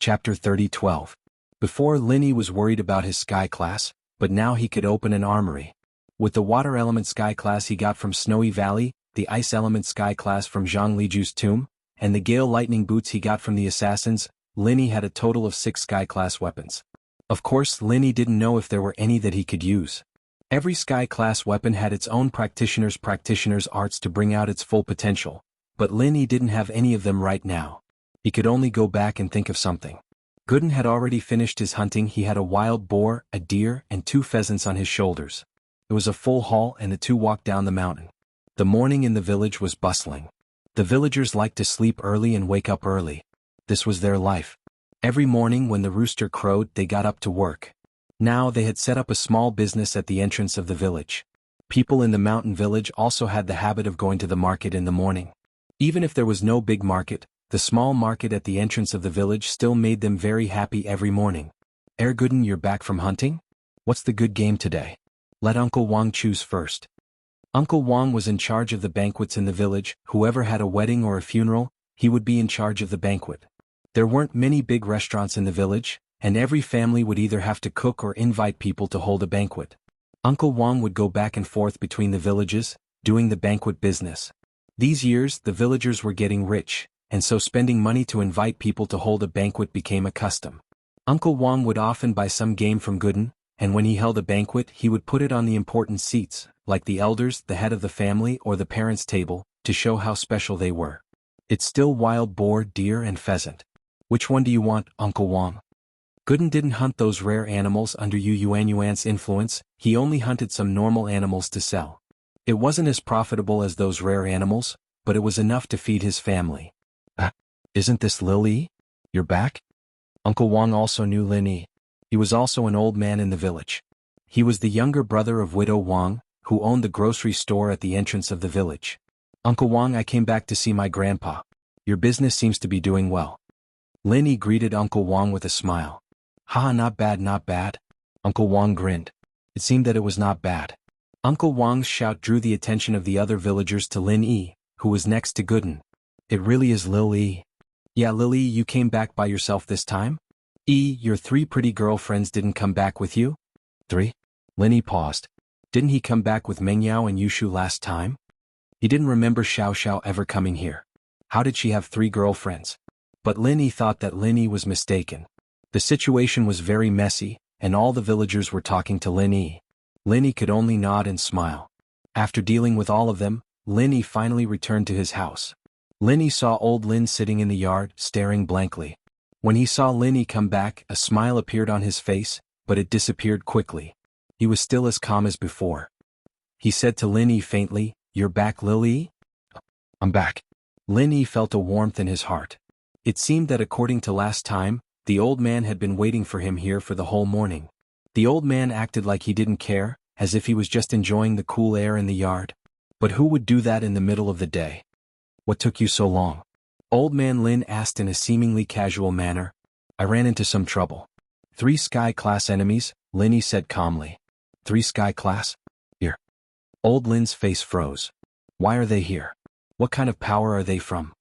Chapter 30:12. Before, Linny was worried about his sky class, but now he could open an armory. With the water element sky class he got from Snowy Valley, the ice element sky class from Zhang Liju's tomb, and the gale lightning boots he got from the assassins, Linny had a total of 6 sky class weapons. Of course, Linny didn't know if there were any that he could use. Every sky class weapon had its own practitioner's arts to bring out its full potential, but Linny didn't have any of them right now. He could only go back and think of something. Gooden had already finished his hunting. He had a wild boar, a deer, and 2 pheasants on his shoulders. It was a full haul and the 2 walked down the mountain. The morning in the village was bustling. The villagers liked to sleep early and wake up early. This was their life. Every morning when the rooster crowed, they got up to work. Now they had set up a small business at the entrance of the village. People in the mountain village also had the habit of going to the market in the morning. Even if there was no big market, the small market at the entrance of the village still made them very happy every morning. Gooden, you're back from hunting? What's the good game today? Let Uncle Wang choose first. Uncle Wang was in charge of the banquets in the village. Whoever had a wedding or a funeral, he would be in charge of the banquet. There weren't many big restaurants in the village, and every family would either have to cook or invite people to hold a banquet. Uncle Wang would go back and forth between the villages, doing the banquet business. These years, the villagers were getting rich, and so spending money to invite people to hold a banquet became a custom. Uncle Wang would often buy some game from Gooden, and when he held a banquet he would put it on the important seats, like the elders, the head of the family, or the parents' table, to show how special they were. It's still wild boar, deer, and pheasant. Which one do you want, Uncle Wang? Gooden didn't hunt those rare animals under Yuan's influence. He only hunted some normal animals to sell. It wasn't as profitable as those rare animals, but it was enough to feed his family. Isn't this Lily? You're back? Uncle Wang also knew Linny. He was also an old man in the village. He was the younger brother of Widow Wang, who owned the grocery store at the entrance of the village. Uncle Wang, I came back to see my grandpa. Your business seems to be doing well. Linny greeted Uncle Wang with a smile. Haha, not bad, not bad. Uncle Wang grinned. It seemed that it was not bad. Uncle Wang's shout drew the attention of the other villagers to Linny, who was next to Gooden. It really is Lily. Yeah, Lily, you came back by yourself this time? Your 3 pretty girlfriends didn't come back with you? 3? Linny paused. Didn't he come back with Mengyao and Yushu last time? He didn't remember Xiao Xiao ever coming here. How did she have 3 girlfriends? But Linny thought that Linny was mistaken. The situation was very messy, and all the villagers were talking to Linny. Linny could only nod and smile. After dealing with all of them, Linny finally returned to his house. Linny saw old Lin sitting in the yard, staring blankly. When he saw Linny come back, a smile appeared on his face, but it disappeared quickly. He was still as calm as before. He said to Linny faintly, "You're back, Lily?" "I'm back." Linny felt a warmth in his heart. It seemed that according to last time, the old man had been waiting for him here for the whole morning. The old man acted like he didn't care, as if he was just enjoying the cool air in the yard. But who would do that in the middle of the day? What took you so long? Old man Lin asked in a seemingly casual manner. I ran into some trouble. 3 sky-class enemies, Linny said calmly. 3 sky-class? Here. Old Lin's face froze. Why are they here? What kind of power are they from?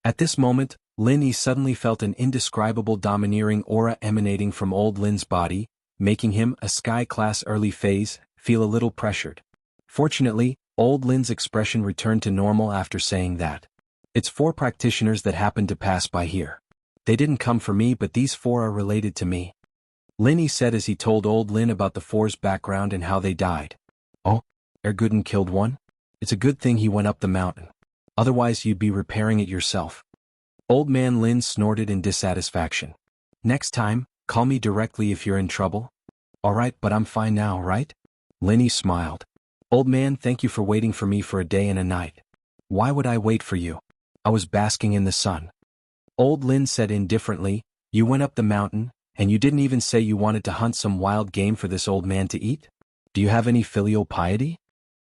At this moment, Linny suddenly felt an indescribable domineering aura emanating from old Lin's body, making him, a sky-class early phase, feel a little pressured. Fortunately, old Lin's expression returned to normal after saying that. It's 4 practitioners that happened to pass by here. They didn't come for me, but these 4 are related to me. Linny said as he told old Lin about the 4's background and how they died. Oh, Gooden killed one? It's a good thing he went up the mountain. Otherwise you'd be repairing it yourself. Old man Lin snorted in dissatisfaction. Next time, call me directly if you're in trouble. Alright, but I'm fine now, right? Linny smiled. Old man, thank you for waiting for me for a day and a night. Why would I wait for you? I was basking in the sun. Old Lin said indifferently, you went up the mountain, and you didn't even say you wanted to hunt some wild game for this old man to eat? Do you have any filial piety?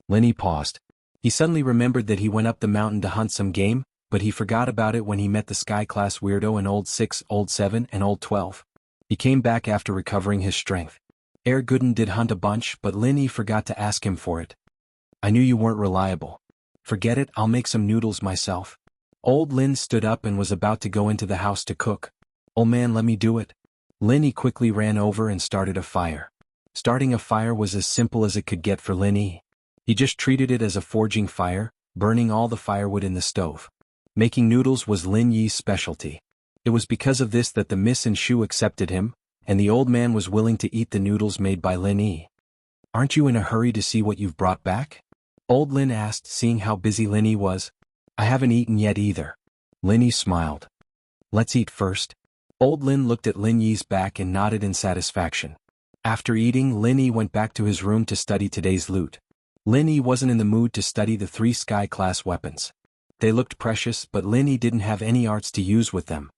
Linny paused. He suddenly remembered that he went up the mountain to hunt some game, but he forgot about it when he met the sky-class weirdo in old 6, old 7, and old 12. He came back after recovering his strength. Gooden did hunt a bunch, but Linny forgot to ask him for it. I knew you weren't reliable. Forget it, I'll make some noodles myself. Old Lin stood up and was about to go into the house to cook. "Oh man, let me do it." Lin Yi quickly ran over and started a fire. Starting a fire was as simple as it could get for Lin Yi. He just treated it as a forging fire, burning all the firewood in the stove. Making noodles was Lin Yi's specialty. It was because of this that the Miss and Shu accepted him, and the old man was willing to eat the noodles made by Lin Yi. "Aren't you in a hurry to see what you've brought back?" Old Lin asked, seeing how busy Lin Yi was. "I haven't eaten yet either." Lin Yi smiled. "Let's eat first." Old Lin looked at Lin Yi's back and nodded in satisfaction. After eating, Lin Yi went back to his room to study today's loot. Lin Yi wasn't in the mood to study the 3 sky-class weapons. They looked precious, but Lin Yi didn't have any arts to use with them.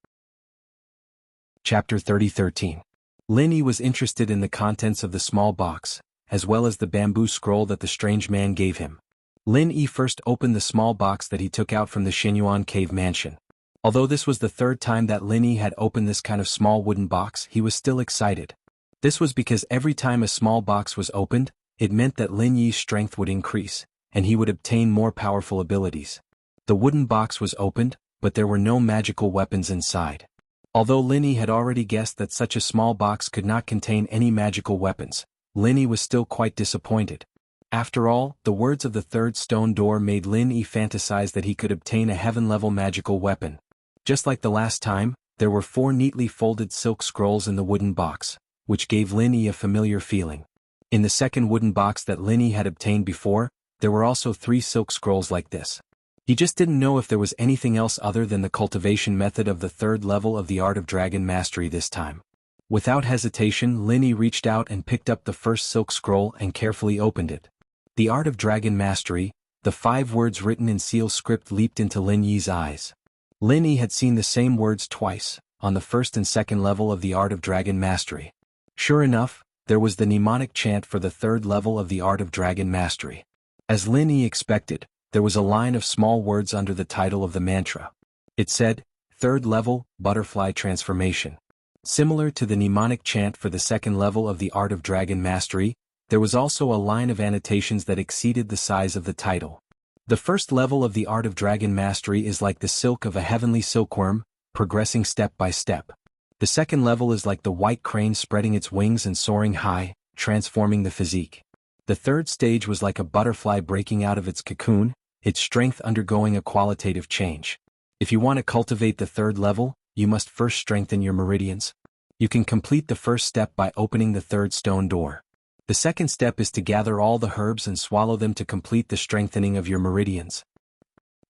Chapter 30:13. Lin Yi was interested in the contents of the small box, as well as the bamboo scroll that the strange man gave him. Lin Yi first opened the small box that he took out from the Xinyuan cave mansion. Although this was the 3rd time that Lin Yi had opened this kind of small wooden box, he was still excited. This was because every time a small box was opened, it meant that Lin Yi's strength would increase, and he would obtain more powerful abilities. The wooden box was opened, but there were no magical weapons inside. Although Lin Yi had already guessed that such a small box could not contain any magical weapons, Lin Yi was still quite disappointed. After all, the words of the 3rd stone door made Lin Yi fantasize that he could obtain a heaven-level magical weapon. Just like the last time, there were 4 neatly folded silk scrolls in the wooden box, which gave Lin Yi a familiar feeling. In the second wooden box that Lin Yi had obtained before, there were also 3 silk scrolls like this. He just didn't know if there was anything else other than the cultivation method of the 3rd level of the Art of Dragon Mastery this time. Without hesitation, Lin Yi reached out and picked up the first silk scroll and carefully opened it. The Art of Dragon Mastery, the 5 words written in seal script leaped into Lin Yi's eyes. Lin Yi had seen the same words twice, on the 1st and 2nd level of the Art of Dragon Mastery. Sure enough, there was the mnemonic chant for the 3rd level of the Art of Dragon Mastery. As Lin Yi expected, there was a line of small words under the title of the mantra. It said, 3rd level, Butterfly Transformation. Similar to the mnemonic chant for the 2nd level of the Art of Dragon Mastery, there was also a line of annotations that exceeded the size of the title. The 1st level of the Art of Dragon Mastery is like the silk of a heavenly silkworm, progressing step by step. The 2nd level is like the white crane spreading its wings and soaring high, transforming the physique. The 3rd stage was like a butterfly breaking out of its cocoon, its strength undergoing a qualitative change. If you want to cultivate the 3rd level, you must first strengthen your meridians. You can complete the 1st step by opening the 3rd stone door. The 2nd step is to gather all the herbs and swallow them to complete the strengthening of your meridians.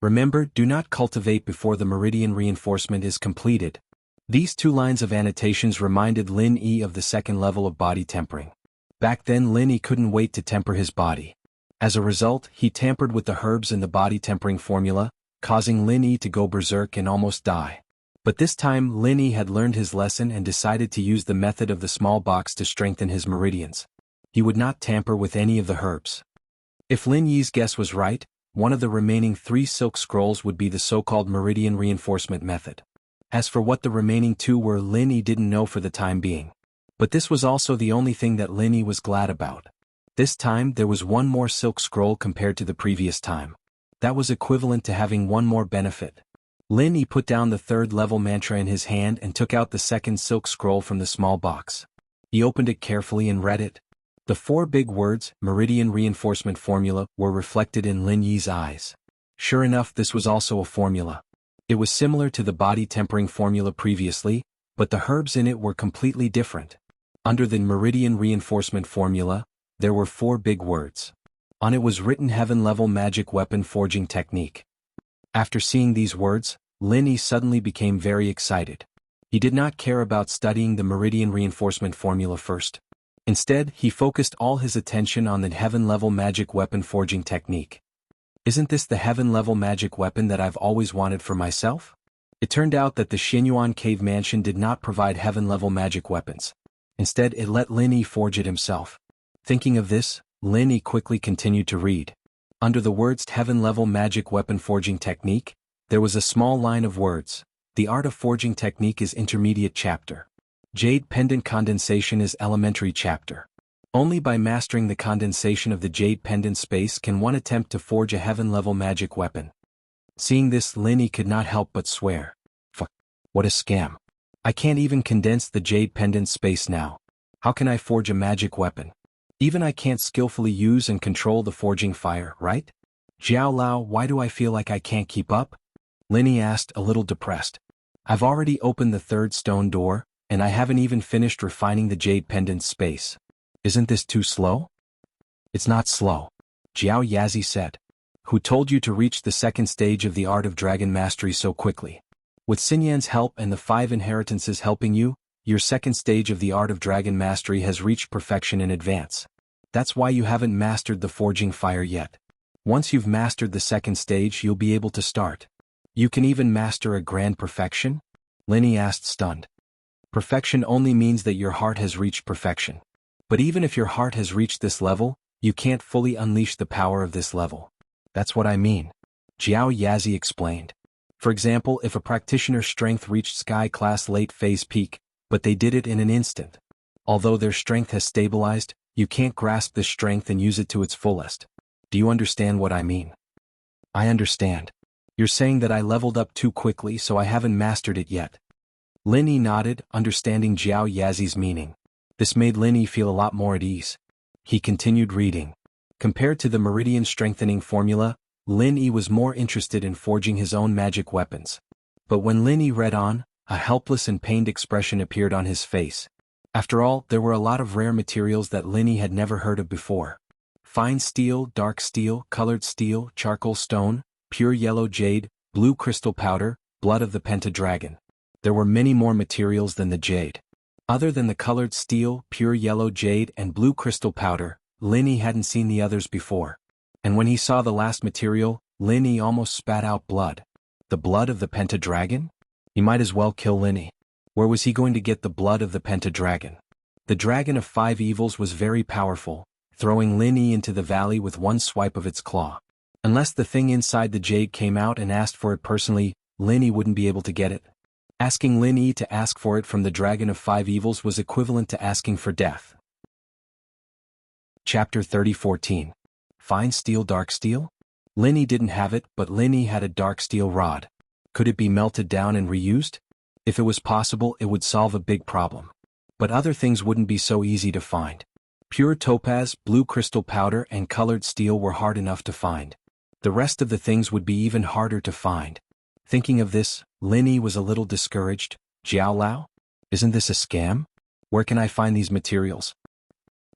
Remember, do not cultivate before the meridian reinforcement is completed. These 2 lines of annotations reminded Lin Yi of the 2nd level of body tempering. Back then Lin Yi couldn't wait to temper his body. As a result, he tampered with the herbs in the body tempering formula, causing Lin Yi to go berserk and almost die. But this time Lin Yi had learned his lesson and decided to use the method of the small box to strengthen his meridians. He would not tamper with any of the herbs. If Lin Yi's guess was right, one of the remaining 3 silk scrolls would be the so-called meridian reinforcement method. As for what the remaining 2 were, Lin Yi didn't know for the time being. But this was also the only thing that Lin Yi was glad about. This time there was 1 more silk scroll compared to the previous time. That was equivalent to having 1 more benefit. Lin Yi put down the 3rd level mantra in his hand and took out the 2nd silk scroll from the small box. He opened it carefully and read it. The 4 big words, Meridian Reinforcement Formula, were reflected in Lin Yi's eyes. Sure enough, this was also a formula. It was similar to the body tempering formula previously, but the herbs in it were completely different. Under the Meridian Reinforcement Formula, there were 4 big words. On it was written Heaven-Level Magic Weapon Forging Technique. After seeing these words, Lin Yi suddenly became very excited. He did not care about studying the Meridian Reinforcement Formula first. Instead, he focused all his attention on the Heaven-Level Magic Weapon Forging Technique. Isn't this the Heaven-Level Magic Weapon that I've always wanted for myself? It turned out that the Xinyuan Cave Mansion did not provide Heaven-Level Magic Weapons. Instead, it let Lin Yi forge it himself. Thinking of this, Lin Yi quickly continued to read. Under the words Heaven-Level Magic Weapon Forging Technique, there was a small line of words. The Art of Forging Technique is Intermediate Chapter. Jade Pendant Condensation is Elementary Chapter. Only by mastering the condensation of the Jade Pendant space can one attempt to forge a heaven-level magic weapon. Seeing this, Lin Yi could not help but swear. Fuck. What a scam. I can't even condense the jade pendant space now. How can I forge a magic weapon? Even I can't skillfully use and control the forging fire, right? Jiao Lao, why do I feel like I can't keep up? Linny asked, a little depressed. I've already opened the third stone door, and I haven't even finished refining the jade pendant space. Isn't this too slow? It's not slow, Jiao Yazi said. Who told you to reach the second stage of the art of dragon mastery so quickly? With Xinyan's help and the 5 inheritances helping you, your second stage of the art of dragon mastery has reached perfection in advance. That's why you haven't mastered the forging fire yet. Once you've mastered the second stage, you'll be able to start. You can even master a grand perfection? Linny asked, stunned. Perfection only means that your heart has reached perfection. But even if your heart has reached this level, you can't fully unleash the power of this level. That's what I mean, Jiao Yazi explained. For example, if a practitioner's strength reached Sky Class late phase peak, but they did it in an instant. Although their strength has stabilized, you can't grasp this strength and use it to its fullest. Do you understand what I mean? I understand. You're saying that I leveled up too quickly, so I haven't mastered it yet. Linny nodded, understanding Jiao Yazi's meaning. This made Linny feel a lot more at ease. He continued reading. Compared to the meridian strengthening formula, Linny was more interested in forging his own magic weapons. But when Linny read on, a helpless and pained expression appeared on his face. After all, there were a lot of rare materials that Linny had never heard of before. Fine steel, dark steel, colored steel, charcoal stone, pure yellow jade, blue crystal powder, blood of the pentadragon. There were many more materials than the jade. Other than the colored steel, pure yellow jade, and blue crystal powder, Linny hadn't seen the others before. And when he saw the last material, Linny almost spat out blood. The blood of the pentadragon? He might as well kill Linny. Where was he going to get the blood of the pentadragon? The dragon of 5 evils was very powerful, throwing Linny into the valley with one swipe of its claw. Unless the thing inside the jade came out and asked for it personally, Linny wouldn't be able to get it. Asking Linny to ask for it from the dragon of 5 evils was equivalent to asking for death. Chapter 30:14. Fine steel, dark steel? Linny didn't have it, but Linny had a dark steel rod. Could it be melted down and reused? If it was possible, it would solve a big problem. But other things wouldn't be so easy to find. Pure topaz, blue crystal powder, and colored steel were hard enough to find. The rest of the things would be even harder to find. Thinking of this, Linny was a little discouraged. Jiao Lao? Isn't this a scam? Where can I find these materials?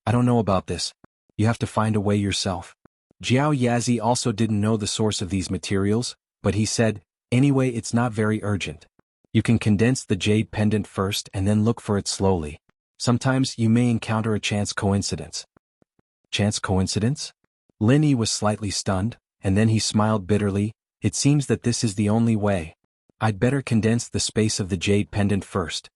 I don't know about this. You have to find a way yourself. Jiao Yazi also didn't know the source of these materials, but he said, anyway, it's not very urgent. You can condense the jade pendant first and then look for it slowly. Sometimes you may encounter a chance coincidence. Chance coincidence? Linny was slightly stunned, and then he smiled bitterly. It seems that this is the only way. I'd better condense the space of the jade pendant first.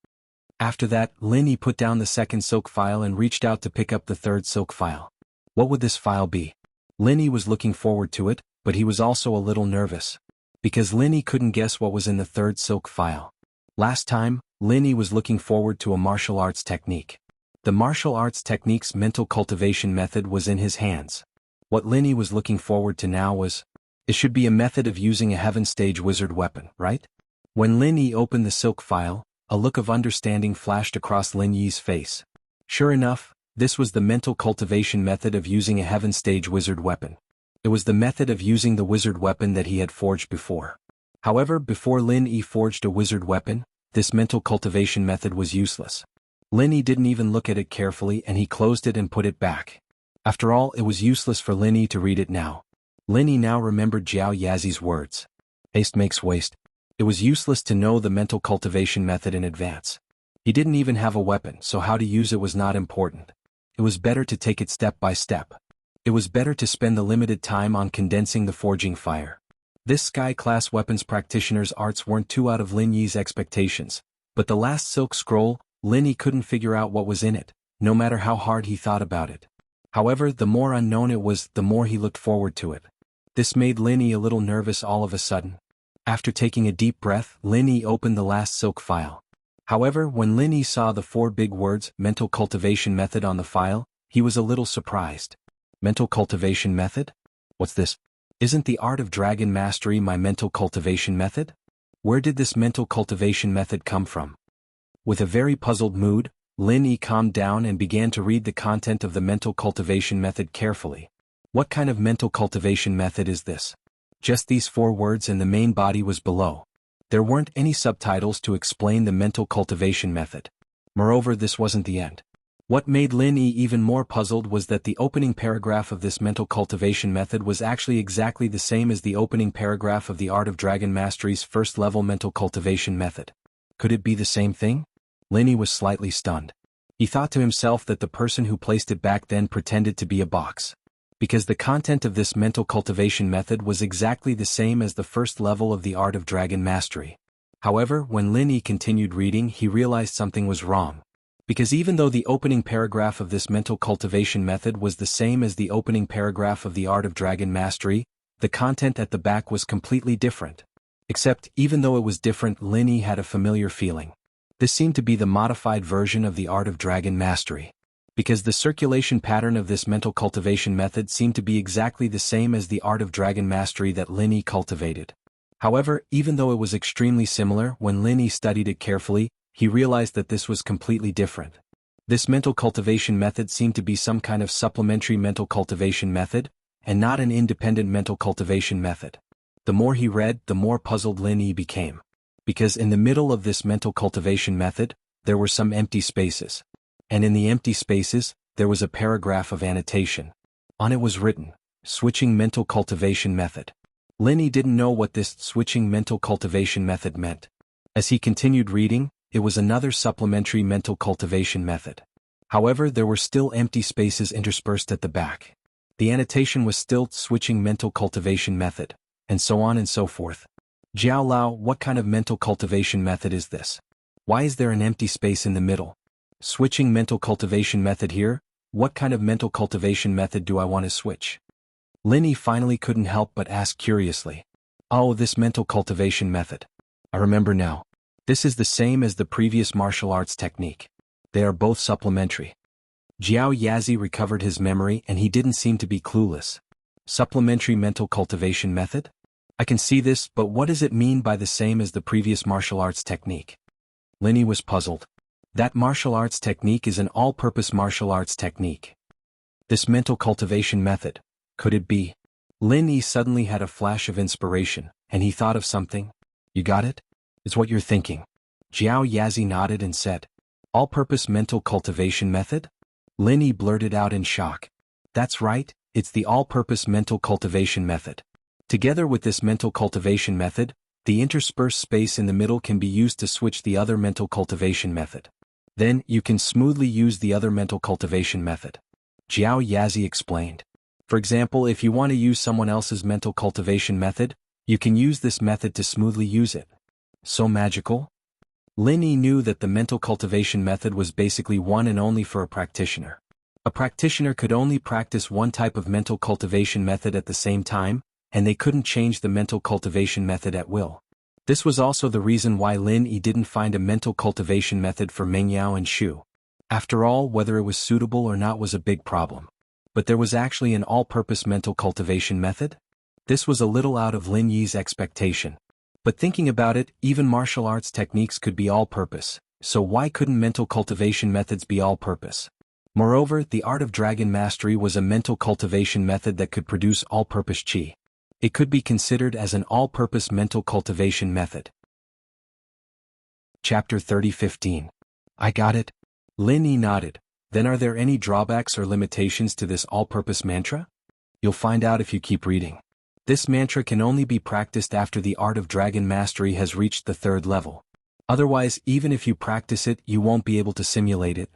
After that, Linny put down the second silk file and reached out to pick up the third silk file. What would this file be? Linny was looking forward to it, but he was also a little nervous. Because Linny couldn't guess what was in the third silk file. Last time, Linny was looking forward to a martial arts technique. The martial arts technique's mental cultivation method was in his hands. What Linny was looking forward to now was, it should be a method of using a heaven stage wizard weapon, right? When Linny opened the silk file, a look of understanding flashed across Lin Yi's face. Sure enough, this was the mental cultivation method of using a heaven stage wizard weapon. It was the method of using the wizard weapon that he had forged before. However, before Lin Yi forged a wizard weapon, this mental cultivation method was useless. Lin Yi didn't even look at it carefully and he closed it and put it back. After all, it was useless for Lin Yi to read it now. Lin Yi now remembered Jiao Yazi's words. Haste makes waste. It was useless to know the mental cultivation method in advance. He didn't even have a weapon, so how to use it was not important. It was better to take it step by step. It was better to spend the limited time on condensing the forging fire. This sky-class weapons practitioner's arts weren't too out of Lin Yi's expectations, but the last silk scroll, Lin Yi couldn't figure out what was in it, no matter how hard he thought about it. However, the more unknown it was, the more he looked forward to it. This made Lin Yi a little nervous all of a sudden. After taking a deep breath, Lin Yi opened the last silk file. However, when Lin Yi saw the 4 big words, mental cultivation method on the file, he was a little surprised. Mental cultivation method? What's this? Isn't the art of dragon mastery my mental cultivation method? Where did this mental cultivation method come from? With a very puzzled mood, Lin Yi calmed down and began to read the content of the mental cultivation method carefully. What kind of mental cultivation method is this? Just these 4 words and the main body was below. There weren't any subtitles to explain the mental cultivation method. Moreover, this wasn't the end. What made Lin Yi even more puzzled was that the opening paragraph of this mental cultivation method was actually exactly the same as the opening paragraph of the Art of Dragon Mastery's first-level mental cultivation method. Could it be the same thing? Lin Yi was slightly stunned. He thought to himself that the person who placed it back then pretended to be a box. Because the content of this mental cultivation method was exactly the same as the first level of the Art of Dragon Mastery. However, when Lin Yi continued reading, he realized something was wrong. Because even though the opening paragraph of this mental cultivation method was the same as the opening paragraph of the Art of Dragon Mastery, the content at the back was completely different. Except, even though it was different, Lin Yi had a familiar feeling. This seemed to be the modified version of the Art of Dragon Mastery. Because the circulation pattern of this mental cultivation method seemed to be exactly the same as the Art of Dragon Mastery that Lin Yi cultivated. However, even though it was extremely similar, when Lin Yi studied it carefully, he realized that this was completely different. This mental cultivation method seemed to be some kind of supplementary mental cultivation method, and not an independent mental cultivation method. The more he read, the more puzzled Lin Yi became. Because in the middle of this mental cultivation method, there were some empty spaces. And in the empty spaces, there was a paragraph of annotation. On it was written, Switching Mental Cultivation Method. Lin Yi didn't know what this switching mental cultivation method meant. As he continued reading, it was another supplementary mental cultivation method. However, there were still empty spaces interspersed at the back. The annotation was still switching mental cultivation method, and so on and so forth. Jiao Lao, what kind of mental cultivation method is this? Why is there an empty space in the middle? Switching mental cultivation method here? What kind of mental cultivation method do I want to switch? Lin Yi finally couldn't help but ask curiously. Oh, this mental cultivation method. I remember now. This is the same as the previous martial arts technique. They are both supplementary. Jiao Yazi recovered his memory and he didn't seem to be clueless. Supplementary mental cultivation method? I can see this, but what does it mean by the same as the previous martial arts technique? Lin Yi was puzzled. That martial arts technique is an all-purpose martial arts technique. This mental cultivation method, could it be? Lin Yi suddenly had a flash of inspiration, and he thought of something. You got it? It's what you're thinking. Jiao Yazi nodded and said, All-purpose mental cultivation method? Lin Yi blurted out in shock. That's right, it's the all-purpose mental cultivation method. Together with this mental cultivation method, the interspersed space in the middle can be used to switch the other mental cultivation method. Then, you can smoothly use the other mental cultivation method. Jiao Yazi explained. For example, if you want to use someone else's mental cultivation method, you can use this method to smoothly use it. So magical? Lin Yi knew that the mental cultivation method was basically one and only for a practitioner. A practitioner could only practice one type of mental cultivation method at the same time, and they couldn't change the mental cultivation method at will. This was also the reason why Lin Yi didn't find a mental cultivation method for Meng Yao and Shu. After all, whether it was suitable or not was a big problem. But there was actually an all-purpose mental cultivation method? This was a little out of Lin Yi's expectation. But thinking about it, even martial arts techniques could be all-purpose, so why couldn't mental cultivation methods be all-purpose? Moreover, the Art of Dragon Mastery was a mental cultivation method that could produce all-purpose qi. It could be considered as an all-purpose mental cultivation method. Chapter 30:15. I got it. Lin Yi nodded. Then are there any drawbacks or limitations to this all-purpose mantra? You'll find out if you keep reading. This mantra can only be practiced after the Art of Dragon Mastery has reached the 3rd level. Otherwise, even if you practice it, you won't be able to simulate it.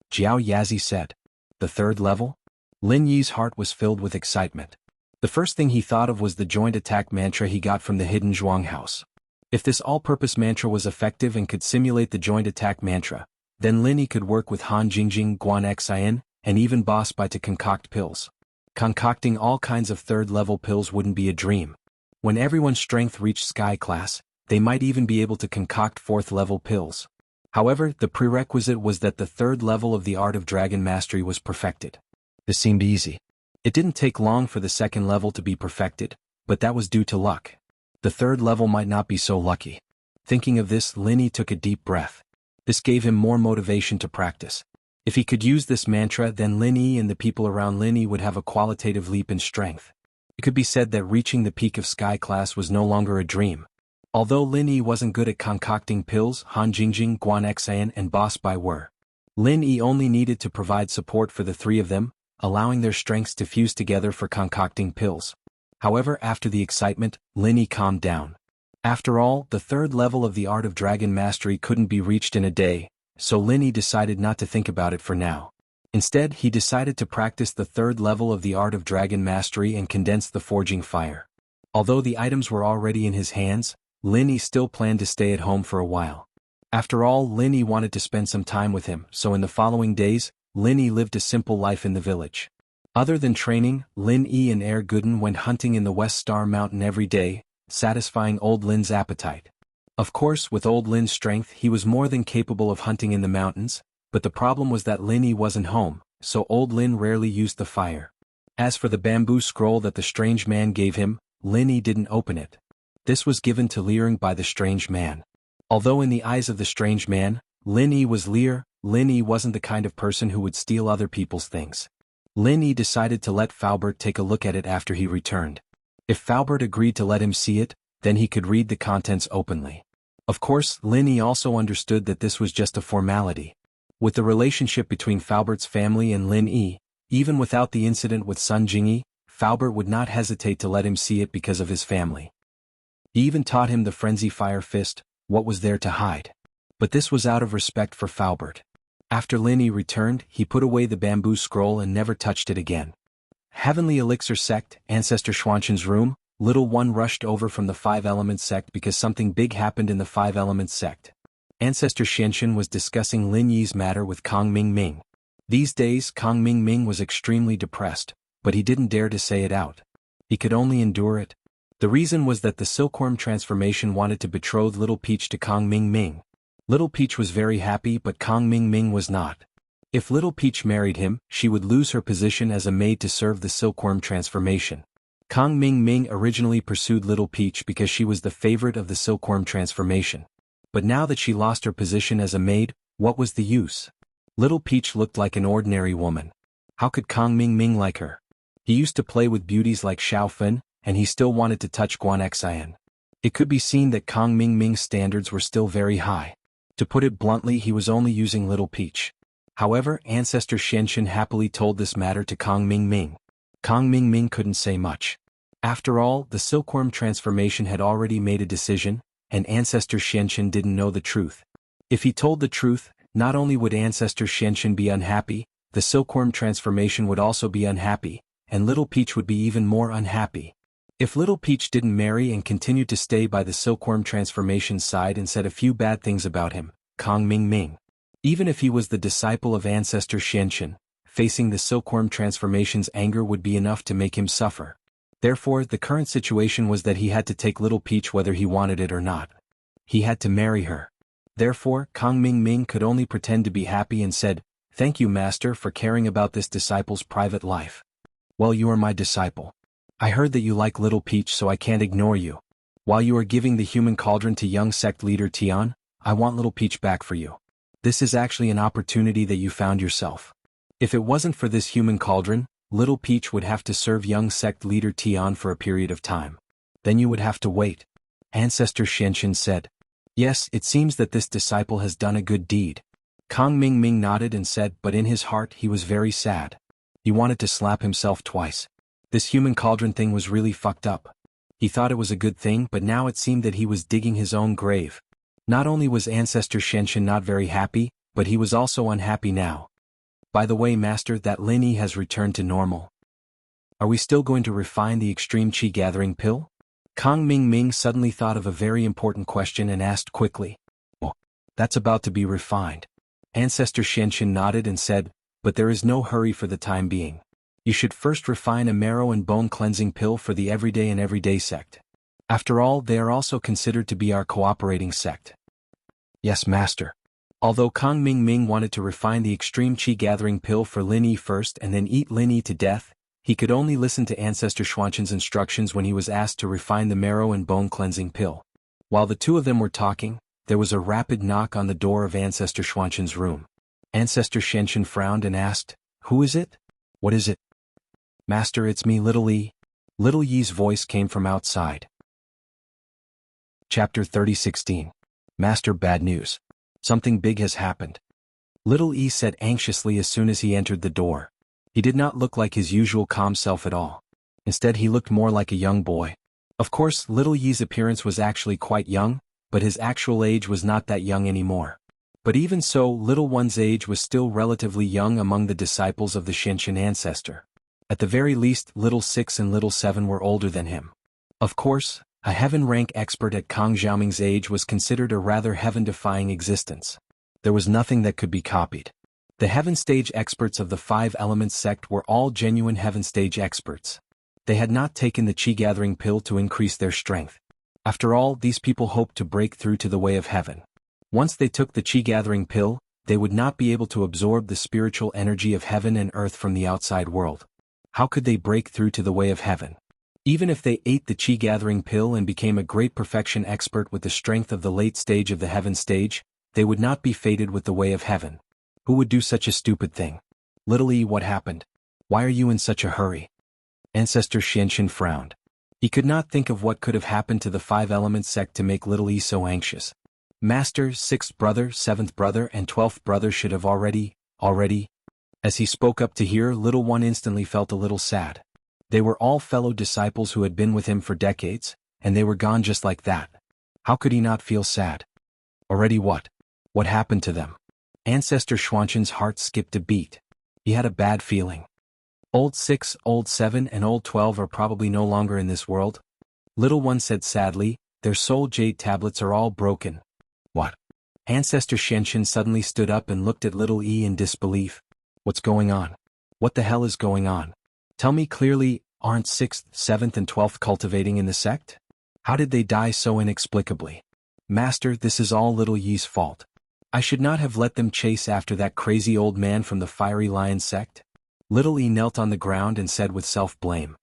Jiao Yazi said. The 3rd level? Lin Yi's heart was filled with excitement. The first thing he thought of was the joint attack mantra he got from the hidden Zhuang house. If this all-purpose mantra was effective and could simulate the joint attack mantra, then Lin Yi could work with Han Jingjing, Guan Xian, and even Boss Bai to concoct pills. Concocting all kinds of 3rd-level pills wouldn't be a dream. When everyone's strength reached Sky Class, they might even be able to concoct 4th-level pills. However, the prerequisite was that the 3rd level of the Art of Dragon Mastery was perfected. This seemed easy. It didn't take long for the 2nd level to be perfected, but that was due to luck. The 3rd level might not be so lucky. Thinking of this, Lin Yi took a deep breath. This gave him more motivation to practice. If he could use this mantra, then Lin Yi and the people around Lin Yi would have a qualitative leap in strength. It could be said that reaching the peak of Sky Class was no longer a dream. Although Lin Yi wasn't good at concocting pills, Han Jingjing, Guan Xian, and Boss Bai were. Lin Yi only needed to provide support for the three of them, allowing their strengths to fuse together for concocting pills. However, after the excitement, Lin Yi calmed down. After all, the third level of the art of dragon mastery couldn't be reached in a day, so Lin Yi decided not to think about it for now. Instead, he decided to practice the third level of the art of dragon mastery and condense the forging fire. Although the items were already in his hands, Lin Yi still planned to stay at home for a while. After all, Lin Yi wanted to spend some time with him, so in the following days, Lin Yi lived a simple life in the village. Other than training, Lin Yi and Er Guden went hunting in the West Star Mountain every day, satisfying old Lin's appetite. Of course, with old Lin's strength he was more than capable of hunting in the mountains, but the problem was that Lin Yi wasn't home, so old Lin rarely used the fire. As for the bamboo scroll that the strange man gave him, Lin Yi didn't open it. This was given to Liang by the strange man. Although in the eyes of the strange man, Lin Yi was Liang, Lin Yi wasn't the kind of person who would steal other people's things. Lin Yi decided to let Faubert take a look at it after he returned. If Faubert agreed to let him see it, then he could read the contents openly. Of course, Lin Yi also understood that this was just a formality. With the relationship between Faubert's family and Lin Yi, even without the incident with Sun Jingyi, Faubert would not hesitate to let him see it because of his family. He even taught him the Frenzy Fire Fist, what was there to hide. But this was out of respect for Faubert. After Lin Yi returned, he put away the bamboo scroll and never touched it again. Heavenly Elixir Sect, Ancestor Xuanshen's room, Little One rushed over from the Five Elements Sect because something big happened in the Five Elements Sect. Ancestor Xianshen was discussing Lin Yi's matter with Kong Ming Ming. These days, Kong Ming Ming was extremely depressed, but he didn't dare to say it out. He could only endure it. The reason was that the Silkworm transformation wanted to betroth Little Peach to Kong Ming Ming. Little Peach was very happy, but Kong Ming Ming was not. If Little Peach married him, she would lose her position as a maid to serve the Silkworm transformation. Kong Ming Ming originally pursued Little Peach because she was the favorite of the Silkworm transformation. But now that she lost her position as a maid, what was the use? Little Peach looked like an ordinary woman. How could Kong Ming Ming like her? He used to play with beauties like Xiao Fen, and he still wanted to touch Guan Xian. It could be seen that Kong Ming Ming's standards were still very high. To put it bluntly, he was only using Little Peach. However, Ancestor Xianshen happily told this matter to Kong Ming Ming. Kong Ming Ming couldn't say much. After all, the Silkworm transformation had already made a decision, and Ancestor Xianshen didn't know the truth. If he told the truth, not only would Ancestor Xianshen be unhappy, the Silkworm transformation would also be unhappy, and Little Peach would be even more unhappy. If Little Peach didn't marry and continued to stay by the Silkworm transformation's side and said a few bad things about him, Kong Ming Ming, even if he was the disciple of Ancestor Xianshen, facing the Silkworm transformation's anger would be enough to make him suffer. Therefore, the current situation was that he had to take Little Peach whether he wanted it or not. He had to marry her. Therefore, Kong Ming Ming could only pretend to be happy and said, "Thank you, Master, for caring about this disciple's private life. Well, you are my disciple. I heard that you like Little Peach, so I can't ignore you. While you are giving the human cauldron to young sect leader Tian, I want Little Peach back for you. This is actually an opportunity that you found yourself. If it wasn't for this human cauldron, Little Peach would have to serve young sect leader Tian for a period of time. Then you would have to wait." Ancestor Xianshen said. "Yes, it seems that this disciple has done a good deed." Kong Ming Ming nodded and said, but in his heart he was very sad. He wanted to slap himself twice. This human cauldron thing was really fucked up. He thought it was a good thing, but now it seemed that he was digging his own grave. Not only was Ancestor Xianshen not very happy, but he was also unhappy now. "By the way, Master, that Lin Yi has returned to normal. Are we still going to refine the extreme chi gathering pill?" Kong Ming Ming suddenly thought of a very important question and asked quickly. "Oh, that's about to be refined." Ancestor Xianshen nodded and said, "But there is no hurry for the time being. You should first refine a marrow and bone cleansing pill for the everyday and everyday sect. After all, they are also considered to be our cooperating sect." "Yes, Master." Although Kong Ming Ming wanted to refine the extreme chi gathering pill for Lin Yi first and then eat Lin Yi to death, he could only listen to Ancestor Xuanshen's instructions when he was asked to refine the marrow and bone cleansing pill. While the two of them were talking, there was a rapid knock on the door of Ancestor Xuanqin's room. Ancestor Xuanqin frowned and asked, "Who is it? What is it?" "Master, it's me, Little Yi." Little Yi's voice came from outside. Chapter 30:16. Master, bad news. Something big has happened. Little Yi said anxiously as soon as he entered the door. He did not look like his usual calm self at all. Instead, he looked more like a young boy. Of course, Little Yi's appearance was actually quite young, but his actual age was not that young anymore. But even so, Little One's age was still relatively young among the disciples of the Xuanqin ancestor. At the very least, Little 6 and Little 7 were older than him. Of course, a heaven-rank expert at Kang Xiaoming's age was considered a rather heaven-defying existence. There was nothing that could be copied. The heaven stage experts of the Five Elements sect were all genuine heaven stage experts. They had not taken the chi-gathering pill to increase their strength. After all, these people hoped to break through to the way of heaven. Once they took the chi-gathering pill, they would not be able to absorb the spiritual energy of heaven and earth from the outside world. How could they break through to the way of heaven? Even if they ate the chi-gathering pill and became a great perfection expert with the strength of the late stage of the heaven stage, they would not be fated with the way of heaven. Who would do such a stupid thing? Little Yi, what happened? Why are you in such a hurry? Ancestor Xuanqin frowned. He could not think of what could have happened to the Five Elements sect to make Little Yi so anxious. Master, 6th brother, 7th brother and 12th brother should have already. As he spoke up to hear, Little One instantly felt a little sad. They were all fellow disciples who had been with him for decades, and they were gone just like that. How could he not feel sad? Already what? What happened to them? Ancestor Xuanqin's heart skipped a beat. He had a bad feeling. Old 6, Old 7 and Old 12 are probably no longer in this world. Little One said sadly, their soul jade tablets are all broken. What? Ancestor Xuanqin suddenly stood up and looked at Little Yi in disbelief. What's going on? What the hell is going on? Tell me clearly, aren't 6th, 7th and 12th cultivating in the sect? How did they die so inexplicably? Master, this is all Little Yi's fault. I should not have let them chase after that crazy old man from the Fiery Lion sect. Little Yi knelt on the ground and said with self-blame.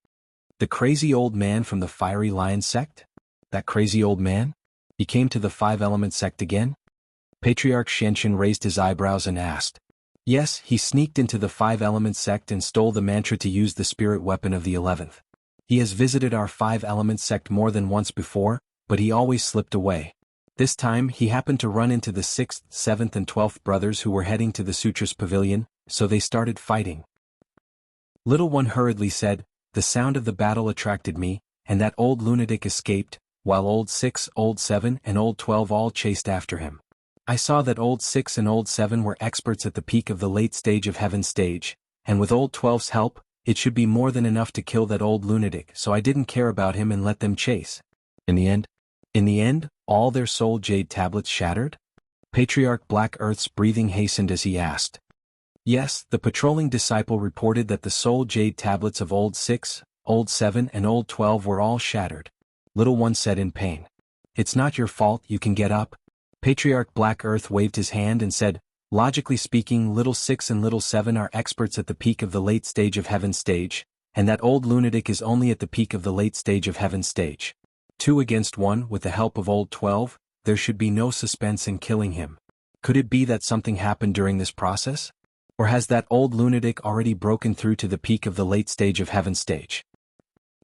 The crazy old man from the Fiery Lion sect? That crazy old man? He came to the Five Elements sect again? Patriarch Xuanqin raised his eyebrows and asked. Yes, he sneaked into the Five Elements sect and stole the mantra to use the spirit weapon of the 11th. He has visited our Five Elements sect more than once before, but he always slipped away. This time, he happened to run into the 6th, 7th and 12th brothers who were heading to the Sutras Pavilion, so they started fighting. Little One hurriedly said, the sound of the battle attracted me, and that old lunatic escaped, while Old 6, Old 7 and Old 12 all chased after him. I saw that Old 6 and Old 7 were experts at the peak of the late stage of Heaven stage, and with Old 12's help, it should be more than enough to kill that old lunatic, so I didn't care about him and let them chase. In the end, all their soul jade tablets shattered? Patriarch Black Earth's breathing hastened as he asked. Yes, the patrolling disciple reported that the soul jade tablets of Old 6, Old 7 and Old 12 were all shattered. Little One said in pain. It's not your fault, you can get up. Patriarch Black Earth waved his hand and said, logically speaking, Little 6 and Little 7 are experts at the peak of the late stage of Heaven stage, and that old lunatic is only at the peak of the late stage of Heaven stage. 2 against 1 with the help of Old 12, there should be no suspense in killing him. Could it be that something happened during this process? Or has that old lunatic already broken through to the peak of the late stage of Heaven stage?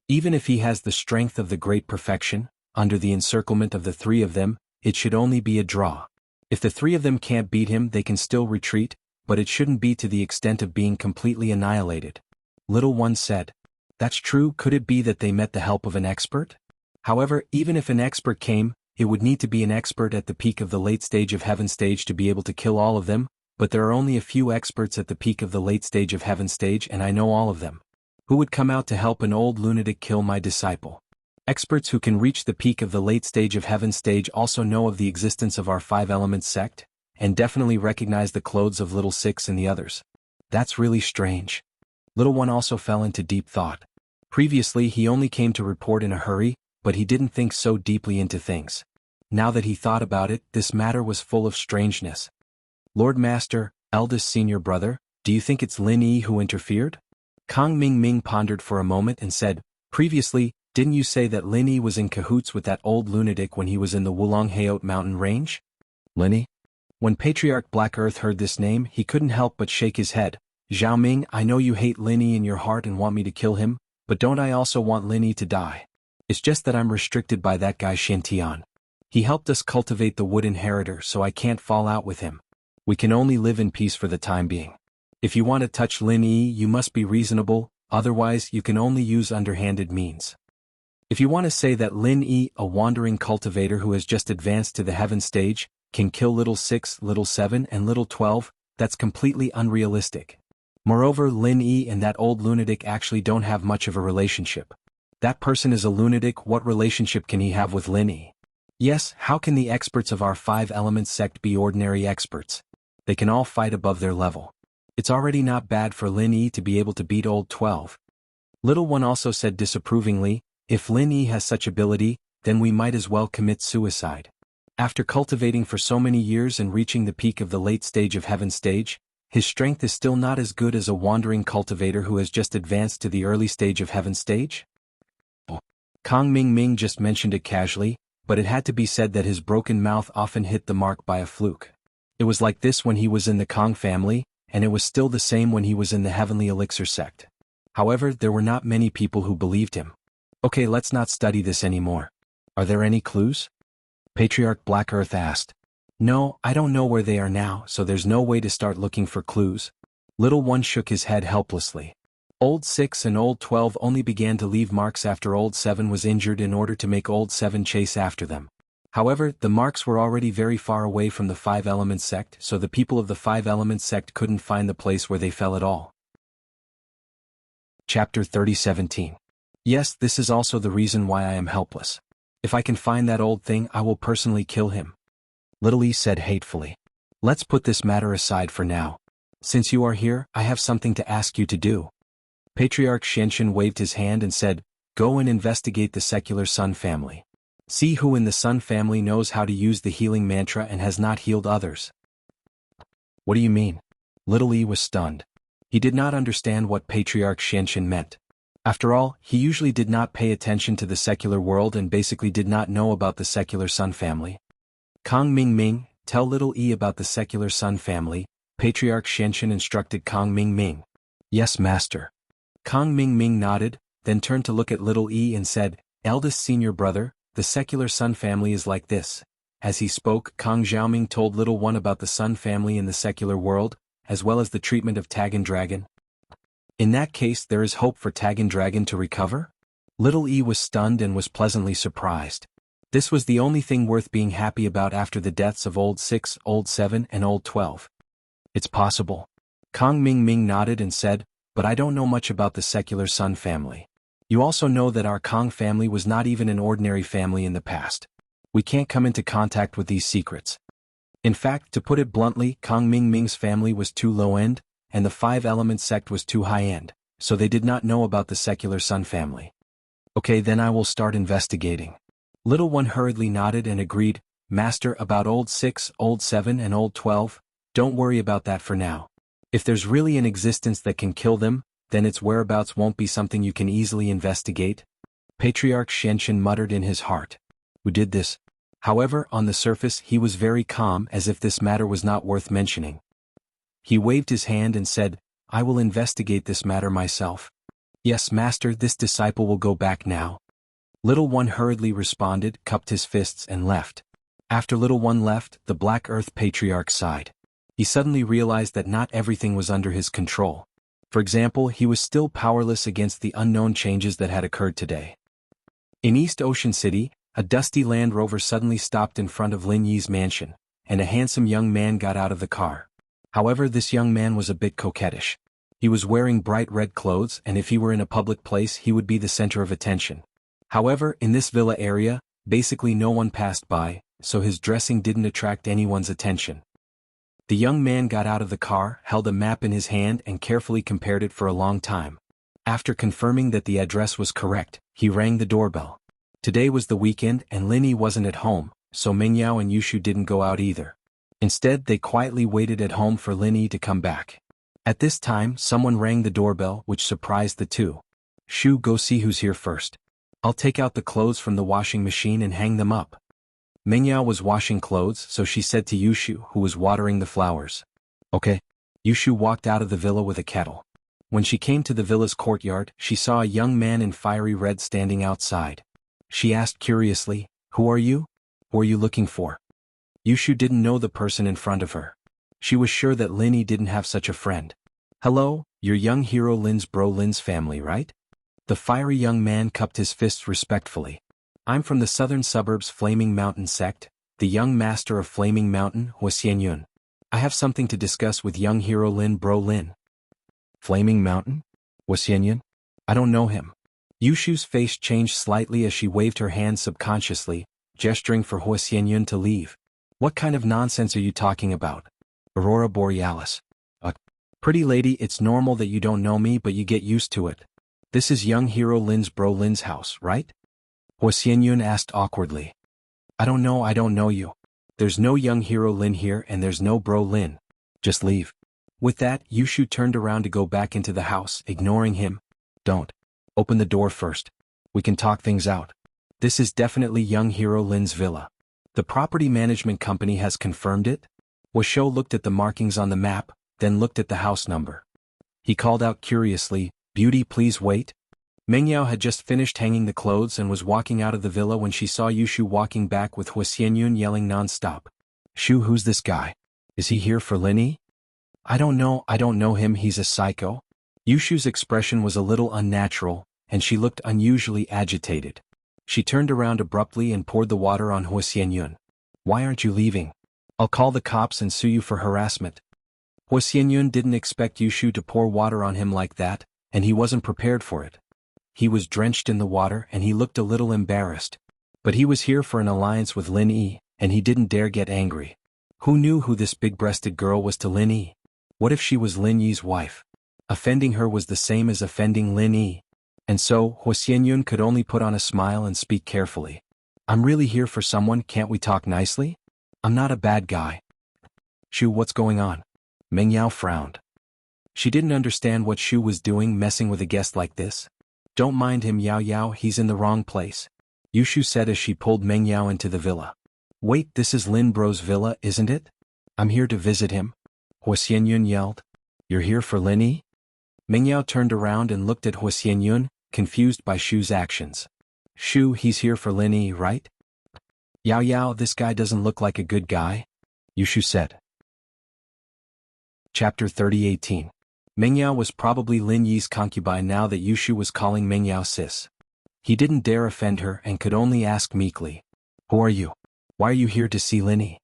Even if he has the strength of the great perfection, under the encirclement of the 3 of them, it should only be a draw. If the 3 of them can't beat him, they can still retreat, but it shouldn't be to the extent of being completely annihilated. Little One said. That's true, could it be that they met the help of an expert? However, even if an expert came, it would need to be an expert at the peak of the late stage of Heaven stage to be able to kill all of them, but there are only a few experts at the peak of the late stage of Heaven stage and I know all of them. Who would come out to help an old lunatic kill my disciple? Experts who can reach the peak of the late stage of Heaven stage also know of the existence of our Five Elements sect, and definitely recognize the clothes of Little 6 and the others. That's really strange. Little One also fell into deep thought. Previously he only came to report in a hurry, but he didn't think so deeply into things. Now that he thought about it, this matter was full of strangeness. Lord Master, eldest senior brother, do you think it's Lin Yi who interfered? Kang Ming pondered for a moment and said, previously, didn't you say that Lin Yi was in cahoots with that old lunatic when he was in the Wulong Haot mountain range? Linny? When Patriarch Black Earth heard this name, he couldn't help but shake his head. Zhao Ming, I know you hate Linny in your heart and want me to kill him, but don't I also want Linny to die? It's just that I'm restricted by that guy Shintian. He helped us cultivate the Wood Inheritor, so I can't fall out with him. We can only live in peace for the time being. If you want to touch Lin Yi, you must be reasonable, otherwise you can only use underhanded means. If you want to say that Lin Yi, a wandering cultivator who has just advanced to the heaven stage, can kill little 6, little 7 and little 12, that's completely unrealistic. Moreover, Lin Yi and that old lunatic actually don't have much of a relationship. That person is a lunatic, what relationship can he have with Lin Yi? Yes, how can the experts of our 5 Elements sect be ordinary experts? They can all fight above their level. It's already not bad for Lin Yi to be able to beat old 12. Little One also said disapprovingly, if Lin Yi has such ability, then we might as well commit suicide. After cultivating for so many years and reaching the peak of the late stage of heaven stage, his strength is still not as good as a wandering cultivator who has just advanced to the early stage of heaven stage? Kong Ming Ming just mentioned it casually, but it had to be said that his broken mouth often hit the mark by a fluke. It was like this when he was in the Kong family, and it was still the same when he was in the Heavenly Elixir sect. However, there were not many people who believed him. Okay, let's not study this anymore. Are there any clues? Patriarch Black Earth asked. No, I don't know where they are now, so there's no way to start looking for clues. Little One shook his head helplessly. Old 6 and Old 12 only began to leave marks after Old 7 was injured in order to make Old 7 chase after them. However, the marks were already very far away from the 5 Elements sect, so the people of the 5 Elements sect couldn't find the place where they fell at all. Chapter 30:17. Yes, this is also the reason why I am helpless. If I can find that old thing, I will personally kill him. Little E said hatefully. Let's put this matter aside for now. Since you are here, I have something to ask you to do. Patriarch Shenshin waved his hand and said, go and investigate the secular Sun family. See who in the Sun family knows how to use the healing mantra and has not healed others. What do you mean? Little E was stunned. He did not understand what Patriarch Shenshin meant. After all, he usually did not pay attention to the secular world and basically did not know about the secular Sun family. Kong Ming Ming, tell Little E about the secular Sun family, Patriarch Shenshin instructed Kong Ming Ming. Yes, master. Kong Ming Ming nodded, then turned to look at Little E and said, eldest senior brother, the secular Sun family is like this. As he spoke, Kong Xiaoming told Little One about the Sun family in the secular world, as well as the treatment of Tagan Dragon. In that case, there is hope for Tagan Dragon to recover? Little E was stunned and was pleasantly surprised. This was the only thing worth being happy about after the deaths of Old 6, Old 7 and Old 12. It's possible. Kong Ming Ming nodded and said, but I don't know much about the secular Sun family. You also know that our Kong family was not even an ordinary family in the past. We can't come into contact with these secrets. In fact, to put it bluntly, Kong Ming Ming's family was too low-end, and the 5 Elements sect was too high-end, so they did not know about the secular Sun family. Okay, then I will start investigating. Little One hurriedly nodded and agreed, Master, about Old 6, Old 7 and Old 12, don't worry about that for now. If there's really an existence that can kill them, then its whereabouts won't be something you can easily investigate. Patriarch Shenshin muttered in his heart. Who did this? However, on the surface he was very calm, as if this matter was not worth mentioning. He waved his hand and said, I will investigate this matter myself. Yes, master, this disciple will go back now. Little One hurriedly responded, cupped his fists and left. After Little One left, the Black Earth Patriarch sighed. He suddenly realized that not everything was under his control. For example, he was still powerless against the unknown changes that had occurred today. In East Ocean City, a dusty Land Rover suddenly stopped in front of Lin Yi's mansion, and a handsome young man got out of the car. However, this young man was a bit coquettish. He was wearing bright red clothes, and if he were in a public place he would be the center of attention. However, in this villa area, basically no one passed by, so his dressing didn't attract anyone's attention. The young man got out of the car, held a map in his hand and carefully compared it for a long time. After confirming that the address was correct, he rang the doorbell. Today was the weekend and Lin Yi wasn't at home, so Mingyao and Yushu didn't go out either. Instead, they quietly waited at home for Lin Yi to come back. At this time, someone rang the doorbell, which surprised the two. Shu, go see who's here first. I'll take out the clothes from the washing machine and hang them up. Meng Yao was washing clothes, so she said to Yushu, who was watering the flowers. Okay. Yushu walked out of the villa with a kettle. When she came to the villa's courtyard, she saw a young man in fiery red standing outside. She asked curiously, "Who are you? Who are you looking for?" Yushu didn't know the person in front of her. She was sure that Linny didn't have such a friend. "Hello, you're young hero Lin's bro Lin's family, right?" The fiery young man cupped his fists respectfully. "I'm from the southern suburbs Flaming Mountain sect, the young master of Flaming Mountain, Wuxia Yun. I have something to discuss with young hero Lin bro Lin." "Flaming Mountain? Wuxia Yun? I don't know him." Yushu's face changed slightly as she waved her hand subconsciously, gesturing for Wuxia Yun to leave. "What kind of nonsense are you talking about? Aurora Borealis. Pretty lady, it's normal that you don't know me, but you get used to it. This is young hero Lin's bro Lin's house, right?" Wuxia Yun asked awkwardly. I don't know you. There's no young hero Lin here and there's no bro Lin. Just leave." With that, Yushu turned around to go back into the house, ignoring him. "Don't. Open the door first. We can talk things out. This is definitely young hero Lin's villa. The property management company has confirmed it." Wuxia looked at the markings on the map, then looked at the house number. He called out curiously, "Beauty, please wait." Meng Yao had just finished hanging the clothes and was walking out of the villa when she saw Yushu walking back with Wuxia Yun yelling non-stop. "Shu, who's this guy? Is he here for Linny?" I don't know him, he's a psycho." Yushu's expression was a little unnatural, and she looked unusually agitated. She turned around abruptly and poured the water on Wuxia Yun. "Why aren't you leaving? I'll call the cops and sue you for harassment." Wuxia Yun didn't expect Yushu to pour water on him like that, and he wasn't prepared for it. He was drenched in the water and he looked a little embarrassed. But he was here for an alliance with Lin Yi, and he didn't dare get angry. Who knew who this big-breasted girl was to Lin Yi? What if she was Lin Yi's wife? Offending her was the same as offending Lin Yi. And so, Wuxia Yun could only put on a smile and speak carefully. "I'm really here for someone, can't we talk nicely? I'm not a bad guy." "Shu, what's going on?" Meng Yao frowned. She didn't understand what Shu was doing messing with a guest like this. "Don't mind him, Yao Yao, he's in the wrong place," Yushu said as she pulled Meng Yao into the villa. "Wait, this is Lin Bro's villa, isn't it? I'm here to visit him," Wuxia Yun yelled. "You're here for Lin Yi?" Meng Yao turned around and looked at Wuxia Yun, confused by Shu's actions. "Shu, he's here for Lin Yi, right?" "Yao Yao, this guy doesn't look like a good guy," Yushu said. Chapter 30:18. Meng Yao was probably Lin Yi's concubine now that Yushu was calling Meng Yao sis. He didn't dare offend her and could only ask meekly, "Who are you? Why are you here to see Lin Yi?"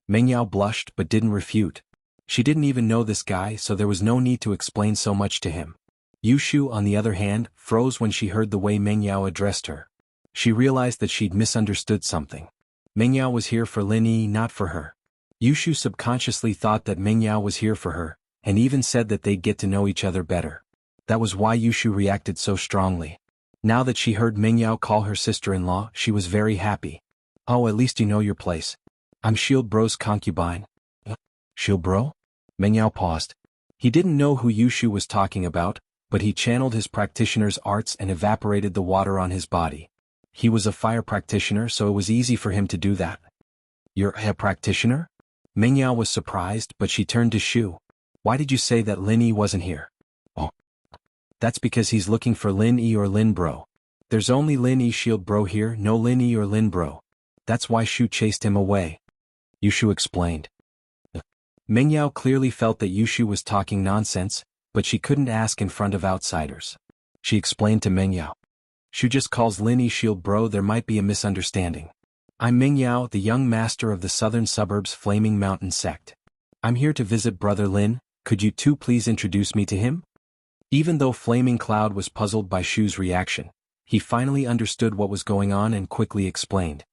Meng Yao blushed but didn't refute. She didn't even know this guy, so there was no need to explain so much to him. Yushu, on the other hand, froze when she heard the way Meng Yao addressed her. She realized that she'd misunderstood something. Meng Yao was here for Lin Yi, not for her. Yushu subconsciously thought that Meng Yao was here for her, and even said that they'd get to know each other better. That was why Yushu reacted so strongly. Now that she heard Meng Yao call her sister-in-law, she was very happy. "Oh, at least you know your place. I'm Shield Bro's concubine." "Shield Bro?" Meng Yao paused. He didn't know who Yushu was talking about, but he channeled his practitioner's arts and evaporated the water on his body. He was a fire practitioner, so it was easy for him to do that. "You're a practitioner?" Meng Yao was surprised, but she turned to Shu. "Why did you say that Lin Yi wasn't here?" "Oh. That's because he's looking for Lin Yi or Lin Bro. There's only Lin Yi Shield Bro here, no Lin Yi or Lin Bro. That's why Shu chased him away," Yushu explained. Meng Yao clearly felt that Yushu was talking nonsense, but she couldn't ask in front of outsiders. She explained to Meng Yao. "Shu just calls Lin Yi Shield Bro, there might be a misunderstanding. I'm Meng Yao, the young master of the southern suburbs Flaming Mountain sect. I'm here to visit Brother Lin, could you two please introduce me to him?" Even though Flaming Cloud was puzzled by Shu's reaction, he finally understood what was going on and quickly explained.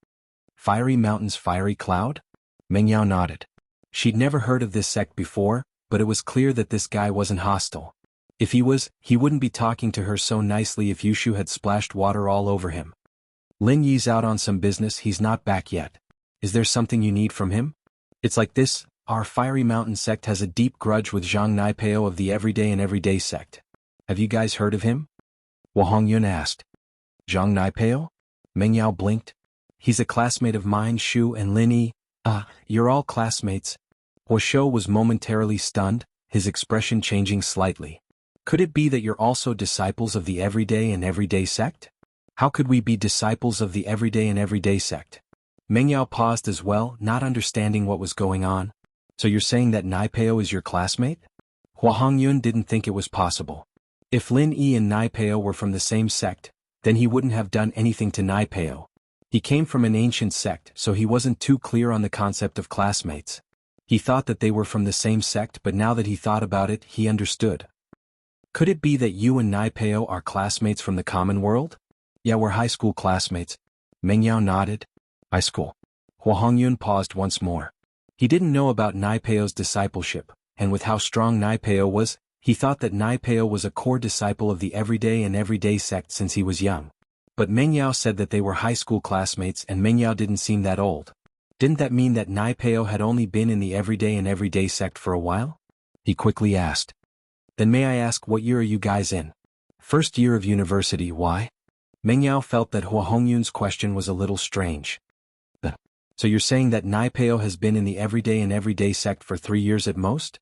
"Fiery Mountain's Fiery Cloud?" Meng Yao nodded. She'd never heard of this sect before, but it was clear that this guy wasn't hostile. If he was, he wouldn't be talking to her so nicely if Yushu had splashed water all over him. "Lin Yi's out on some business, he's not back yet. Is there something you need from him? It's like this, our Fiery Mountain sect has a deep grudge with Zhang Naipeo of the Everyday and Everyday sect. Have you guys heard of him?" Wahong Yun asked. "Zhang Naipeo?" Meng Yao blinked. He's a classmate of mine. Shu and Lin Yi. You're all classmates. Huo was momentarily stunned, his expression changing slightly. Could it be that you're also disciples of the Everyday and Everyday sect? How could we be disciples of the Everyday and Everyday sect? Meng Yao paused as well, not understanding what was going on. So you're saying that Nai Peo is your classmate? Hua Hongyun didn't think it was possible. If Lin Yi and Nai Peo were from the same sect, then he wouldn't have done anything to Nai Peo. He came from an ancient sect, so he wasn't too clear on the concept of classmates. He thought that they were from the same sect, but now that he thought about it, he understood. Could it be that you and Nai Peo are classmates from the common world? Yeah, we're high school classmates. Meng Yao nodded. High school. Hua Hongyun paused once more. He didn't know about Nai Peo's discipleship, and with how strong Nai Peo was, he thought that Nai Peo was a core disciple of the Everyday and Everyday sect since he was young. But Meng Yao said that they were high school classmates and Meng Yao didn't seem that old. Didn't that mean that Nai Peo had only been in the Everyday and Everyday sect for a while? He quickly asked. Then may I ask, what year are you guys in? First year of university. Why? Meng Yao felt that Hua Hongyun's question was a little strange. So you're saying that Nai Peo has been in the Everyday and Everyday sect for 3 years at most?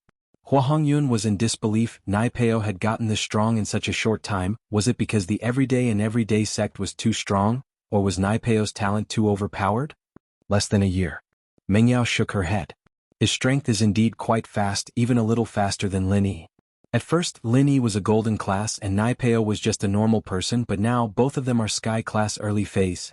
Hua Hongyun was in disbelief. Nai Peo had gotten this strong in such a short time. Was it because the Everyday and Everyday sect was too strong, or was Nai Peo's talent too overpowered? Less than a year. Meng Yao shook her head. His strength is indeed quite fast, even a little faster than Lin Yi. At first, Lin Yi was a golden class and Nai Peo was just a normal person, but now both of them are sky class early phase.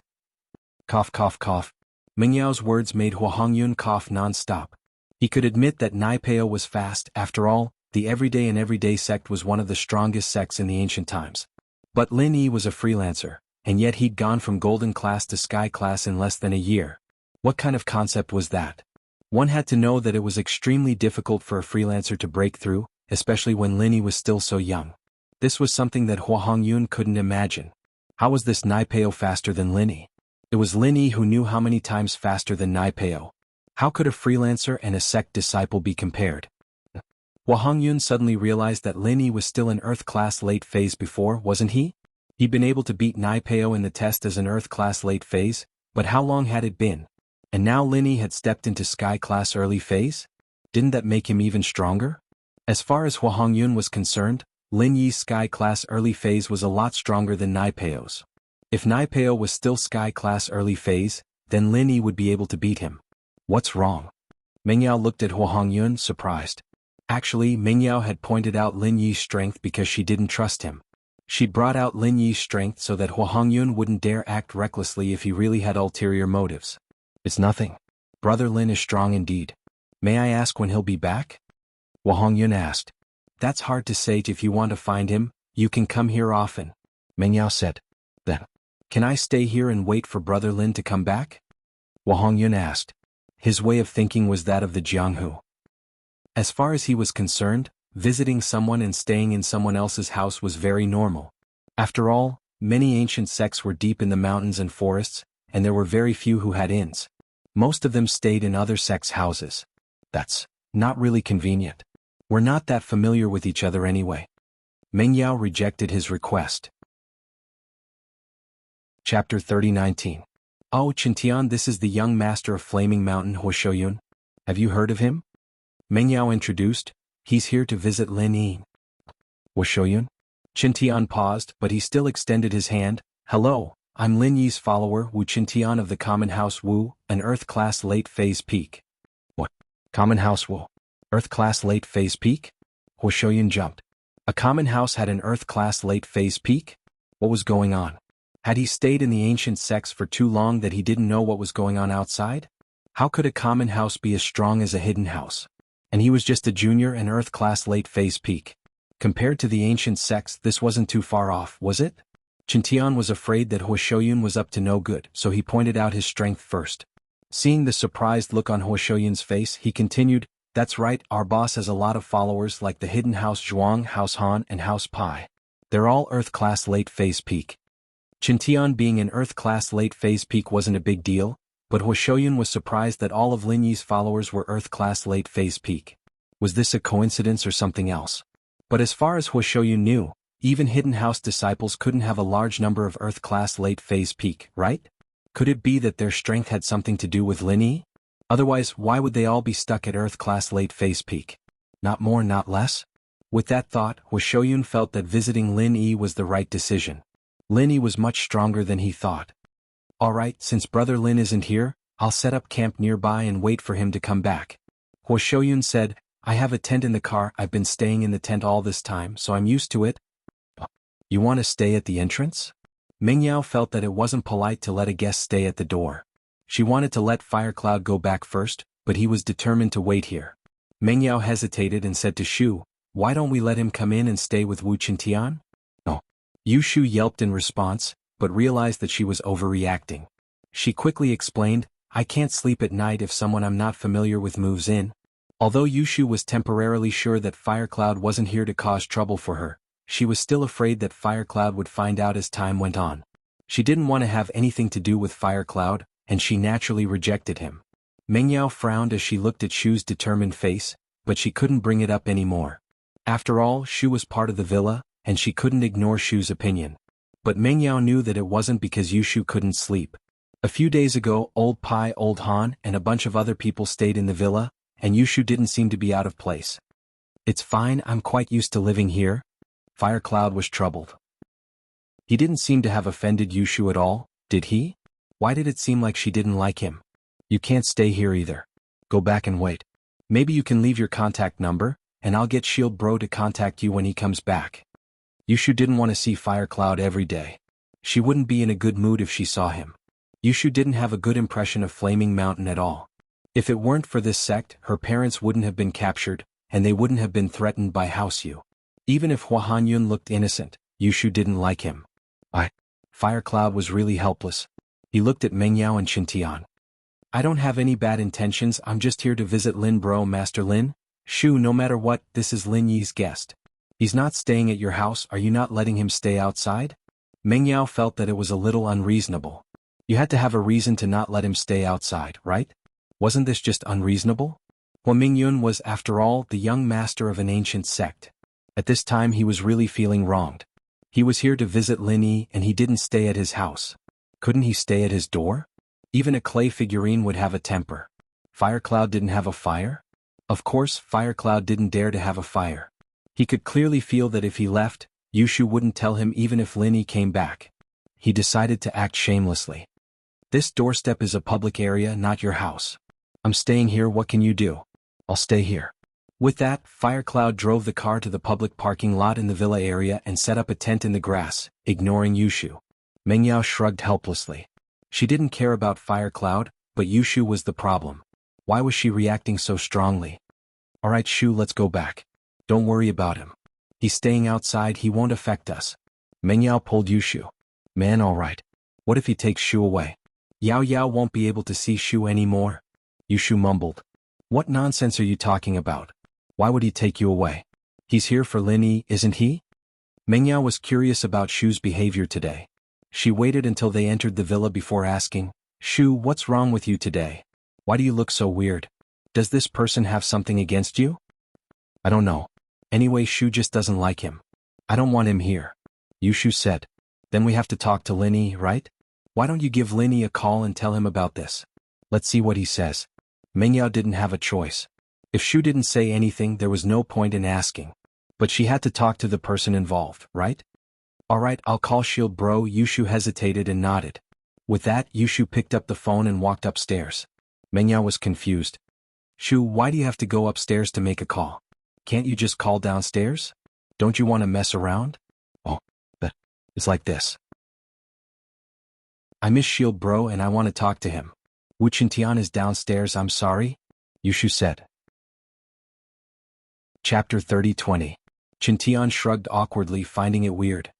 Cough cough cough. Meng Yao's words made Hua Hongyun cough non-stop. He could admit that Nai Peo was fast. After all, the Everyday and Everyday sect was one of the strongest sects in the ancient times. But Lin Yi was a freelancer, and yet he'd gone from golden class to sky class in less than a year. What kind of concept was that? One had to know that it was extremely difficult for a freelancer to break through, especially when Lin Yi was still so young. This was something that Hua Hongyun couldn't imagine. How was this Nai Peo faster than Lin Yi? It was Lin Yi who knew how many times faster than Nai Peo. How could a freelancer and a sect disciple be compared? Hua Hongyun suddenly realized that Lin Yi was still in Earth class late phase before, wasn't he? He'd been able to beat Nai Peo in the test as an Earth class late phase, but how long had it been? And now Lin Yi had stepped into Sky class early phase? Didn't that make him even stronger? As far as Hua Hongyun was concerned, Lin Yi's Sky class early phase was a lot stronger than Nai Peo's. If Nai Peo was still Sky class early phase, then Lin Yi would be able to beat him. What's wrong? Meng Yao looked at Hua Hongyun, surprised. Actually, Meng Yao had pointed out Lin Yi's strength because she didn't trust him. She'd brought out Lin Yi's strength so that Hua Hongyun wouldn't dare act recklessly if he really had ulterior motives. It's nothing. Brother Lin is strong indeed. May I ask when he'll be back? Hua Hongyun asked. That's hard to say. If you want to find him, you can come here often. Meng Yao said. Then, can I stay here and wait for Brother Lin to come back? Hua Hongyun asked. His way of thinking was that of the Jianghu. As far as he was concerned, visiting someone and staying in someone else's house was very normal. After all, many ancient sects were deep in the mountains and forests, and there were very few who had inns. Most of them stayed in other sects' houses. That's not really convenient. We're not that familiar with each other anyway. Meng Yao rejected his request. Chapter 30:19. Oh, Qintian, this is the young master of Flaming Mountain, Huo. Have you heard of him? Meng Yao introduced. He's here to visit Lin Yi. Huo. Qintian paused, but he still extended his hand. Hello, I'm Lin Yi's follower, Wu Qintian of the Common House Wu, an Earth class late phase peak. What? Common House Wu? Earth class late phase peak? Huo jumped. A common house had an Earth class late phase peak? What was going on? Had he stayed in the ancient sects for too long that he didn't know what was going on outside? How could a common house be as strong as a hidden house? And he was just a junior and Earth class late phase peak. Compared to the ancient sects, this wasn't too far off, was it? Qintian was afraid that Huo was up to no good, so he pointed out his strength first. Seeing the surprised look on Huo face, he continued, That's right, our boss has a lot of followers like the hidden House Zhuang, House Han, and House Pai. They're all Earth class late phase peak. Qintian being an Earth class late phase peak wasn't a big deal, but Huo was surprised that all of Lin Yi's followers were Earth class late phase peak. Was this a coincidence or something else? But as far as Huo knew, even hidden house disciples couldn't have a large number of Earth class late phase peak, right? Could it be that their strength had something to do with Lin Yi? Otherwise, why would they all be stuck at Earth-class late phase peak? Not more, not less? With that thought, Shoyun felt that visiting Lin Yi was the right decision. Lin Yi was much stronger than he thought. Alright, since Brother Lin isn't here, I'll set up camp nearby and wait for him to come back. Shoyun said, I have a tent in the car, I've been staying in the tent all this time, so I'm used to it. You want to stay at the entrance? Mengyao felt that it wasn't polite to let a guest stay at the door. She wanted to let Firecloud go back first, but he was determined to wait here. Mengyao hesitated and said to Shu, why don't we let him come in and stay with Wu Qintian? No. Yushu yelped in response, but realized that she was overreacting. She quickly explained, I can't sleep at night if someone I'm not familiar with moves in. Although Yushu was temporarily sure that Firecloud wasn't here to cause trouble for her, she was still afraid that Firecloud would find out as time went on. She didn't want to have anything to do with Firecloud, and she naturally rejected him. Mengyao frowned as she looked at Shu's determined face, but she couldn't bring it up anymore. After all, Shu was part of the villa, and she couldn't ignore Shu's opinion. But Mengyao knew that it wasn't because Yushu couldn't sleep. A few days ago, Old Pai, Old Han, and a bunch of other people stayed in the villa, and Yushu didn't seem to be out of place. It's fine, I'm quite used to living here. Firecloud was troubled. He didn't seem to have offended Yushu at all, did he? Why did it seem like she didn't like him? You can't stay here either. Go back and wait. Maybe you can leave your contact number, and I'll get Shield Bro to contact you when he comes back. Yushu didn't want to see Firecloud every day. She wouldn't be in a good mood if she saw him. Yushu didn't have a good impression of Flaming Mountain at all. If it weren't for this sect, her parents wouldn't have been captured, and they wouldn't have been threatened by House Yu. Even if Hua Hanyun looked innocent, Yushu didn't like him. Firecloud was really helpless. He looked at Mengyao and Qintian. I don't have any bad intentions, I'm just here to visit Lin Bro, Master Lin. Shu, no matter what, this is Lin Yi's guest. He's not staying at your house, are you not letting him stay outside? Mengyao felt that it was a little unreasonable. You had to have a reason to not let him stay outside, right? Wasn't this just unreasonable? Hua Mingyun was, after all, the young master of an ancient sect. At this time he was really feeling wronged. He was here to visit Lin Yi and he didn't stay at his house. Couldn't he stay at his door? Even a clay figurine would have a temper. Firecloud didn't have a fire? Of course, Firecloud didn't dare to have a fire. He could clearly feel that if he left, Yushu wouldn't tell him even if Lin Yi came back. He decided to act shamelessly. This doorstep is a public area, not your house. I'm staying here, what can you do? I'll stay here. With that, Firecloud drove the car to the public parking lot in the villa area and set up a tent in the grass, ignoring Yushu. Mengyao shrugged helplessly. She didn't care about Firecloud, but Yushu was the problem. Why was she reacting so strongly? Alright Shu, let's go back. Don't worry about him. He's staying outside, he won't affect us. Mengyao pulled Yushu. Man, alright. What if he takes Shu away? Yao Yao won't be able to see Shu anymore. Yushu mumbled. What nonsense are you talking about? Why would he take you away? He's here for Lin Yi, isn't he? Mengyao was curious about Shu's behavior today. She waited until they entered the villa before asking, Shu, what's wrong with you today? Why do you look so weird? Does this person have something against you? I don't know. Anyway, Shu just doesn't like him. I don't want him here. Yushu said. Then we have to talk to Lin Yi, right? Why don't you give Lin Yi a call and tell him about this? Let's see what he says. Mengyao didn't have a choice. If Shu didn't say anything, there was no point in asking. But she had to talk to the person involved, right? Alright, I'll call Shield Bro. Yushu hesitated and nodded. With that, Yushu picked up the phone and walked upstairs. Mengyao was confused. Shu, why do you have to go upstairs to make a call? Can't you just call downstairs? Don't you want to mess around? Oh, but it's like this. I miss Shield Bro and I want to talk to him. Wu Qintian is downstairs, I'm sorry, Yushu said. Chapter 30-20. Qintian shrugged awkwardly, finding it weird.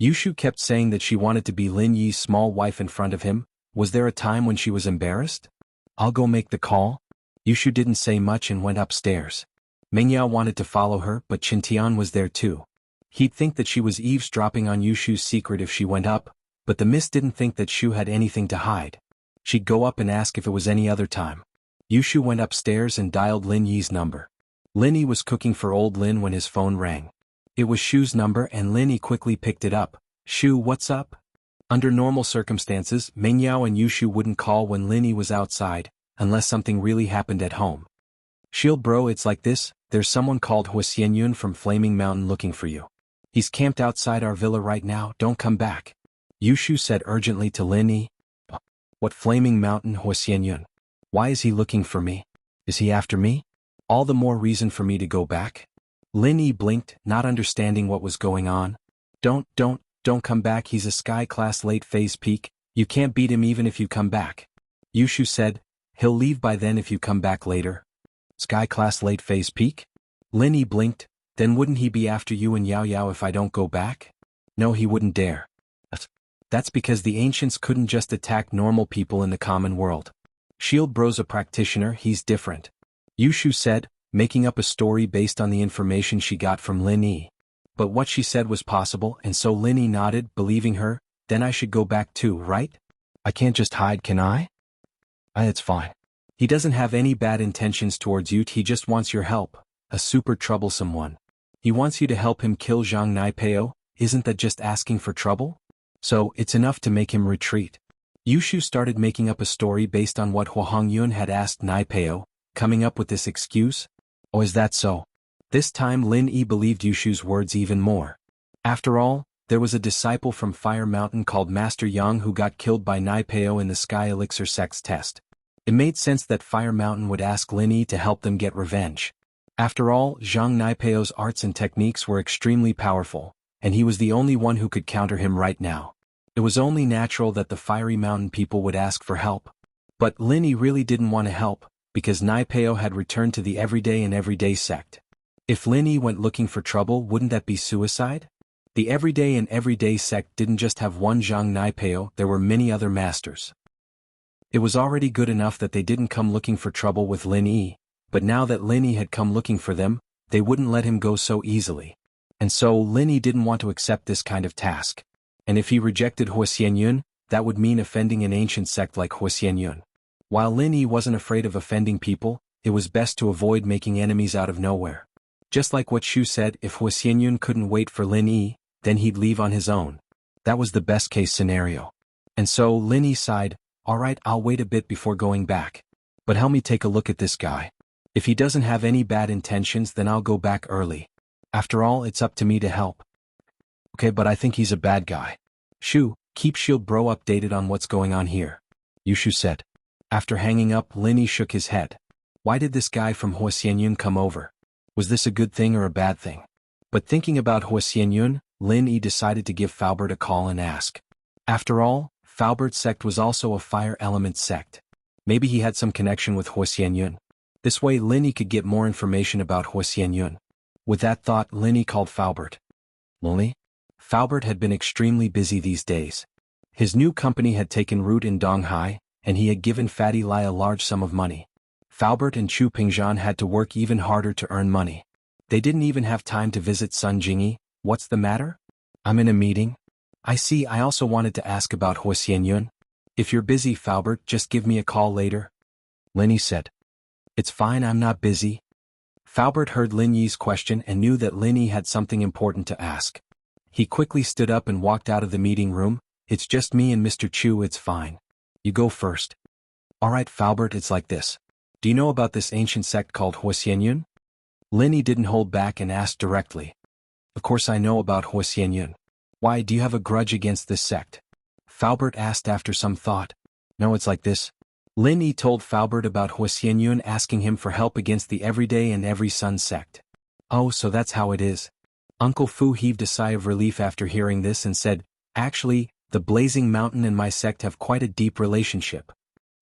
Yushu kept saying that she wanted to be Lin Yi's small wife in front of him. Was there a time when she was embarrassed? I'll go make the call. Yushu didn't say much and went upstairs. Mengyao wanted to follow her, but Qintian was there too. He'd think that she was eavesdropping on Yushu's secret if she went up, but the Miss didn't think that Shu had anything to hide. She'd go up and ask if it was any other time. Yushu went upstairs and dialed Lin Yi's number. Lin Yi was cooking for old Lin when his phone rang. It was Shu's number and Lin Yi quickly picked it up. Shu, what's up? Under normal circumstances, Mengyao and Yushu wouldn't call when Linny was outside, unless something really happened at home. Shield bro, it's like this, there's someone called Huasianyun from Flaming Mountain looking for you. He's camped outside our villa right now, don't come back. Yushu said urgently to Linny. What Flaming Mountain, Huasianyun? Why is he looking for me? Is he after me? All the more reason for me to go back. Linny blinked, not understanding what was going on. Don't come back, he's a Sky Class late phase peak, you can't beat him even if you come back. Yushu said, he'll leave by then if you come back later. Sky Class late phase peak? Linny blinked, then wouldn't he be after you and Yao Yao if I don't go back? No, he wouldn't dare. That's because the ancients couldn't just attack normal people in the common world. Shield bro's a practitioner, he's different. Yushu said, making up a story based on the information she got from Linny. But what she said was possible, and so Linny nodded, believing her. Then I should go back too, right? I can't just hide, can I? It's fine. He doesn't have any bad intentions towards you, he just wants your help, a super troublesome one. He wants you to help him kill Zhang Naipeo, isn't that just asking for trouble? So, it's enough to make him retreat. Yushu started making up a story based on what Huahangyun had asked Naipeo, coming up with this excuse. Oh, is that so? This time Lin Yi believed Yushu's words even more. After all, there was a disciple from Fire Mountain called Master Yang who got killed by Naipeo in the Sky Elixir Sect's test. It made sense that Fire Mountain would ask Lin Yi to help them get revenge. After all, Zhang Naipeo's arts and techniques were extremely powerful, and he was the only one who could counter him right now. It was only natural that the Fiery Mountain people would ask for help. But Lin Yi really didn't want to help, because Naipeo had returned to the Everyday and Everyday sect. If Lin Yi went looking for trouble, wouldn't that be suicide? The Everyday and Everyday sect didn't just have one Zhang Naipeo, there were many other masters. It was already good enough that they didn't come looking for trouble with Lin Yi, but now that Lin Yi had come looking for them, they wouldn't let him go so easily. And so Lin Yi didn't want to accept this kind of task. And if he rejected Huasianyun, that would mean offending an ancient sect like Huasianyun. While Lin Yi wasn't afraid of offending people, it was best to avoid making enemies out of nowhere. Just like what Shu said, if Huasianyun couldn't wait for Lin Yi, then he'd leave on his own. That was the best case scenario. And so Lin Yi sighed, alright, I'll wait a bit before going back. But help me take a look at this guy. If he doesn't have any bad intentions, then I'll go back early. After all, it's up to me to help. Okay, but I think he's a bad guy. Shu, keep Shield bro updated on what's going on here. Yushu said. After hanging up, Lin Yi shook his head. Why did this guy from Huasianyun come over? Was this a good thing or a bad thing? But thinking about Huasianyun, Lin Yi decided to give Faubert a call and ask. After all, Faubert's sect was also a fire element sect. Maybe he had some connection with Huasianyun. This way Lin Yi could get more information about Huasianyun. With that thought, Lin Yi called Faubert. Lonely? Faubert had been extremely busy these days. His new company had taken root in Donghai, and he had given Fatty Lai a large sum of money. Faubert and Chu Pingzhan had to work even harder to earn money. They didn't even have time to visit Sun Jingyi. What's the matter? I'm in a meeting. I see. I also wanted to ask about Huasianyun. If you're busy, Faubert, just give me a call later. Lin Yi said. It's fine, I'm not busy. Faubert heard Lin Yi's question and knew that Lin Yi had something important to ask. He quickly stood up and walked out of the meeting room. It's just me and Mr. Chu, it's fine. You go first. Alright, Faubert, it's like this. Do you know about this ancient sect called Huasianyun? Lin Yi didn't hold back and asked directly. Of course I know about Huasianyun. Why, do you have a grudge against this sect? Faubert asked after some thought. No, it's like this. Lin Yi told Faubert about Huasianyun asking him for help against the Everyday and Every Sun sect. Oh, so that's how it is. Uncle Fu heaved a sigh of relief after hearing this and said, actually, the Blazing Mountain and my sect have quite a deep relationship.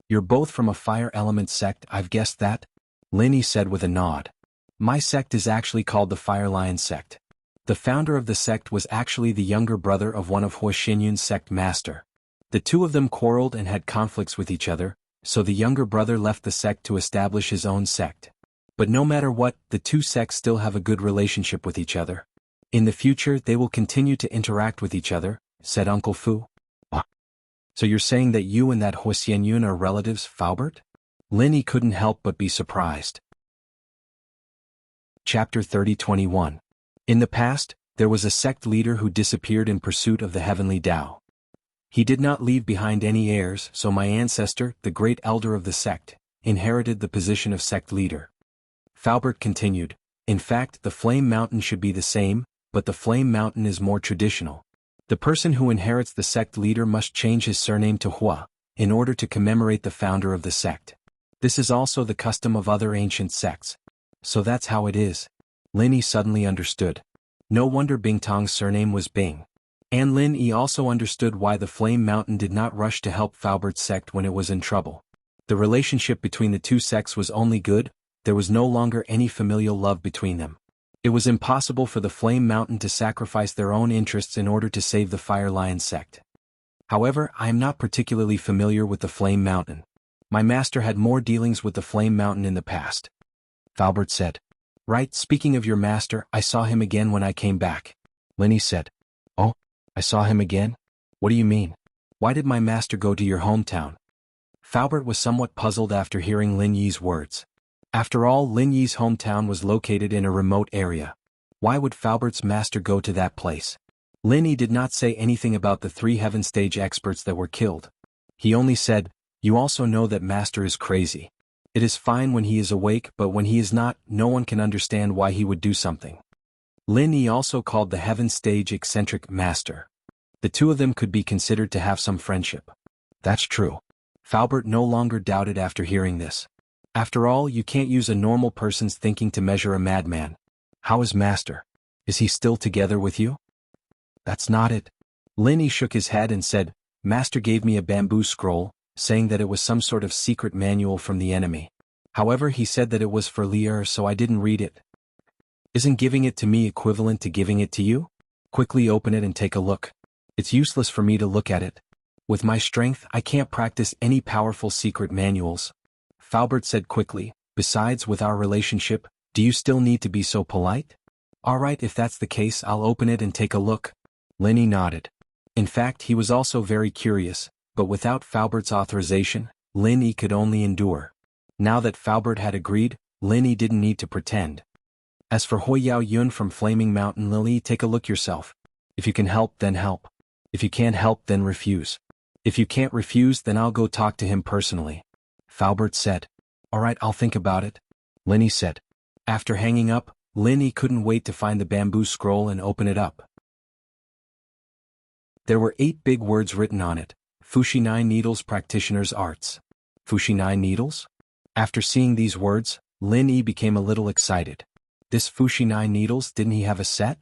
You're both from a fire element sect, I've guessed that? Lin Yi said with a nod. My sect is actually called the Fire Lion sect. The founder of the sect was actually the younger brother of one of Huashinyun's sect master. The two of them quarreled and had conflicts with each other, so the younger brother left the sect to establish his own sect. But no matter what, the two sects still have a good relationship with each other. In the future they will continue to interact with each other, said Uncle Fu. So you're saying that you and that Huasianyun are relatives, Faubert? Lin Yi couldn't help but be surprised. Chapter 30-21. In the past, there was a sect leader who disappeared in pursuit of the heavenly Tao. He did not leave behind any heirs, so my ancestor, the great elder of the sect, inherited the position of sect leader. Falbert continued, in fact the Flame Mountain should be the same, but the Flame Mountain is more traditional. The person who inherits the sect leader must change his surname to Hua, in order to commemorate the founder of the sect. This is also the custom of other ancient sects. So that's how it is. Lin Yi suddenly understood. No wonder Bing Tong's surname was Bing. And Lin Yi also understood why the Flame Mountain did not rush to help Falbert's sect when it was in trouble. The relationship between the two sects was only good, there was no longer any familial love between them. It was impossible for the Flame Mountain to sacrifice their own interests in order to save the Fire Lion sect. However, I am not particularly familiar with the Flame Mountain. My master had more dealings with the Flame Mountain in the past. Falbert said. Right, speaking of your master, I saw him again when I came back. Lin Yi said. Oh, I saw him again? What do you mean? Why did my master go to your hometown? Falbert was somewhat puzzled after hearing Lin Yi's words. After all, Lin Yi's hometown was located in a remote area. Why would Falbert's master go to that place? Lin Yi did not say anything about the 3 heaven stage experts that were killed. He only said, you also know that master is crazy. It is fine when he is awake, but when he is not, no one can understand why he would do something. Lin Yi also called the heaven stage eccentric master. The two of them could be considered to have some friendship. That's true. Falbert no longer doubted after hearing this. After all, you can't use a normal person's thinking to measure a madman. How is master? Is he still together with you? That's not it. Lin Yi shook his head and said, master gave me a bamboo scroll, saying that it was some sort of secret manual from the enemy. However, he said that it was for Lier, so I didn't read it. Isn't giving it to me equivalent to giving it to you? Quickly open it and take a look. It's useless for me to look at it. With my strength, I can't practice any powerful secret manuals. Falbert said quickly, besides, with our relationship, do you still need to be so polite? Alright, if that's the case, I'll open it and take a look. Lin Yi nodded. In fact, he was also very curious, but without Falbert's authorization, Lin Yi could only endure. Now that Falbert had agreed, Lin Yi didn't need to pretend. As for Hui Yao Yun from Flaming Mountain Lily, take a look yourself. If you can help, then help. If you can't help, then refuse. If you can't refuse, then I'll go talk to him personally. Falbert said. Alright, I'll think about it. Lin Yi said. After hanging up, Lin Yi couldn't wait to find the bamboo scroll and open it up. There were 8 big words written on it. Fushi 9 Needles Practitioner's Arts. Fushi 9 Needles? After seeing these words, Lin Yi became a little excited. This Fushi 9 Needles, didn't he have a set?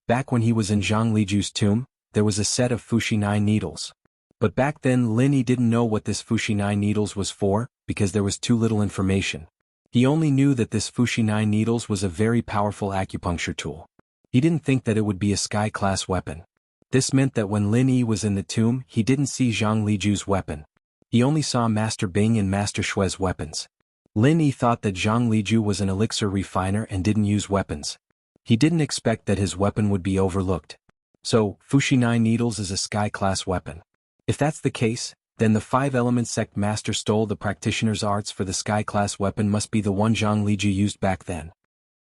Back when he was in Zhang Liju's tomb, there was a set of Fushi 9 Needles. But back then Lin Yi didn't know what this Fushi 9 Needles was for, because there was too little information. He only knew that this Fushi 9 Needles was a very powerful acupuncture tool. He didn't think that it would be a sky-class weapon. This meant that when Lin Yi was in the tomb, he didn't see Zhang Liju's weapon. He only saw Master Bing and Master Shui's weapons. Lin Yi thought that Zhang Liju was an elixir refiner and didn't use weapons. He didn't expect that his weapon would be overlooked. So, Fushi 9 Needles is a sky-class weapon. If that's the case, then the 5-element sect master stole the practitioner's arts for the sky-class weapon must be the one Zhang Liju used back then.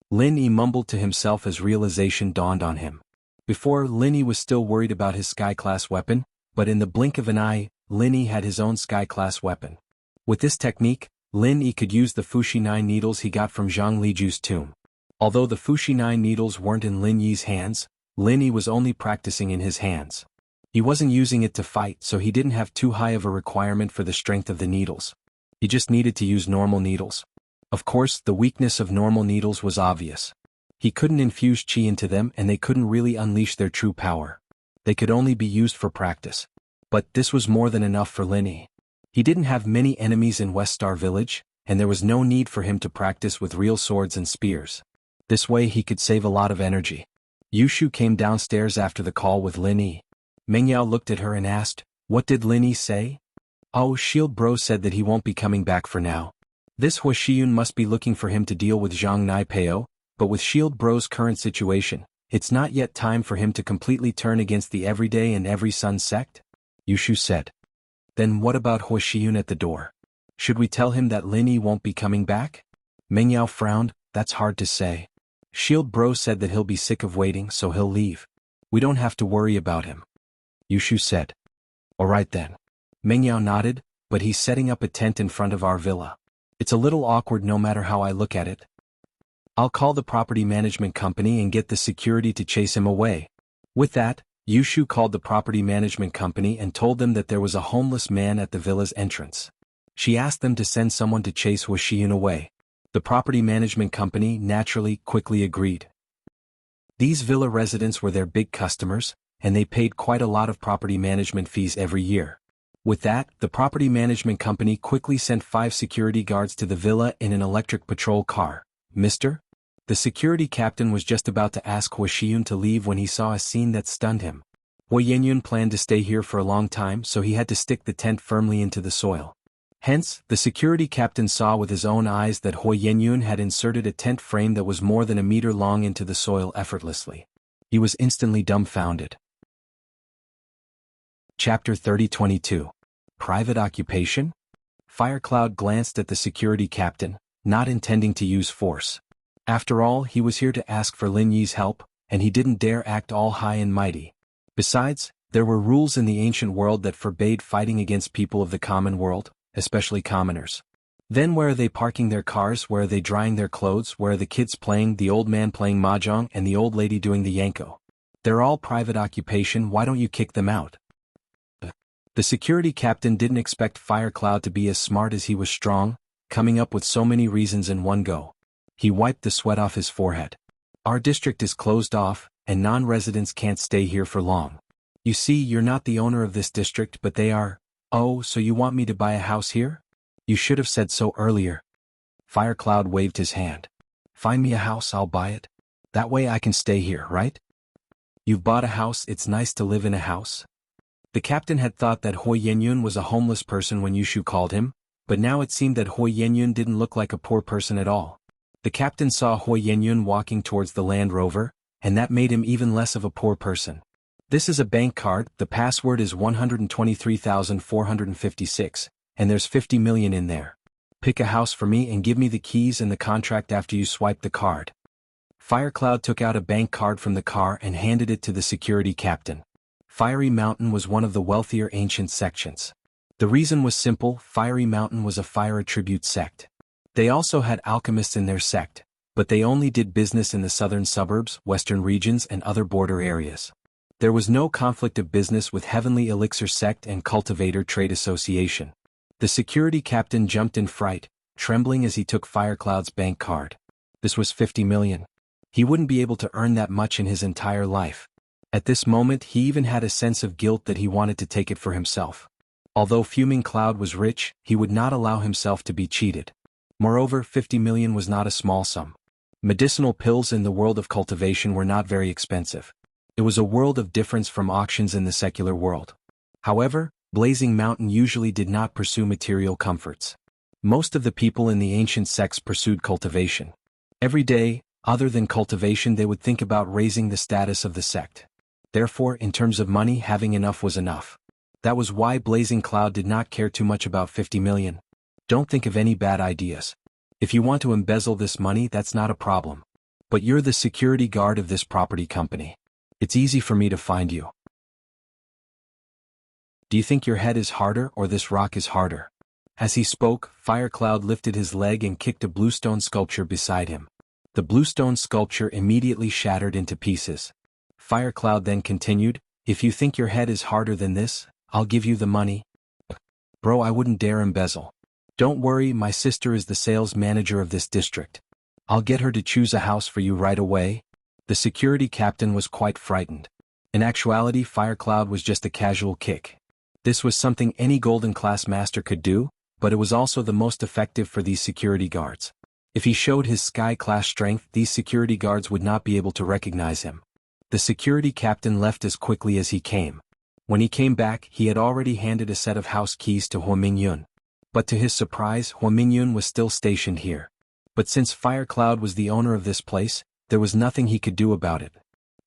Lin Yi mumbled to himself as realization dawned on him. Before, Lin Yi was still worried about his sky-class weapon, but in the blink of an eye, Lin Yi had his own sky-class weapon. With this technique, Lin Yi could use the Fushi 9 Needles he got from Zhang Liju's tomb. Although the Fushi 9 Needles weren't in Lin Yi's hands, Lin Yi was only practicing in his hands. He wasn't using it to fight, so he didn't have too high of a requirement for the strength of the needles. He just needed to use normal needles. Of course, the weakness of normal needles was obvious. He couldn't infuse chi into them and they couldn't really unleash their true power. They could only be used for practice. But this was more than enough for Lin Yi. He didn't have many enemies in West Star Village, and there was no need for him to practice with real swords and spears. This way he could save a lot of energy. Yushu came downstairs after the call with Lin Yi. Mengyao looked at her and asked, what did Lin Yi say? Oh, Shield Bro said that he won't be coming back for now. This Huashiyun must be looking for him to deal with Zhang Naipeo, but with Shield Bro's current situation, it's not yet time for him to completely turn against the Everyday and Every Sun sect? Yushu said. Then what about Huashiyun at the door? Should we tell him that Lin Yi won't be coming back? Mengyao frowned, that's hard to say. Shield Bro said that he'll be sick of waiting, so he'll leave. We don't have to worry about him. Yushu said. Alright then. Meng Yao nodded, but he's setting up a tent in front of our villa. It's a little awkward no matter how I look at it. I'll call the property management company and get the security to chase him away. With that, Yushu called the property management company and told them that there was a homeless man at the villa's entrance. She asked them to send someone to chase Wuxia away. The property management company naturally quickly agreed. These villa residents were their big customers, and they paid quite a lot of property management fees every year. With that, the property management company quickly sent 5 security guards to the villa in an electric patrol car. Mister? The security captain was just about to ask Wuxia to leave when he saw a scene that stunned him. Huo planned to stay here for a long time, so he had to stick the tent firmly into the soil. Hence, the security captain saw with his own eyes that Huo had inserted a tent frame that was more than a meter long into the soil effortlessly. He was instantly dumbfounded. Chapter 30-22. Private Occupation? Firecloud glanced at the security captain, not intending to use force. After all, he was here to ask for Lin Yi's help, and he didn't dare act all high and mighty. Besides, there were rules in the ancient world that forbade fighting against people of the common world, especially commoners. Then where are they parking their cars, where are they drying their clothes, where are the kids playing, the old man playing mahjong and the old lady doing the yanko? They're all private occupation, why don't you kick them out? The security captain didn't expect Firecloud to be as smart as he was strong, coming up with so many reasons in one go. He wiped the sweat off his forehead. Our district is closed off, and non-residents can't stay here for long. You see, you're not the owner of this district, but they are. Oh, so you want me to buy a house here? You should have said so earlier. Firecloud waved his hand. Find me a house, I'll buy it. That way I can stay here, right? You've bought a house, it's nice to live in a house. The captain had thought that Huo was a homeless person when Yushu called him, but now it seemed that Huo didn't look like a poor person at all. The captain saw Huo walking towards the Land Rover, and that made him even less of a poor person. This is a bank card, the password is 123,456, and there's 50 million in there. Pick a house for me and give me the keys and the contract after you swipe the card. Firecloud took out a bank card from the car and handed it to the security captain. Fiery Mountain was one of the wealthier ancient sections. The reason was simple, Fiery Mountain was a fire attribute sect. They also had alchemists in their sect, but they only did business in the southern suburbs, western regions and other border areas. There was no conflict of business with Heavenly Elixir Sect and Cultivator Trade Association. The security captain jumped in fright, trembling as he took Firecloud's bank card. This was 50 million. He wouldn't be able to earn that much in his entire life. At this moment he even had a sense of guilt that he wanted to take it for himself. Although Fuming Cloud was rich, he would not allow himself to be cheated. Moreover, 50 million was not a small sum. Medicinal pills in the world of cultivation were not very expensive. It was a world of difference from auctions in the secular world. However, Blazing Mountain usually did not pursue material comforts. Most of the people in the ancient sects pursued cultivation. Every day, other than cultivation, they would think about raising the status of the sect. Therefore, in terms of money, having enough was enough. That was why Blazing Cloud did not care too much about 50 million. Don't think of any bad ideas. If you want to embezzle this money, that's not a problem. But you're the security guard of this property company. It's easy for me to find you. Do you think your head is harder or this rock is harder? As he spoke, Firecloud lifted his leg and kicked a bluestone sculpture beside him. The bluestone sculpture immediately shattered into pieces. Firecloud then continued, if you think your head is harder than this, I'll give you the money. Bro, I wouldn't dare embezzle. Don't worry, my sister is the sales manager of this district. I'll get her to choose a house for you right away. The security captain was quite frightened. In actuality, Firecloud was just a casual kick. This was something any golden class master could do, but it was also the most effective for these security guards. If he showed his sky class strength, these security guards would not be able to recognize him. The security captain left as quickly as he came. When he came back, he had already handed a set of house keys to Huo. But to his surprise, Huo was still stationed here. But since Firecloud was the owner of this place, there was nothing he could do about it.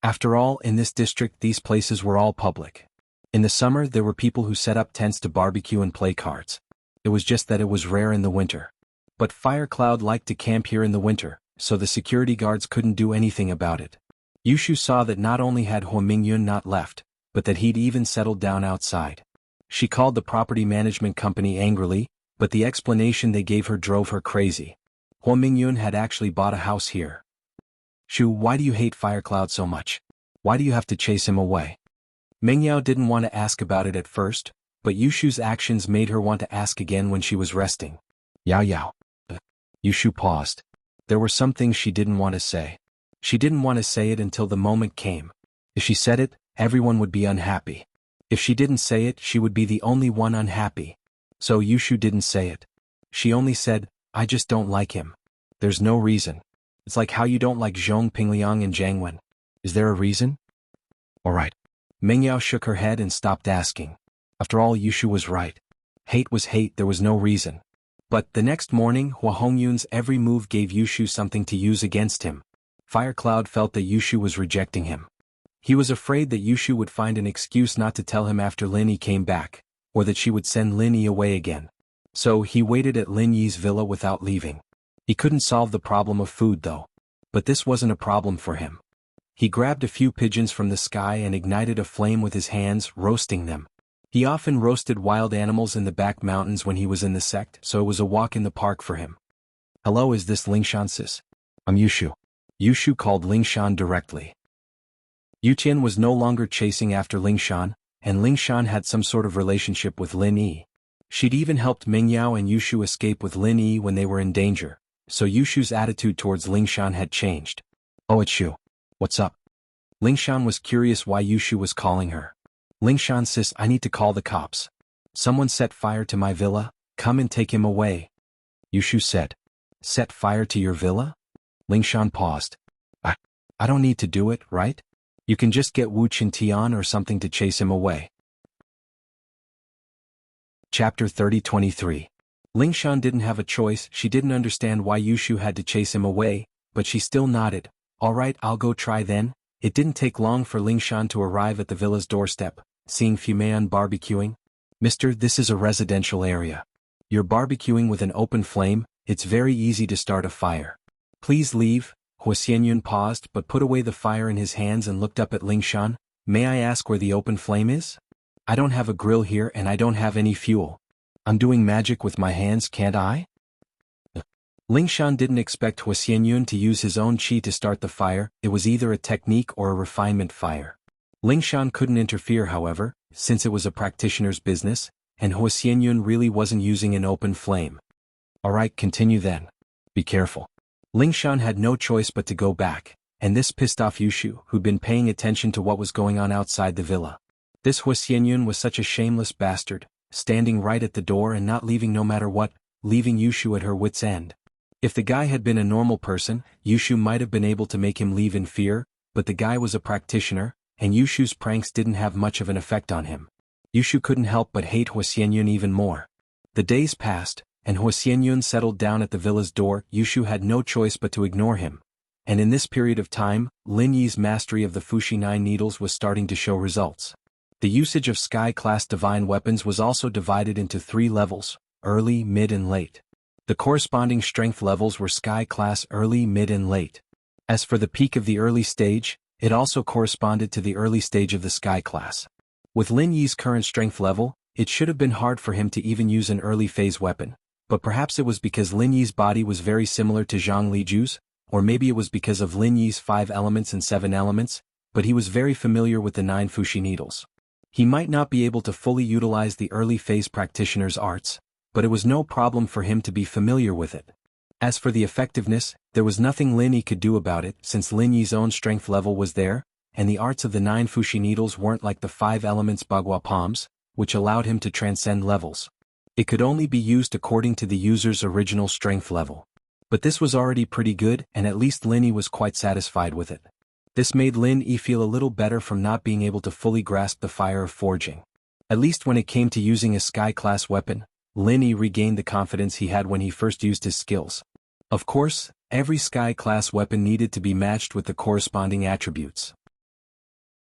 After all, in this district these places were all public. In the summer there were people who set up tents to barbecue and play cards. It was just that it was rare in the winter. But Firecloud liked to camp here in the winter, so the security guards couldn't do anything about it. Yushu saw that not only had Huo not left, but that he'd even settled down outside. She called the property management company angrily, but the explanation they gave her drove her crazy. Hua Mingyun had actually bought a house here. Shu, why do you hate Firecloud so much? Why do you have to chase him away? Mengyao didn't want to ask about it at first, but Yushu's actions made her want to ask again when she was resting. Yao Yao. Yushu paused. There were some things she didn't want to say. She didn't want to say it until the moment came. If she said it, everyone would be unhappy. If she didn't say it, she would be the only one unhappy. So Yushu didn't say it. She only said, I just don't like him. There's no reason. It's like how you don't like Zhong Pingliang and Zhang Wen. Is there a reason? Alright. Mengyao shook her head and stopped asking. After all, Yushu was right. Hate was hate, there was no reason. But the next morning, Hua Hongyun's every move gave Yushu something to use against him. Firecloud felt that Yushu was rejecting him. He was afraid that Yushu would find an excuse not to tell him after Lin Yi came back, or that she would send Lin Yi away again. So he waited at Lin Yi's villa without leaving. He couldn't solve the problem of food though. But this wasn't a problem for him. He grabbed a few pigeons from the sky and ignited a flame with his hands, roasting them. He often roasted wild animals in the back mountains when he was in the sect, so it was a walk in the park for him. Hello, is this Lingshan sis? I'm Yushu. Yushu called Lingshan directly. Yuqian was no longer chasing after Lingshan, and Lingshan had some sort of relationship with Lin Yi. She'd even helped Mengyao and Yushu escape with Lin Yi when they were in danger, so Yushu's attitude towards Lingshan had changed. Oh, it's Shu. What's up? Lingshan was curious why Yushu was calling her. Lingshan sis, I need to call the cops. Someone set fire to my villa, come and take him away. Yushu said. Set fire to your villa? Lingshan paused. I don't need to do it, right? You can just get Wu Qintian or something to chase him away. Chapter 30-23. Lingshan didn't have a choice, she didn't understand why Yushu had to chase him away, but she still nodded. Alright, I'll go try then. It didn't take long for Lingshan to arrive at the villa's doorstep, seeing Fumean barbecuing. Mister, this is a residential area. You're barbecuing with an open flame, it's very easy to start a fire. Please leave. Hua Xianyun paused but put away the fire in his hands and looked up at Lingshan. May I ask where the open flame is? I don't have a grill here and I don't have any fuel. I'm doing magic with my hands, can't I? Lingshan didn't expect Hua Xianyun to use his own qi to start the fire, it was either a technique or a refinement fire. Lingshan couldn't interfere however, since it was a practitioner's business, and Hua Xianyun really wasn't using an open flame. Alright, continue then. Be careful. Lingshan had no choice but to go back, and this pissed off Yushu, who'd been paying attention to what was going on outside the villa. This Hua Xianyun was such a shameless bastard, standing right at the door and not leaving no matter what, leaving Yushu at her wit's end. If the guy had been a normal person, Yushu might have been able to make him leave in fear, but the guy was a practitioner, and Yushu's pranks didn't have much of an effect on him. Yushu couldn't help but hate Hua Xianyun even more. The days passed, and Hua Xianyun settled down at the villa's door. Yushu had no choice but to ignore him. And in this period of time, Lin Yi's mastery of the Fushi 9 needles was starting to show results. The usage of Sky-class divine weapons was also divided into 3 levels, early, mid and late. The corresponding strength levels were Sky-class early, mid and late. As for the peak of the early stage, it also corresponded to the early stage of the Sky-class. With Lin Yi's current strength level, it should have been hard for him to even use an early phase weapon, but perhaps it was because Lin Yi's body was very similar to Zhang Liju's, or maybe it was because of Lin Yi's 5 elements and 7 elements, but he was very familiar with the 9 Fushi needles. He might not be able to fully utilize the early phase practitioner's arts, but it was no problem for him to be familiar with it. As for the effectiveness, there was nothing Lin Yi could do about it since Lin Yi's own strength level was there, and the arts of the 9 Fushi needles weren't like the 5 elements Bagua palms, which allowed him to transcend levels. It could only be used according to the user's original strength level. But this was already pretty good, and at least Lin Yi was quite satisfied with it. This made Lin Yi feel a little better from not being able to fully grasp the fire of forging. At least when it came to using a Sky-class weapon, Lin Yi regained the confidence he had when he first used his skills. Of course, every Sky-class weapon needed to be matched with the corresponding attributes.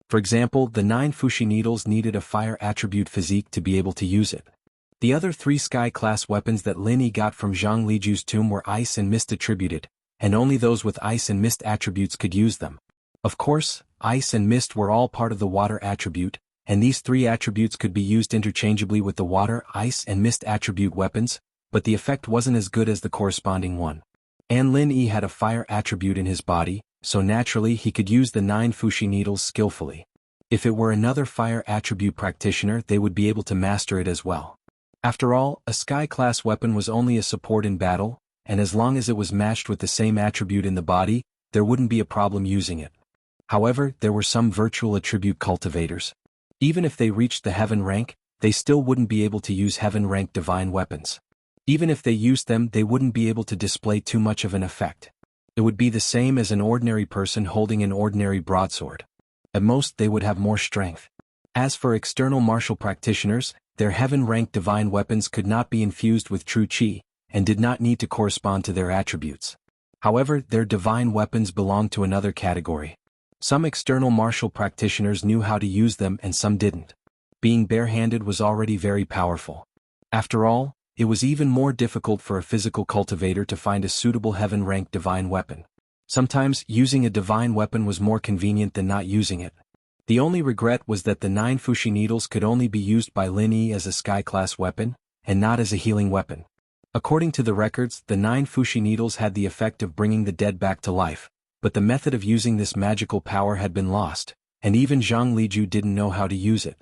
For example, the 9 Fushi needles needed a fire attribute physique to be able to use it. The other 3 Sky-class weapons that Lin Yi got from Zhang Liju's tomb were ice and mist attributed, and only those with ice and mist attributes could use them. Of course, ice and mist were all part of the water attribute, and these three attributes could be used interchangeably with the water, ice and mist attribute weapons, but the effect wasn't as good as the corresponding one. And Lin Yi had a fire attribute in his body, so naturally he could use the 9 Fushi needles skillfully. If it were another fire attribute practitioner, they would be able to master it as well. After all, a sky-class weapon was only a support in battle, and as long as it was matched with the same attribute in the body, there wouldn't be a problem using it. However, there were some virtual attribute cultivators. Even if they reached the heaven rank, they still wouldn't be able to use heaven rank divine weapons. Even if they used them, they wouldn't be able to display too much of an effect. It would be the same as an ordinary person holding an ordinary broadsword. At most, they would have more strength. As for external martial practitioners, their heaven-ranked divine weapons could not be infused with true chi, and did not need to correspond to their attributes. However, their divine weapons belonged to another category. Some external martial practitioners knew how to use them and some didn't. Being barehanded was already very powerful. After all, it was even more difficult for a physical cultivator to find a suitable heaven-ranked divine weapon. Sometimes, using a divine weapon was more convenient than not using it. The only regret was that the 9 Fushi needles could only be used by Lin Yi as a sky-class weapon, and not as a healing weapon. According to the records, the 9 Fushi needles had the effect of bringing the dead back to life, but the method of using this magical power had been lost, and even Zhang Liju didn't know how to use it.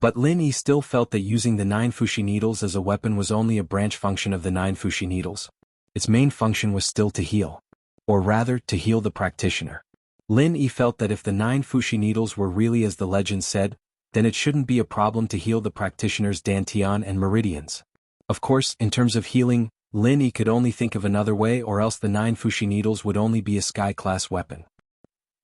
But Lin Yi still felt that using the 9 Fushi needles as a weapon was only a branch function of the 9 Fushi needles. Its main function was still to heal. Or rather, to heal the practitioner. Lin Yi felt that if the 9 Fushi needles were really as the legend said, then it shouldn't be a problem to heal the practitioner's dantian and meridians. Of course, in terms of healing, Lin Yi could only think of another way, or else the 9 Fushi needles would only be a sky-class weapon.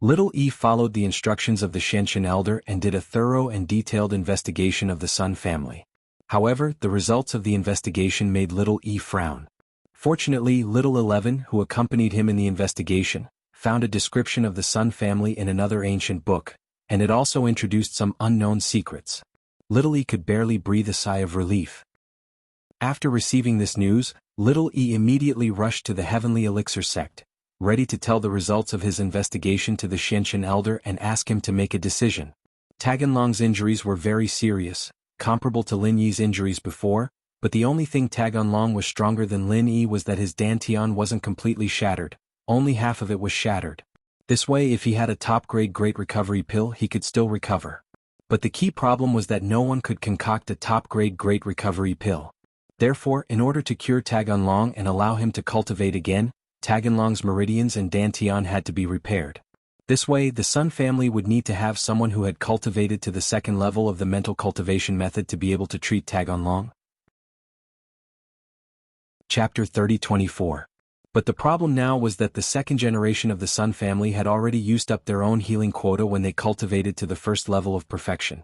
Little E followed the instructions of the Shenshin elder and did a thorough and detailed investigation of the Sun family. However, the results of the investigation made Little E frown. Fortunately, Little 11, who accompanied him in the investigation, found a description of the Sun family in another ancient book, and it also introduced some unknown secrets. Little E could barely breathe a sigh of relief. After receiving this news, Little E immediately rushed to the Heavenly Elixir sect, ready to tell the results of his investigation to the Shenshin elder and ask him to make a decision. Taganlong's injuries were very serious, comparable to Lin Yi's injuries before, but the only thing Taganlong was stronger than Lin Yi was that his dantian wasn't completely shattered, only half of it was shattered. This way, if he had a top-grade great recovery pill, he could still recover. But the key problem was that no one could concoct a top-grade great recovery pill. Therefore, in order to cure Taganlong and allow him to cultivate again, Taganlong's meridians and dantian had to be repaired. This way, the Sun family would need to have someone who had cultivated to the second level of the mental cultivation method to be able to treat Taganlong. Chapter 30-24. But the problem now was that the second generation of the Sun family had already used up their own healing quota when they cultivated to the first level of perfection.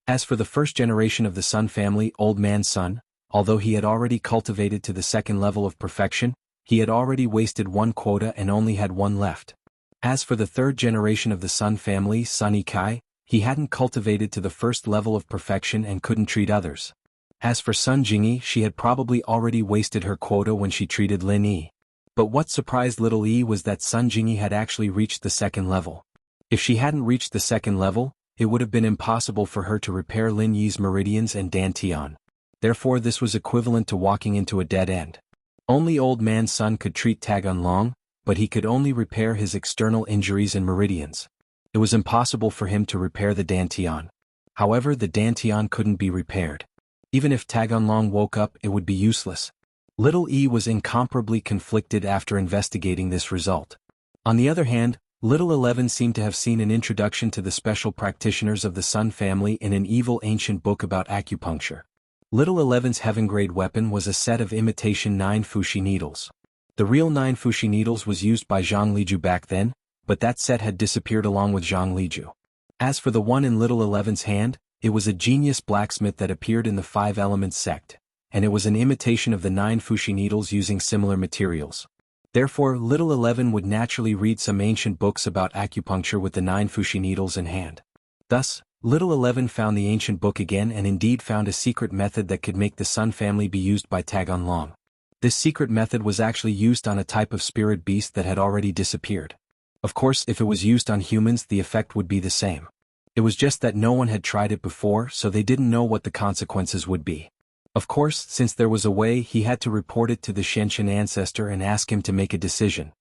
As for the first generation of the Sun family, Old Man Sun, although he had already cultivated to the second level of perfection, he had already wasted one quota and only had one left. As for the third generation of the Sun family, Sun Ikai, he hadn't cultivated to the first level of perfection and couldn't treat others. As for Sun Jingyi, she had probably already wasted her quota when she treated Lin Yi. But what surprised Little E was that Sun Jingyi had actually reached the second level. If she hadn't reached the second level, it would have been impossible for her to repair Lin Yi's meridians and dantian. Therefore, this was equivalent to walking into a dead end. Only Old Man Sun could treat Taganlong, but he could only repair his external injuries and meridians. It was impossible for him to repair the dantian. However, the dantian couldn't be repaired. Even if Taganlong woke up, it would be useless. Little E was incomparably conflicted after investigating this result. On the other hand, Little 11 seemed to have seen an introduction to the special practitioners of the Sun family in an evil ancient book about acupuncture. Little 11's heaven-grade weapon was a set of imitation 9 Fushi needles. The real 9 Fushi needles was used by Zhang Liju back then, but that set had disappeared along with Zhang Liju. As for the one in Little 11's hand, it was a genius blacksmith that appeared in the 5 Elements sect, and it was an imitation of the 9 Fushi needles using similar materials. Therefore, Little 11 would naturally read some ancient books about acupuncture with the 9 Fushi needles in hand. Thus, Little 11 found the ancient book again and indeed found a secret method that could make the Sun family be used by Taganlong. This secret method was actually used on a type of spirit beast that had already disappeared. Of course, if it was used on humans, the effect would be the same. It was just that no one had tried it before, so they didn't know what the consequences would be. Of course, since there was a way, he had to report it to the Shenshin ancestor and ask him to make a decision.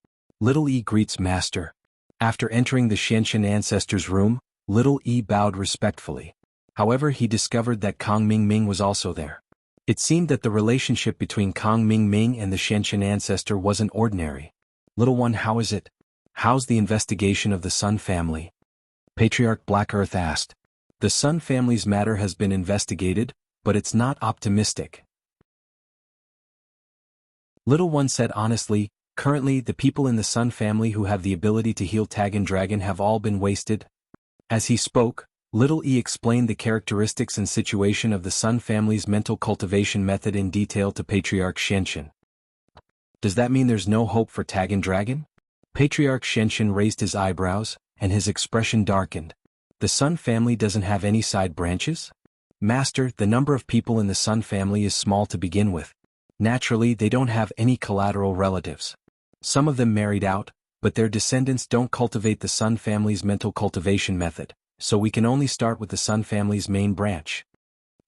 Little E greets Master. After entering the Shenshin ancestor's room, Little E bowed respectfully. However, he discovered that Kong Ming was also there. It seemed that the relationship between Kong Ming and the Shenshin ancestor wasn't ordinary. Little one, how is it? How's the investigation of the Sun family? Patriarch Black Earth asked. The Sun family's matter has been investigated, but it's not optimistic. Little one said honestly, currently the people in the Sun family who have the ability to heal Tagan Dragon have all been wasted. As he spoke, Little E explained the characteristics and situation of the Sun family's mental cultivation method in detail to Patriarch Shenshin. Does that mean there's no hope for Tagan Dragon? Patriarch Shenshin raised his eyebrows, and his expression darkened. The Sun family doesn't have any side branches? Master, the number of people in the Sun family is small to begin with. Naturally, they don't have any collateral relatives. Some of them married out, but their descendants don't cultivate the Sun family's mental cultivation method, so we can only start with the Sun family's main branch.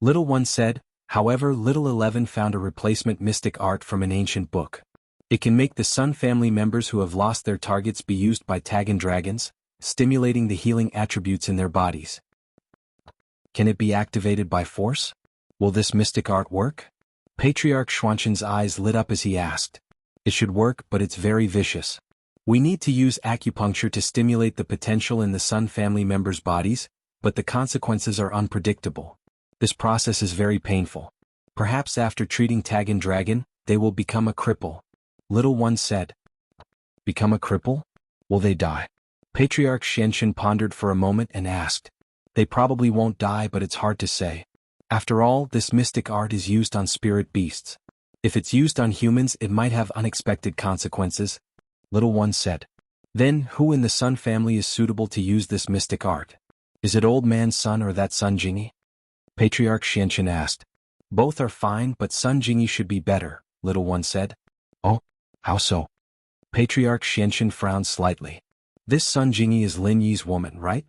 Little one said, however, Little 11 found a replacement mystic art from an ancient book. It can make the Sun family members who have lost their targets be used by Tagan dragons, stimulating the healing attributes in their bodies. Can it be activated by force? Will this mystic art work? Patriarch Xuanshin's eyes lit up as he asked. It should work, but it's very vicious. We need to use acupuncture to stimulate the potential in the Sun family members' bodies, but the consequences are unpredictable. This process is very painful. Perhaps after treating Tagan Dragon, they will become a cripple. Little one said. Become a cripple? Will they die? Patriarch Shenshin pondered for a moment and asked. They probably won't die, but it's hard to say. After all, this mystic art is used on spirit beasts. If it's used on humans, it might have unexpected consequences. Little one said. Then, who in the Sun family is suitable to use this mystic art? Is it Old Man Sun or that Sun Jingi? Patriarch Shenshin asked. Both are fine, but Sun Jingi should be better, Little one said. Oh, how so? Patriarch Shenshin frowned slightly. This Sun Jingi is Lin Yi's woman, right?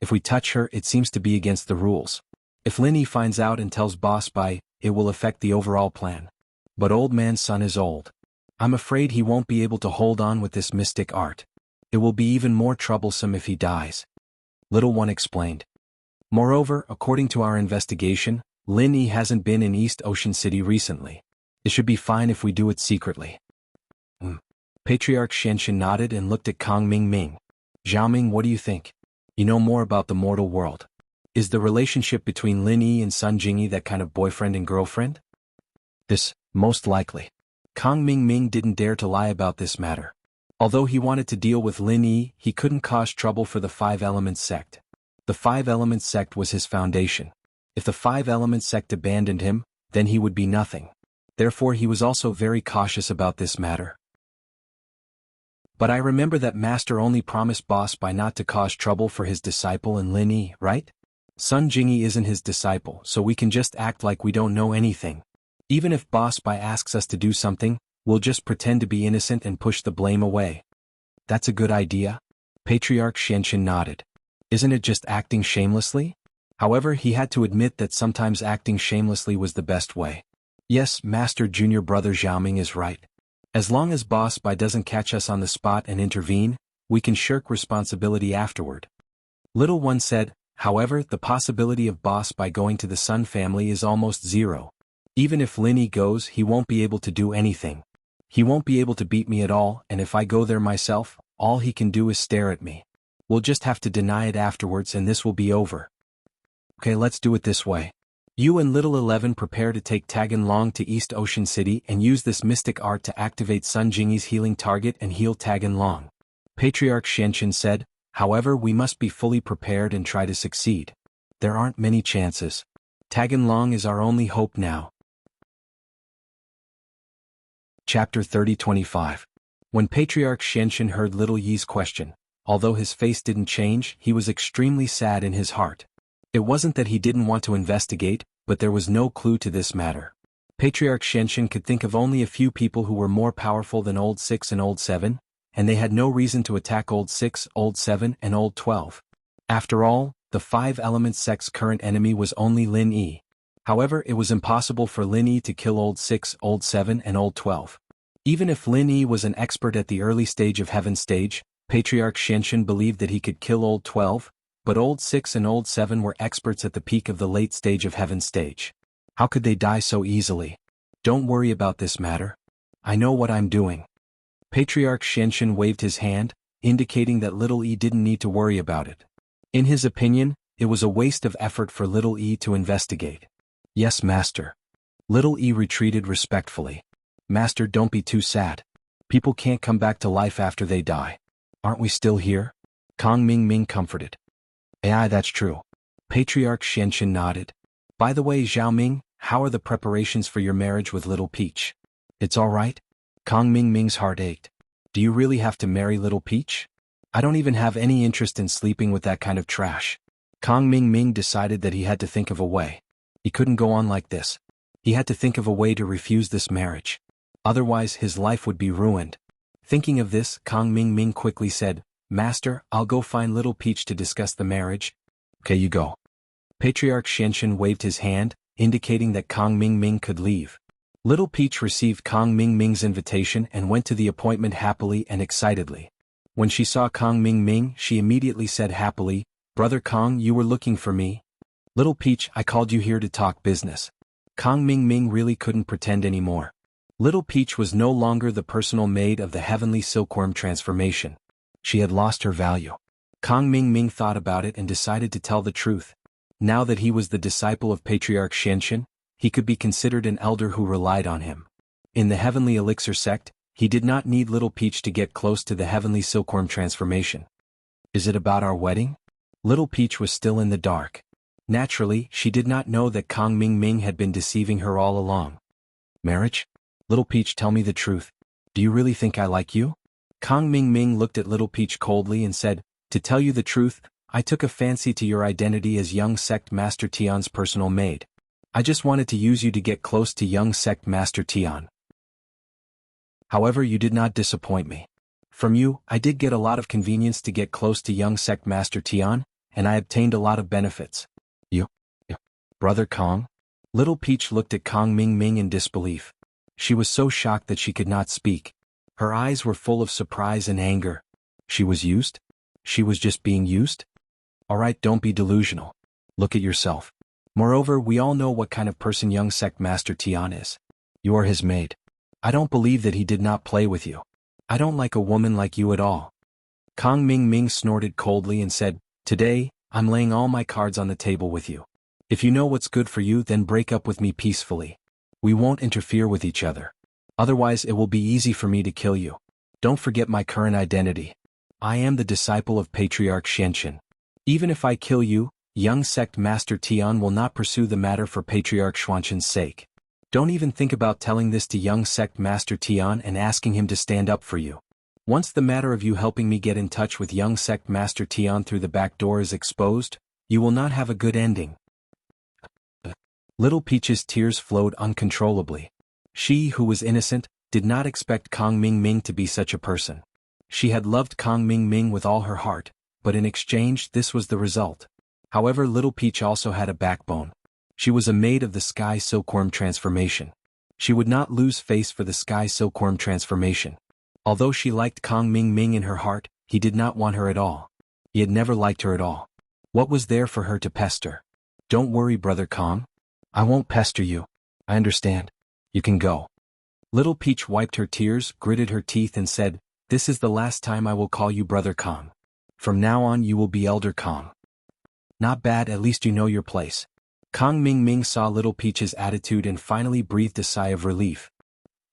If we touch her, it seems to be against the rules. If Lin Yi finds out and tells Boss Bai, it will affect the overall plan. But Old Man Sun is old. I'm afraid he won't be able to hold on with this mystic art. It will be even more troublesome if he dies. Little one explained. Moreover, according to our investigation, Lin Yi hasn't been in East Ocean City recently. It should be fine if we do it secretly. Patriarch Shenshin nodded and looked at Kong Ming. Xiaoming, what do you think? You know more about the mortal world. Is the relationship between Lin Yi and Sun Jingi that kind of boyfriend and girlfriend? This, most likely. Kong Ming didn't dare to lie about this matter. Although he wanted to deal with Lin Yi, he couldn't cause trouble for the Five Elements sect. The Five Elements sect was his foundation. If the Five Elements sect abandoned him, then he would be nothing. Therefore he was also very cautious about this matter. But I remember that Master only promised Boss Bai not to cause trouble for his disciple and Lin Yi, right? Sun Jingi isn't his disciple, so we can just act like we don't know anything. Even if Boss Bai asks us to do something, we'll just pretend to be innocent and push the blame away. That's a good idea? Patriarch Shenshin nodded. Isn't it just acting shamelessly? However, he had to admit that sometimes acting shamelessly was the best way. Yes, Master Junior Brother Xiaoming is right. As long as Boss Bai doesn't catch us on the spot and intervene, we can shirk responsibility afterward. Little one said, however, the possibility of Boss Bai going to the Sun family is almost zero. Even if Lin Yi goes, he won't be able to do anything. He won't be able to beat me at all, and if I go there myself, all he can do is stare at me. We'll just have to deny it afterwards and this will be over. Okay, let's do it this way. You and Little 11 prepare to take Tagan Long to East Ocean City and use this mystic art to activate Sun Jingi's healing target and heal Tagan Long. Patriarch Shenshin said, however, we must be fully prepared and try to succeed. There aren't many chances. Tagan Long is our only hope now. Chapter 30-25. When Patriarch Shenshin heard Little Yi's question, although his face didn't change, he was extremely sad in his heart. It wasn't that he didn't want to investigate, but there was no clue to this matter. Patriarch Shenshin could think of only a few people who were more powerful than Old 6 and Old 7, and they had no reason to attack Old 6, Old 7, and Old 12. After all, the five element sect's current enemy was only Lin Yi. However, it was impossible for Lin Yi to kill Old 6, Old 7 and Old 12. Even if Lin Yi was an expert at the early stage of Heaven stage, Patriarch Xianxun believed that he could kill Old 12, but Old 6 and Old 7 were experts at the peak of the late stage of Heaven stage. How could they die so easily? Don't worry about this matter. I know what I'm doing. Patriarch Xianxun waved his hand, indicating that Little E didn't need to worry about it. In his opinion, it was a waste of effort for Little E to investigate. Yes, Master. Little E retreated respectfully. Master, don't be too sad. People can't come back to life after they die. Aren't we still here? Kong Ming comforted. Aye, that's true. Patriarch Xianxun nodded. By the way, Zhao Ming, how are the preparations for your marriage with Little Peach? It's all right? Kong Ming's heart ached. Do you really have to marry Little Peach? I don't even have any interest in sleeping with that kind of trash. Kong Ming decided that he had to think of a way. He couldn't go on like this. He had to think of a way to refuse this marriage. Otherwise, his life would be ruined. Thinking of this, Kong Ming quickly said, Master, I'll go find Little Peach to discuss the marriage. Okay, you go. Patriarch Xianxun waved his hand, indicating that Kong Ming could leave. Little Peach received Kong Ming's invitation and went to the appointment happily and excitedly. When she saw Kong Ming, she immediately said happily, Brother Kong, you were looking for me? Little Peach, I called you here to talk business. Kong Ming really couldn't pretend anymore. Little Peach was no longer the personal maid of the heavenly silkworm transformation. She had lost her value. Kong Ming thought about it and decided to tell the truth. Now that he was the disciple of Patriarch Xianxun, he could be considered an elder who relied on him. In the Heavenly Elixir sect, he did not need Little Peach to get close to the heavenly silkworm transformation. Is it about our wedding? Little Peach was still in the dark. Naturally, she did not know that Kong Ming had been deceiving her all along. Marriage? Little Peach, tell me the truth. Do you really think I like you? Kong Ming looked at Little Peach coldly and said, To tell you the truth, I took a fancy to your identity as young sect Master Tian's personal maid. I just wanted to use you to get close to young sect Master Tian. However, you did not disappoint me. From you, I did get a lot of convenience to get close to young sect Master Tian, and I obtained a lot of benefits. You? Brother Kong? Little Peach looked at Kong Ming in disbelief. She was so shocked that she could not speak. Her eyes were full of surprise and anger. She was used? She was just being used? Alright, don't be delusional. Look at yourself. Moreover, we all know what kind of person young sect Master Tian is. You are his maid. I don't believe that he did not play with you. I don't like a woman like you at all. Kong Ming snorted coldly and said, Today, I'm laying all my cards on the table with you. If you know what's good for you, then break up with me peacefully. We won't interfere with each other. Otherwise, it will be easy for me to kill you. Don't forget my current identity. I am the disciple of Patriarch Xianxun. Even if I kill you, young sect Master Tian will not pursue the matter for Patriarch Xianxun's sake. Don't even think about telling this to young sect Master Tian and asking him to stand up for you. Once the matter of you helping me get in touch with young sect Master Tian through the back door is exposed, you will not have a good ending. Little Peach's tears flowed uncontrollably. She, who was innocent, did not expect Kong Ming to be such a person. She had loved Kong Ming with all her heart, but in exchange this was the result. However, Little Peach also had a backbone. She was a maid of the Sky Silkworm transformation. She would not lose face for the Sky Silkworm transformation. Although she liked Kong Ming in her heart, he did not want her at all. He had never liked her at all. What was there for her to pester? Don't worry, Brother Kong. I won't pester you. I understand. You can go. Little Peach wiped her tears, gritted her teeth and said, This is the last time I will call you Brother Kong. From now on you will be Elder Kong. Not bad, at least you know your place. Kong Ming saw Little Peach's attitude and finally breathed a sigh of relief.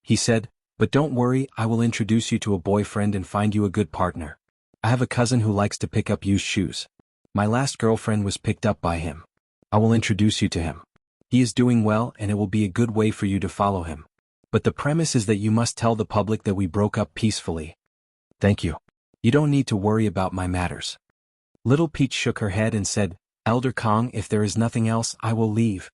He said, But don't worry, I will introduce you to a boyfriend and find you a good partner. I have a cousin who likes to pick up used shoes. My last girlfriend was picked up by him. I will introduce you to him. He is doing well and it will be a good way for you to follow him. But the premise is that you must tell the public that we broke up peacefully. Thank you. You don't need to worry about my matters. Little Peach shook her head and said, Elder Kong, if there is nothing else, I will leave.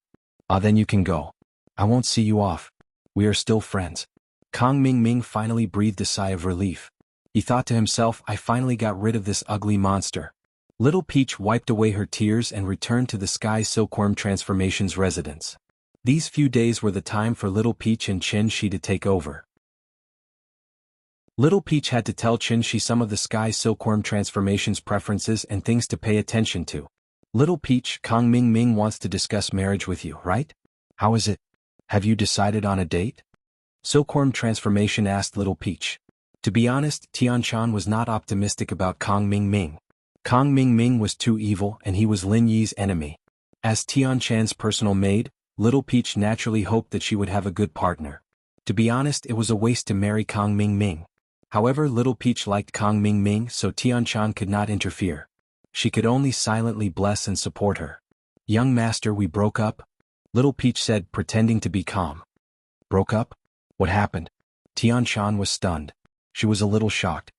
Then you can go. I won't see you off. We are still friends. Kong Ming finally breathed a sigh of relief. He thought to himself, I finally got rid of this ugly monster. Little Peach wiped away her tears and returned to the Sky Silkworm Transformations residence. These few days were the time for Little Peach and Chen Shi to take over. Little Peach had to tell Chen Shi some of the Sky Silkworm Transformations preferences and things to pay attention to. Little Peach, Kong Ming Ming wants to discuss marriage with you, right? How is it? Have you decided on a date? Silkworm Transformation asked Little Peach. To be honest, Tianchan was not optimistic about Kong Ming Ming. Kong Ming Ming was too evil and he was Lin Yi's enemy. As Tianchan's personal maid, Little Peach naturally hoped that she would have a good partner. To be honest, it was a waste to marry Kong Ming Ming. However, Little Peach liked Kong Ming Ming, so Tianchan could not interfere. She could only silently bless and support her. Young master, we broke up? Little Peach said, pretending to be calm. Broke up? What happened? Tianchan was stunned. She was a little shocked.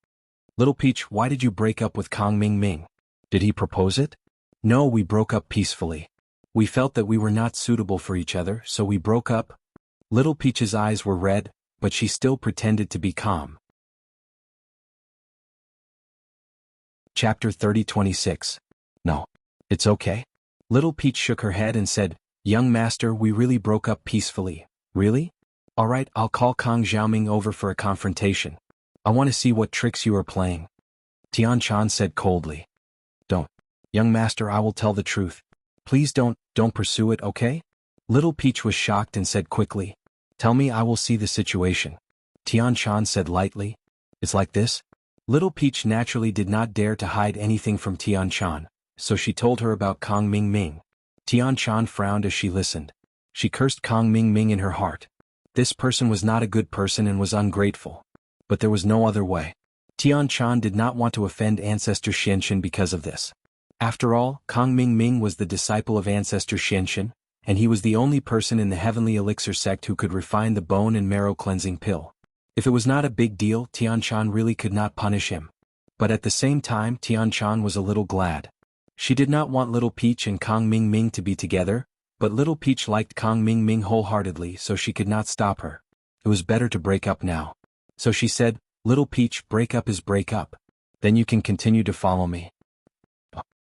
Little Peach, why did you break up with Kong Ming Ming? Did he propose it? No, we broke up peacefully. We felt that we were not suitable for each other, so we broke up. Little Peach's eyes were red, but she still pretended to be calm. Chapter 30-26. No. It's okay. Little Peach shook her head and said, Young master, we really broke up peacefully. Really? Alright, I'll call Kong Xiaoming over for a confrontation. I want to see what tricks you are playing. Tianchan said coldly. Don't. Young master, I will tell the truth. Please don't pursue it, okay? Little Peach was shocked and said quickly. Tell me, I will see the situation. Tianchan said lightly. It's like this? Little Peach naturally did not dare to hide anything from Tianchan, so she told her about Kong Ming Ming. Tianchan frowned as she listened. She cursed Kong Ming Ming in her heart. This person was not a good person and was ungrateful. But there was no other way. Tianchan did not want to offend Ancestor Xianxin because of this. After all, Kong Ming Ming was the disciple of Ancestor Xianxin, and he was the only person in the Heavenly Elixir sect who could refine the bone and marrow cleansing pill. If it was not a big deal, Tianchan really could not punish him. But at the same time, Tianchan was a little glad. She did not want Little Peach and Kong Ming Ming to be together, but Little Peach liked Kong Ming Ming wholeheartedly, so she could not stop her. It was better to break up now. So she said, Little Peach, break up is break up. Then you can continue to follow me.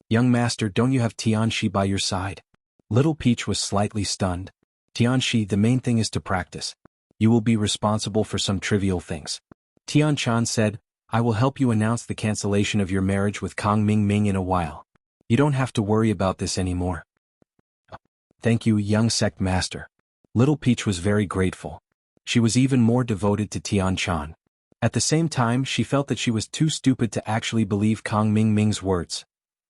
Young master, don't you have Tianxi by your side? Little Peach was slightly stunned. Tianxi, the main thing is to practice. You will be responsible for some trivial things. Tianchan said, I will help you announce the cancellation of your marriage with Kong Ming Ming in a while. You don't have to worry about this anymore. Thank you, young sect master. Little Peach was very grateful. She was even more devoted to Tianchan. At the same time, she felt that she was too stupid to actually believe Kong Ming Ming's words.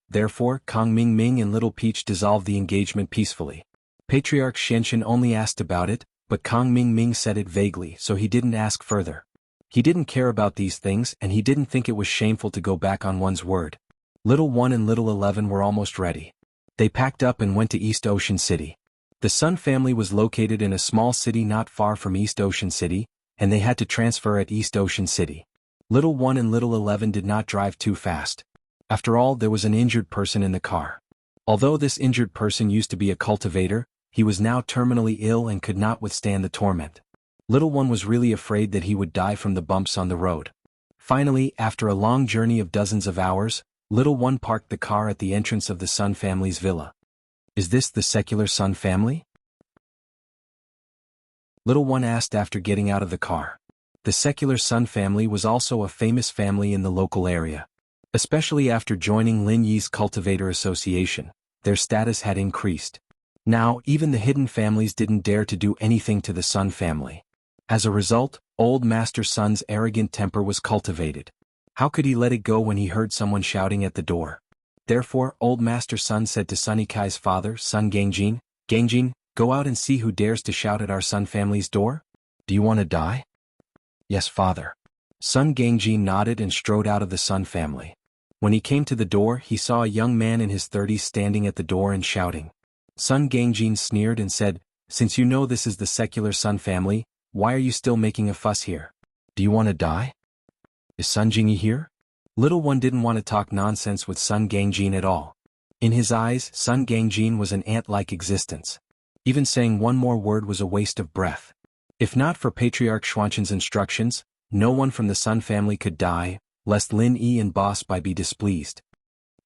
Therefore, Kong Ming Ming and Little Peach dissolved the engagement peacefully. Patriarch Xianxin only asked about it, but Kong Ming Ming said it vaguely, so he didn't ask further. He didn't care about these things, and he didn't think it was shameful to go back on one's word. Little 1 and Little 11 were almost ready. They packed up and went to East Ocean City. The Sun family was located in a small city not far from East Ocean City, and they had to transfer at East Ocean City. Little 1 and Little 11 did not drive too fast. After all, there was an injured person in the car. Although this injured person used to be a cultivator, he was now terminally ill and could not withstand the torment. Little 1 was really afraid that he would die from the bumps on the road. Finally, after a long journey of dozens of hours, Little 1 parked the car at the entrance of the Sun family's villa. Is this the secular Sun family? Little 1 asked after getting out of the car. The secular Sun family was also a famous family in the local area. Especially after joining Lin Yi's Cultivator Association, their status had increased. Now, even the hidden families didn't dare to do anything to the Sun family. As a result, Old Master Sun's arrogant temper was cultivated. How could he let it go when he heard someone shouting at the door? Therefore, Old Master Sun said to Sun Yikai's father, Sun Gangjin, Gangjin, go out and see who dares to shout at our Sun family's door? Do you want to die? Yes, father. Sun Gangjin nodded and strode out of the Sun family. When he came to the door, he saw a young man in his 30s standing at the door and shouting. Sun Gangjin sneered and said, Since you know this is the secular Sun family, why are you still making a fuss here? Do you want to die? Is Sun Jingyi here? Little 1 didn't want to talk nonsense with Sun Gangjin at all. In his eyes, Sun Gangjin was an ant-like existence. Even saying one more word was a waste of breath. If not for Patriarch Xuanqin's instructions, no one from the Sun family could die, lest Lin Yi and Boss Bai be displeased.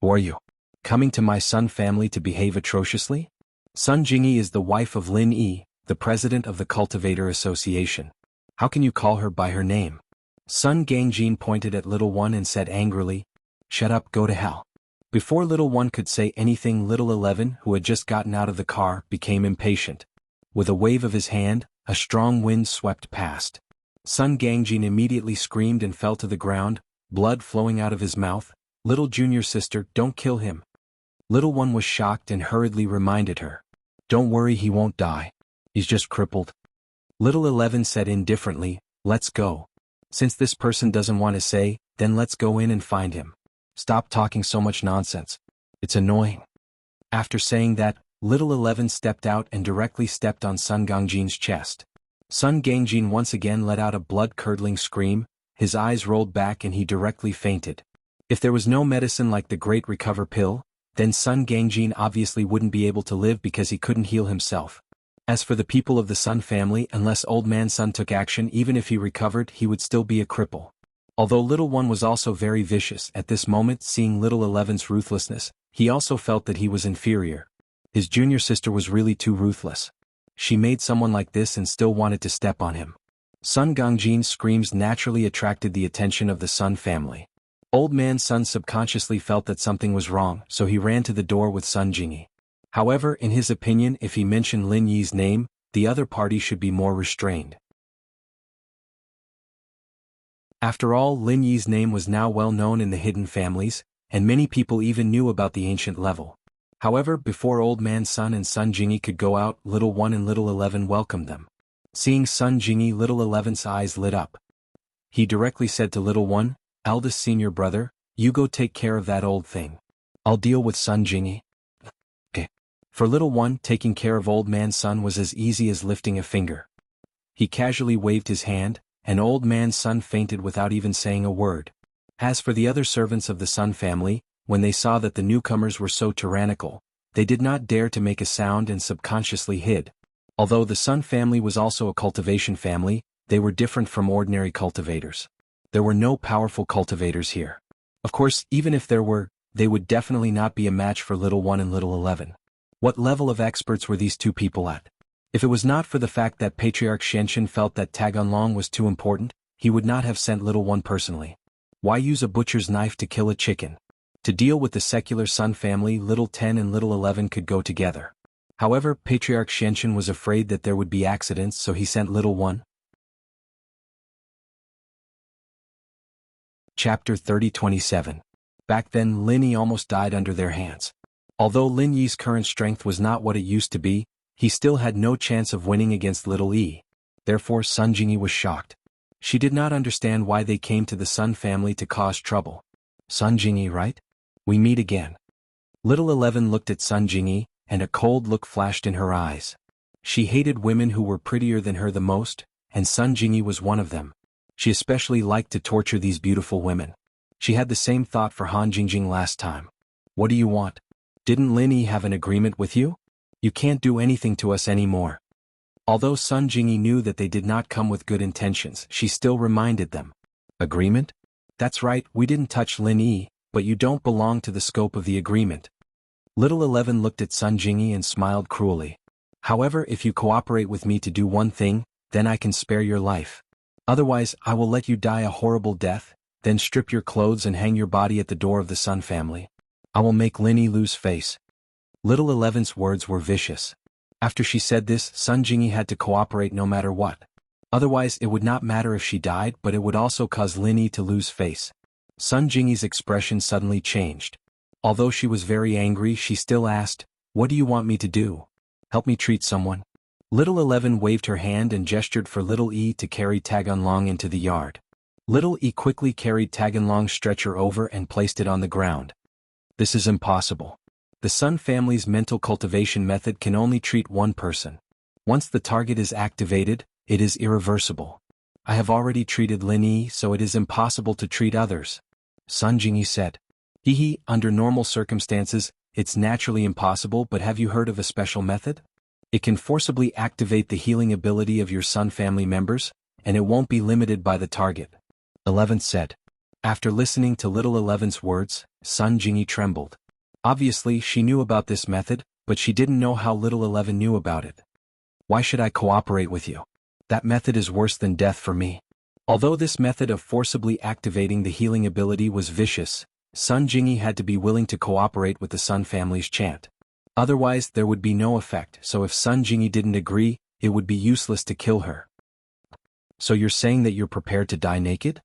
Who are you? Coming to my Sun family to behave atrociously? Sun Jingyi is the wife of Lin Yi, the president of the Cultivator Association. How can you call her by her name? Sun Gangjin pointed at little one and said angrily, "Shut up, go to hell." Before little one could say anything, little 11, who had just gotten out of the car, became impatient. With a wave of his hand, a strong wind swept past. Sun Gangjin immediately screamed and fell to the ground, blood flowing out of his mouth. "Little junior sister, don't kill him." Little one was shocked and hurriedly reminded her. "Don't worry, he won't die. He's just crippled." Little 11 said indifferently, "Let's go. Since this person doesn't want to say, then let's go in and find him. Stop talking so much nonsense. It's annoying." After saying that, little 11 stepped out and directly stepped on Sun Gangjin's chest. Sun Gangjin once again let out a blood-curdling scream, his eyes rolled back and he directly fainted. If there was no medicine like the Great Recover Pill, then Sun Gangjin obviously wouldn't be able to live because he couldn't heal himself. As for the people of the Sun family, unless Old Man Sun took action, even if he recovered, he would still be a cripple. Although little one was also very vicious at this moment, seeing little 11's ruthlessness, he also felt that he was inferior. His junior sister was really too ruthless. She made someone like this and still wanted to step on him. Sun Gangjin's screams naturally attracted the attention of the Sun family. Old Man Sun subconsciously felt that something was wrong, so he ran to the door with Sun Jingyi. However, in his opinion, if he mentioned Lin Yi's name, the other party should be more restrained. After all, Lin Yi's name was now well known in the hidden families, and many people even knew about the ancient level. However, before Old Man Sun and Sun Jingyi could go out, little 1 and little 11 welcomed them. Seeing Sun Jingyi, little 11's eyes lit up. He directly said to little 1, "Eldest senior brother, you go take care of that old thing. I'll deal with Sun Jingyi." Okay. For little 1, taking care of Old Man Sun was as easy as lifting a finger. He casually waved his hand, and Old Man Sun fainted without even saying a word. As for the other servants of the Sun family, when they saw that the newcomers were so tyrannical, they did not dare to make a sound and subconsciously hid. Although the Sun family was also a cultivation family, they were different from ordinary cultivators. There were no powerful cultivators here. Of course, even if there were, they would definitely not be a match for little 1 and little 11. What level of experts were these two people at? If it was not for the fact that Patriarch Shenshin felt that Taganlong was too important, he would not have sent little 1 personally. Why use a butcher's knife to kill a chicken? To deal with the secular Sun family, little 10 and little 11 could go together. However, Patriarch Shenshin was afraid that there would be accidents, so he sent little 1. Chapter 30:27. Back then, Lin Yi almost died under their hands. Although Lin Yi's current strength was not what it used to be, he still had no chance of winning against little Yi. Therefore, Sun Jingyi was shocked. She did not understand why they came to the Sun family to cause trouble. "Sun Jingyi, right? We meet again." Little 11 looked at Sun Jingyi, and a cold look flashed in her eyes. She hated women who were prettier than her the most, and Sun Jingyi was one of them. She especially liked to torture these beautiful women. She had the same thought for Han Jingjing last time. "What do you want? Didn't Lin Yi have an agreement with you? You can't do anything to us anymore." Although Sun Jingyi knew that they did not come with good intentions, she still reminded them. "Agreement? That's right, we didn't touch Lin Yi, but you don't belong to the scope of the agreement." Little 11 looked at Sun Jingyi and smiled cruelly. "However, if you cooperate with me to do one thing, then I can spare your life. Otherwise, I will let you die a horrible death, then strip your clothes and hang your body at the door of the Sun family. I will make Lin Yi lose face." Little 11's words were vicious. After she said this, Sun Jingyi had to cooperate no matter what. Otherwise, it would not matter if she died, but it would also cause Lin Yi to lose face. Sun Jingyi's expression suddenly changed. Although she was very angry, she still asked, "What do you want me to do? Help me treat someone?" Little 11 waved her hand and gestured for little E to carry Taganlong into the yard. Little E quickly carried Taganlong's stretcher over and placed it on the ground. "This is impossible. The Sun family's mental cultivation method can only treat one person. Once the target is activated, it is irreversible. I have already treated Lin Yi, so it is impossible to treat others." Sun Jingyi said. Under normal circumstances, it's naturally impossible, but have you heard of a special method? It can forcibly activate the healing ability of your Sun family members, and it won't be limited by the target. 11th said. After listening to little Eleven's words, Sun Jingyi trembled. Obviously she knew about this method, but she didn't know how little 11 knew about it. Why should I cooperate with you? That method is worse than death for me. Although this method of forcibly activating the healing ability was vicious, Sun Jingyi had to be willing to cooperate with the Sun family's chant. Otherwise there would be no effect, so if Sun Jingyi didn't agree, it would be useless to kill her. So you're saying that you're prepared to die naked?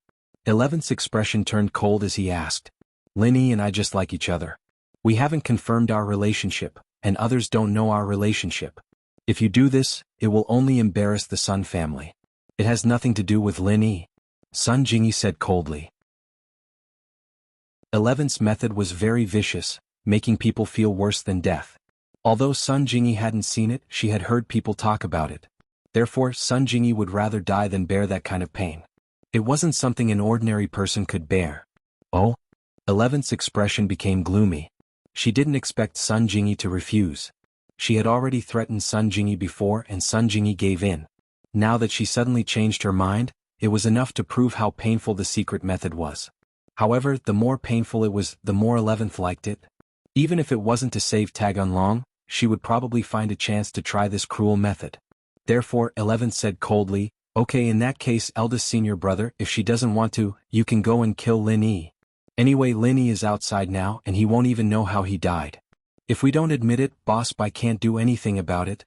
11th's expression turned cold as he asked. Linny and I just like each other. We haven't confirmed our relationship, and others don't know our relationship. If you do this, it will only embarrass the Sun family. It has nothing to do with Linny. Sun Jingyi said coldly. 11th's method was very vicious, making people feel worse than death. Although Sun Jingyi hadn't seen it, she had heard people talk about it. Therefore, Sun Jingyi would rather die than bear that kind of pain. It wasn't something an ordinary person could bear. Oh? 11th's expression became gloomy. She didn't expect Sun Jingyi to refuse. She had already threatened Sun Jingyi before and Sun Jingyi gave in. Now that she suddenly changed her mind, it was enough to prove how painful the secret method was. However, the more painful it was, the more 11th liked it. Even if it wasn't to save Taganlong, she would probably find a chance to try this cruel method. Therefore, 11th said coldly, okay, in that case, eldest senior brother, if she doesn't want to, you can go and kill Lin Yi. Anyway, Lin Yi is outside now and he won't even know how he died. If we don't admit it, Boss Bai can't do anything about it.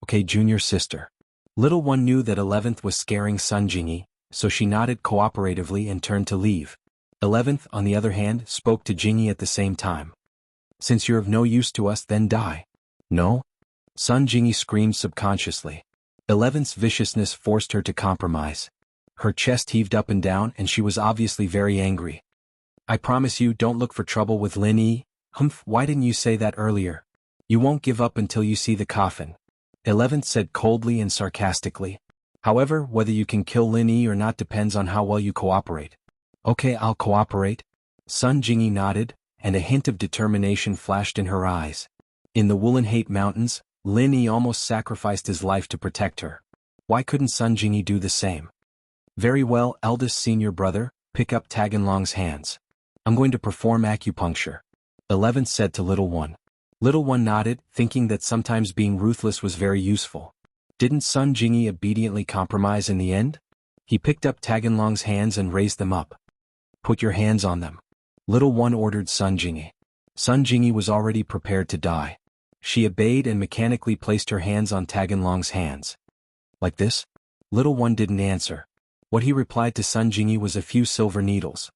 Okay, junior sister. Little one knew that 11th was scaring Sun Jingyi, so she nodded cooperatively and turned to leave. 11th, on the other hand, spoke to Jingyi at the same time. Since you're of no use to us, then die. No? Sun Jingyi screamed subconsciously. 11th's viciousness forced her to compromise. Her chest heaved up and down and she was obviously very angry. I promise you, don't look for trouble with Lin Yi. Humph, why didn't you say that earlier? You won't give up until you see the coffin. 11th said coldly and sarcastically. However, whether you can kill Lin Yi or not depends on how well you cooperate. Okay, I'll cooperate. Sun Jingyi nodded, and a hint of determination flashed in her eyes. In the Woolen Hate Mountains, Lin Yi almost sacrificed his life to protect her. Why couldn't Sun Jingyi do the same? Very well, eldest senior brother, pick up Taganlong's hands. I'm going to perform acupuncture. 11th said to Little One. Little One nodded, thinking that sometimes being ruthless was very useful. Didn't Sun Jingyi obediently compromise in the end? He picked up Taganlong's hands and raised them up. Put your hands on them. Little One ordered Sun Jingyi. Sun Jingyi was already prepared to die. She obeyed and mechanically placed her hands on Taganlong's hands. Like this? Little One didn't answer. What he replied to Sun Jingyi was a few silver needles.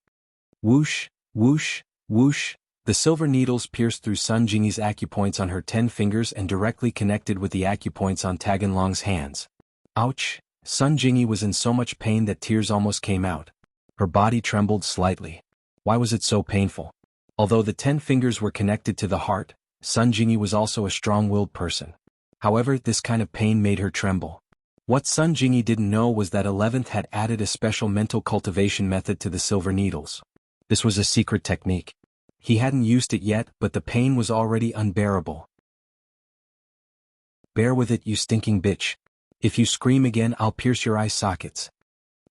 Whoosh, whoosh, whoosh. The silver needles pierced through Sun Jingyi's acupoints on her 10 fingers and directly connected with the acupoints on Taganlong's hands. Ouch! Sun Jingyi was in so much pain that tears almost came out. Her body trembled slightly. Why was it so painful? Although the 10 fingers were connected to the heart, Sun Jingyi was also a strong-willed person. However, this kind of pain made her tremble. What Sun Jingyi didn't know was that 11th had added a special mental cultivation method to the silver needles. This was a secret technique. He hadn't used it yet, but the pain was already unbearable. Bear with it, you stinking bitch. If you scream again, I'll pierce your eye sockets.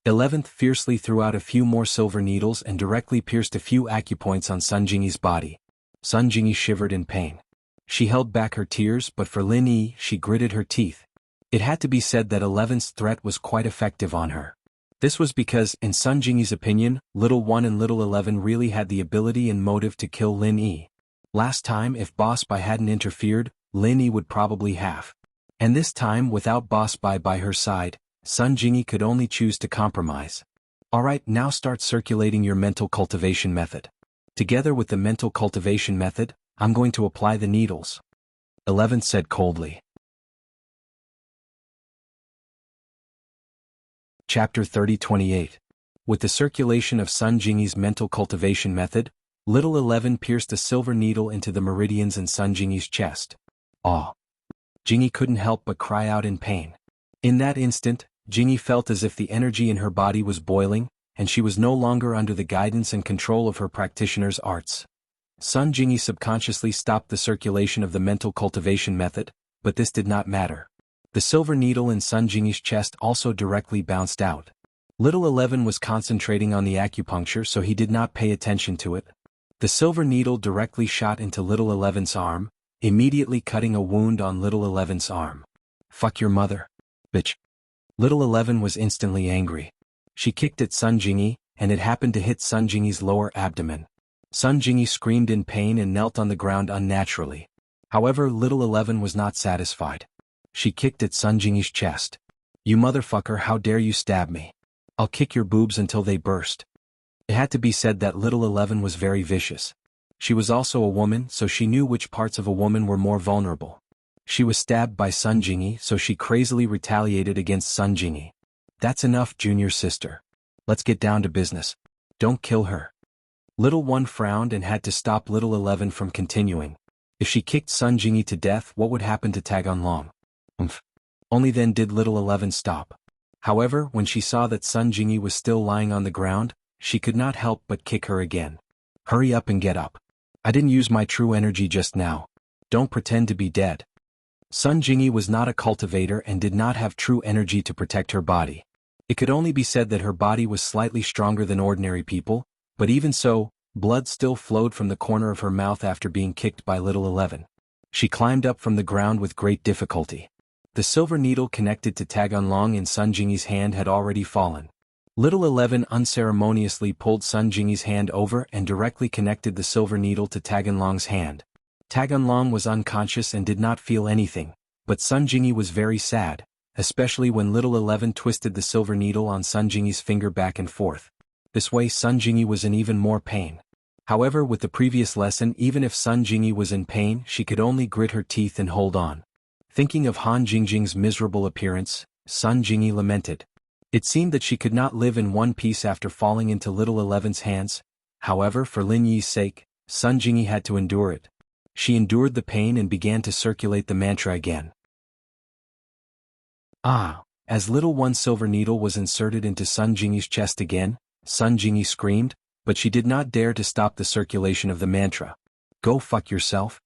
11th fiercely threw out a few more silver needles and directly pierced a few acupoints on Sun Jingyi's body. Sun Jingyi shivered in pain. She held back her tears, but for Lin Yi, she gritted her teeth. It had to be said that 11th's threat was quite effective on her. This was because, in Sun Jingyi's opinion, Little One and Little 11 really had the ability and motive to kill Lin Yi. Last time, if Boss Bai hadn't interfered, Lin Yi would probably have. And this time, without Boss Bai by her side, Sun Jingyi could only choose to compromise. Alright, now start circulating your mental cultivation method. Together with the mental cultivation method, I'm going to apply the needles. 11th said coldly. Chapter 30-28. With the circulation of Sun Jingyi's mental cultivation method, Little 11 pierced a silver needle into the meridians in Sun Jingyi's chest. Aw! Jingyi couldn't help but cry out in pain. In that instant, Jingyi felt as if the energy in her body was boiling, and she was no longer under the guidance and control of her practitioner's arts. Sun Jingyi subconsciously stopped the circulation of the mental cultivation method, but this did not matter. The silver needle in Sun Jingyi's chest also directly bounced out. Little 11 was concentrating on the acupuncture, so he did not pay attention to it. The silver needle directly shot into Little 11's arm, immediately cutting a wound on Little 11's arm. "Fuck your mother, bitch." Little 11 was instantly angry. She kicked at Sun Jingyi, and it happened to hit Sun Jingyi's lower abdomen. Sun Jingyi screamed in pain and knelt on the ground unnaturally. However, Little 11 was not satisfied. She kicked at Sun Jingyi's chest. "You motherfucker, how dare you stab me? I'll kick your boobs until they burst." It had to be said that Little 11 was very vicious. She was also a woman, so she knew which parts of a woman were more vulnerable. She was stabbed by Sun Jingyi, so she crazily retaliated against Sun Jingyi. "That's enough, junior sister. Let's get down to business. Don't kill her." Little One frowned and had to stop Little 11 from continuing. If she kicked Sun Jingyi to death, what would happen to Taganlong? Only then did Little 11 stop. However, when she saw that Sun Jingyi was still lying on the ground, she could not help but kick her again. "Hurry up and get up. I didn't use my true energy just now. Don't pretend to be dead." Sun Jingyi was not a cultivator and did not have true energy to protect her body. It could only be said that her body was slightly stronger than ordinary people, but even so, blood still flowed from the corner of her mouth after being kicked by Little 11. She climbed up from the ground with great difficulty. The silver needle connected to Taganlong in Sun Jingyi's hand had already fallen. Little 11 unceremoniously pulled Sun Jingyi's hand over and directly connected the silver needle to Taganlong's hand. Taganlong was unconscious and did not feel anything, but Sun Jingyi was very sad, especially when Little 11 twisted the silver needle on Sun Jingyi's finger back and forth. This way Sun Jingyi was in even more pain. However, with the previous lesson, even if Sun Jingyi was in pain, she could only grit her teeth and hold on. Thinking of Han Jingjing's miserable appearance, Sun Jingyi lamented. It seemed that she could not live in one piece after falling into Little 11's hands. However, for Lin Yi's sake, Sun Jingyi had to endure it. She endured the pain and began to circulate the mantra again. As Little One's silver needle was inserted into Sun Jingyi's chest again, Sun Jingyi screamed, but she did not dare to stop the circulation of the mantra. "Go fuck yourself."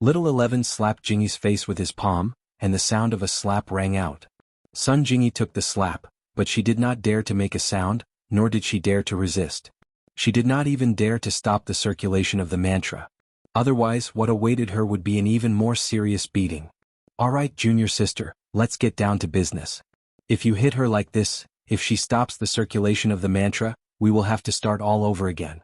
Little 11 slapped Jingyi's face with his palm, and the sound of a slap rang out. Sun Jingyi took the slap, but she did not dare to make a sound, nor did she dare to resist. She did not even dare to stop the circulation of the mantra. Otherwise, what awaited her would be an even more serious beating. "All right, junior sister, let's get down to business. If you hit her like this, if she stops the circulation of the mantra, we will have to start all over again."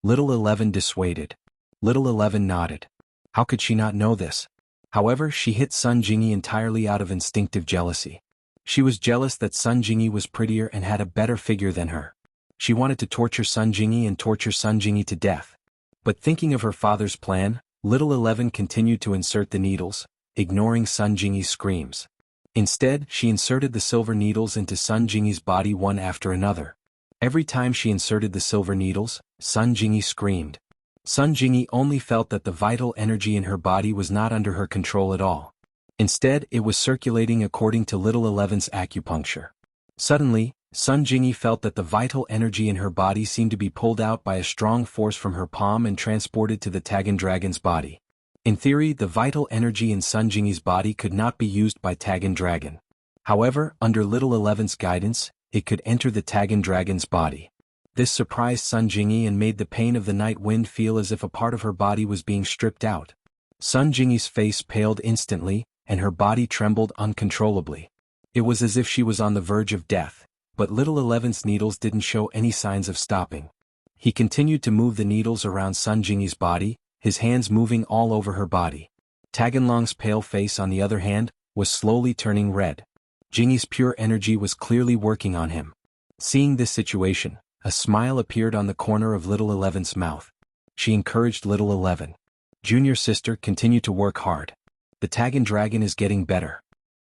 Little 11 dissuaded. Little 11 nodded. How could she not know this? However, she hit Sun Jingyi entirely out of instinctive jealousy. She was jealous that Sun Jingyi was prettier and had a better figure than her. She wanted to torture Sun Jingyi and torture Sun Jingyi to death. But thinking of her father's plan, Little 11 continued to insert the needles, ignoring Sun Jingyi's screams. Instead, she inserted the silver needles into Sun Jingyi's body one after another. Every time she inserted the silver needles, Sun Jingyi screamed. Sun Jingyi only felt that the vital energy in her body was not under her control at all. Instead, it was circulating according to Little 11's acupuncture. Suddenly, Sun Jingyi felt that the vital energy in her body seemed to be pulled out by a strong force from her palm and transported to the Tagan Dragon's body. In theory, the vital energy in Sun Jingyi's body could not be used by Tagan Dragon. However, under Little 11's guidance, it could enter the Tagan Dragon's body. This surprised Sun Jingyi and made the pain of the night wind feel as if a part of her body was being stripped out. Sun Jingyi's face paled instantly, and her body trembled uncontrollably. It was as if she was on the verge of death, but Little 11's needles didn't show any signs of stopping. He continued to move the needles around Sun Jingyi's body, his hands moving all over her body. Taganlong's pale face, on the other hand, was slowly turning red. Jingyi's pure energy was clearly working on him. Seeing this situation, a smile appeared on the corner of Little 11's mouth. She encouraged Little 11. "Junior sister, continue to work hard. The Tagan Dragon is getting better."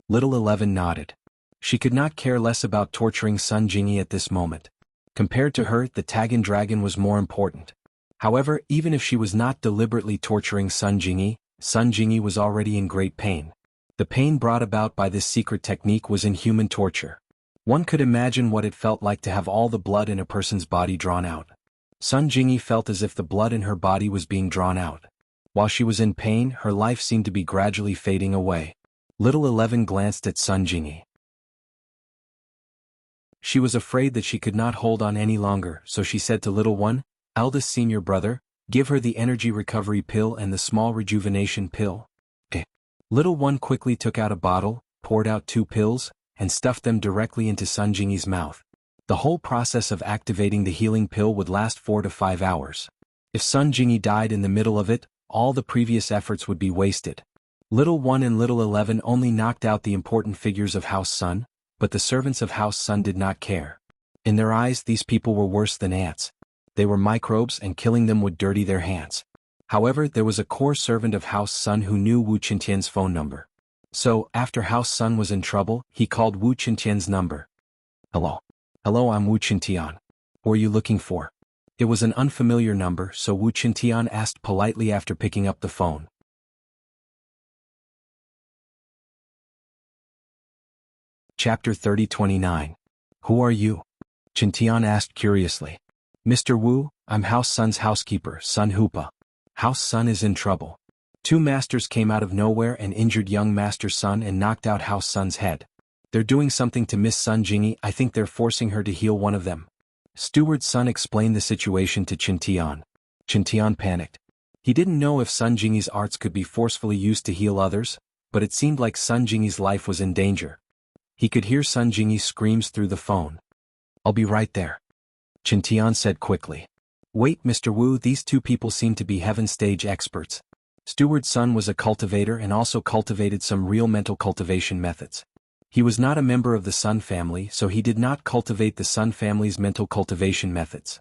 Little 11 nodded. She could not care less about torturing Sun Jingyi at this moment. Compared to her, the Tagan Dragon was more important. However, even if she was not deliberately torturing Sun Jingyi was already in great pain. The pain brought about by this secret technique was inhuman torture. One could imagine what it felt like to have all the blood in a person's body drawn out. Sun Jingyi felt as if the blood in her body was being drawn out. While she was in pain, her life seemed to be gradually fading away. Little 11 glanced at Sun Jingyi. She was afraid that she could not hold on any longer, so she said to little one, eldest senior brother, give her the energy recovery pill and the small rejuvenation pill. Little one quickly took out a bottle, poured out 2 pills, and stuffed them directly into Sun Jingyi's mouth. The whole process of activating the healing pill would last 4 to 5 hours. If Sun Jingyi died in the middle of it, all the previous efforts would be wasted. Little 1 and little 11 only knocked out the important figures of House Sun, but the servants of House Sun did not care. In their eyes, these people were worse than ants. They were microbes, and killing them would dirty their hands. However, there was a core servant of House Sun who knew Wu Qintian's phone number. So, after House Sun was in trouble, he called Wu Qintian's number. Hello. Hello, I'm Wu Qintian. Who are you looking for? It was an unfamiliar number, so Wu Qintian asked politely after picking up the phone. Chapter 30-29. Who are you? Qintian asked curiously. Mr. Wu, I'm House Sun's housekeeper, Sun Hoopa. House Sun is in trouble. 2 masters came out of nowhere and injured young Master Sun and knocked out House Sun's head. They're doing something to Miss Sun Jingyi. I think they're forcing her to heal one of them. Steward Sun explained the situation to Qintian. Qintian panicked. He didn't know if Sun Jingyi's arts could be forcefully used to heal others, but it seemed like Sun Jingyi's life was in danger. He could hear Sun Jingyi's screams through the phone. I'll be right there. Qintian said quickly. Wait, Mr. Wu, these 2 people seem to be heaven stage experts. Steward Sun was a cultivator and also cultivated some real mental cultivation methods. He was not a member of the Sun family, so he did not cultivate the Sun family's mental cultivation methods.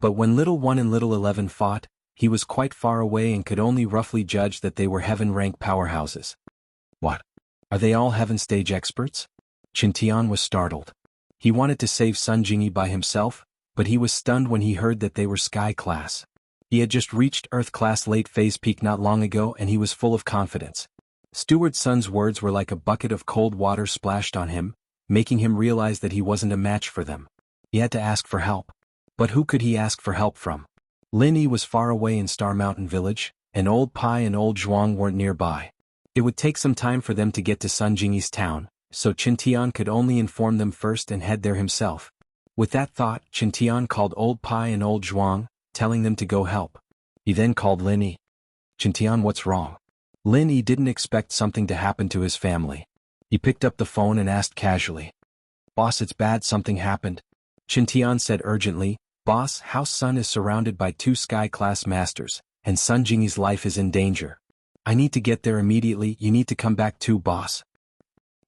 But when little 1 and little 11 fought, he was quite far away and could only roughly judge that they were heaven-rank powerhouses. What? Are they all heaven stage experts? Qintian was startled. He wanted to save Sun Jingyi by himself, but he was stunned when he heard that they were Sky Class. He had just reached Earth Class late phase peak not long ago and he was full of confidence. Steward Sun's words were like a bucket of cold water splashed on him, making him realize that he wasn't a match for them. He had to ask for help. But who could he ask for help from? Lin Yi was far away in Star Mountain Village, and Old Pai and Old Zhuang weren't nearby. It would take some time for them to get to Sun Jingyi's town, so Qintian could only inform them first and head there himself. With that thought, Qintian called Old Pai and Old Zhuang, telling them to go help. He then called Lin Yi. Qintian, what's wrong? Lin Yi didn't expect something to happen to his family. He picked up the phone and asked casually. Boss, it's bad, something happened. Qintian said urgently, Boss, House Sun is surrounded by 2 Sky Class Masters, and Sun Jingyi's life is in danger. I need to get there immediately, you need to come back too, boss.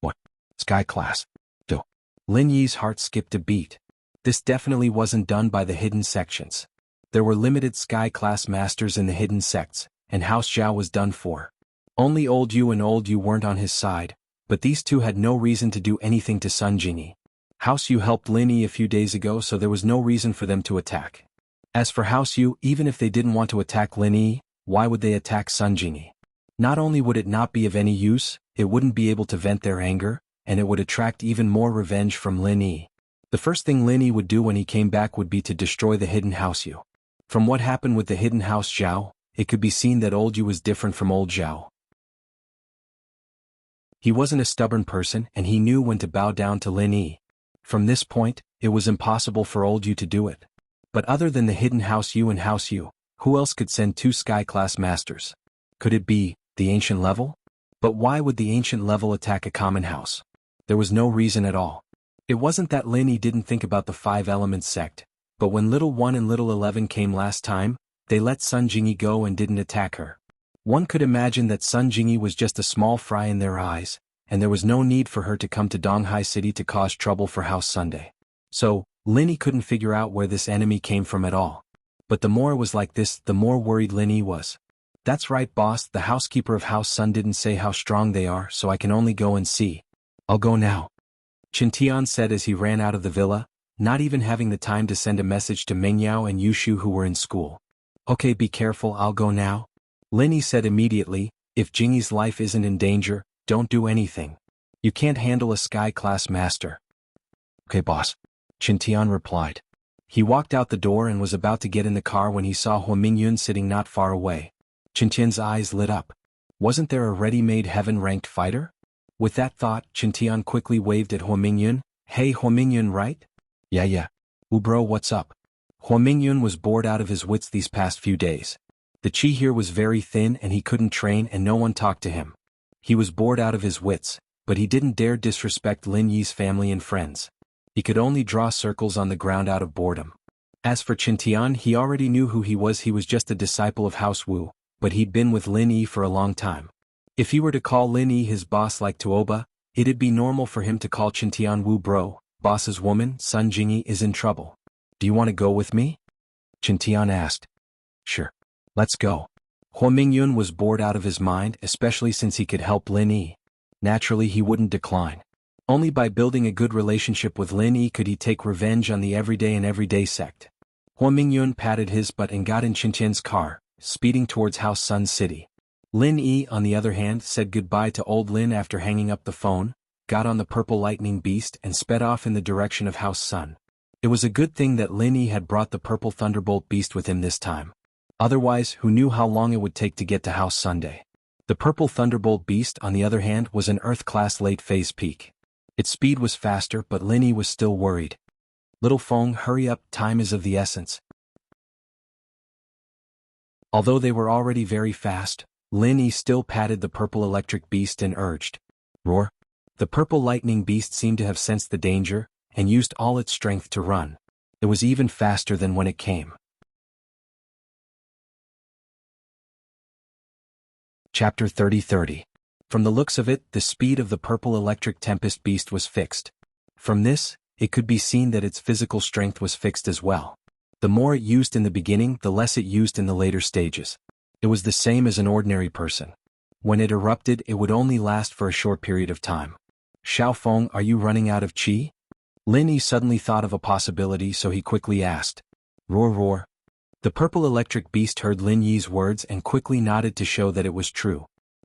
What? Sky Class? Do. Lin Yi's heart skipped a beat. This definitely wasn't done by the hidden sections. There were limited Sky Class Masters in the hidden sects, and House Zhao was done for. Only Old Yu and Old Yu weren't on his side, but these 2 had no reason to do anything to Sun Jingyi. House Yu helped Lin Yi a few days ago, so there was no reason for them to attack. As for House Yu, even if they didn't want to attack Lin Yi, why would they attack Sun Jingyi? Not only would it not be of any use, it wouldn't be able to vent their anger, and it would attract even more revenge from Lin Yi. The first thing Lin Yi would do when he came back would be to destroy the hidden House Yu. From what happened with the hidden House Zhao, it could be seen that Old Yu was different from Old Zhao. He wasn't a stubborn person and he knew when to bow down to Lin Yi. From this point, it was impossible for Old Yu to do it. But other than the hidden House Yu and House Yu, who else could send 2 Sky Class Masters? Could it be the Ancient Level? But why would the Ancient Level attack a common house? There was no reason at all. It wasn't that Lin Yi didn't think about the 5 Elements sect, but when little 1 and little 11 came last time, they let Sun Jingyi go and didn't attack her. One could imagine that Sun Jingyi was just a small fry in their eyes, and there was no need for her to come to Donghai City to cause trouble for House Sunday. So, Lin Yi couldn't figure out where this enemy came from at all. But the more it was like this, the more worried Lin Yi was. That's right, boss, the housekeeper of House Sun didn't say how strong they are, so I can only go and see. I'll go now. Qintian said as he ran out of the villa, not even having the time to send a message to Mengyao and Yushu who were in school. Okay, be careful, I'll go now. Lin Yi said immediately, if Jingyi's life isn't in danger, don't do anything. You can't handle a Sky Class Master. Okay, boss. Qintian replied. He walked out the door and was about to get in the car when he saw Hua Mingyun sitting not far away. Qintian's eyes lit up. Wasn't there a ready-made heaven-ranked fighter? With that thought, Qintian quickly waved at Hua Mingyun. Hey Hua Mingyun, right? Yeah. Bro, what's up? Hua Mingyun was bored out of his wits these past few days. The chi here was very thin and he couldn't train and no one talked to him. He was bored out of his wits, but he didn't dare disrespect Lin Yi's family and friends. He could only draw circles on the ground out of boredom. As for Qintian, he already knew who he was just a disciple of House Wu, but he'd been with Lin Yi for a long time. If he were to call Lin Yi his boss like Tuoba, it'd be normal for him to call Qintian Wu bro. Boss's woman, Sun Jingyi, is in trouble. Do you want to go with me? Qintian asked. Sure. Let's go. Hua Mingyun was bored out of his mind, especially since he could help Lin Yi. Naturally he wouldn't decline. Only by building a good relationship with Lin Yi could he take revenge on the everyday sect. Hua Mingyun patted his butt and got in Qintian's car, speeding towards House Sun City. Lin Yi, on the other hand, said goodbye to old Lin after hanging up the phone, got on the purple lightning beast and sped off in the direction of House Sun. It was a good thing that Lin Yi had brought the purple thunderbolt beast with him this time. Otherwise, who knew how long it would take to get to House Sunday? The purple thunderbolt beast, on the other hand, was an Earth-class late-phase peak. Its speed was faster, but Lin Yi was still worried. Little Feng, hurry up, time is of the essence. Although they were already very fast, Lin Yi still patted the purple electric beast and urged, roar. The purple lightning beast seemed to have sensed the danger, and used all its strength to run. It was even faster than when it came. Chapter 30. From the looks of it, the speed of the purple electric tempest beast was fixed. From this, it could be seen that its physical strength was fixed as well. The more it used in the beginning, the less it used in the later stages. It was the same as an ordinary person. When it erupted, it would only last for a short period of time. Xiaofeng, are you running out of qi? Lin Yi suddenly thought of a possibility, so he quickly asked. Roar. The purple electric beast heard Lin Yi's words and quickly nodded to show that it was true.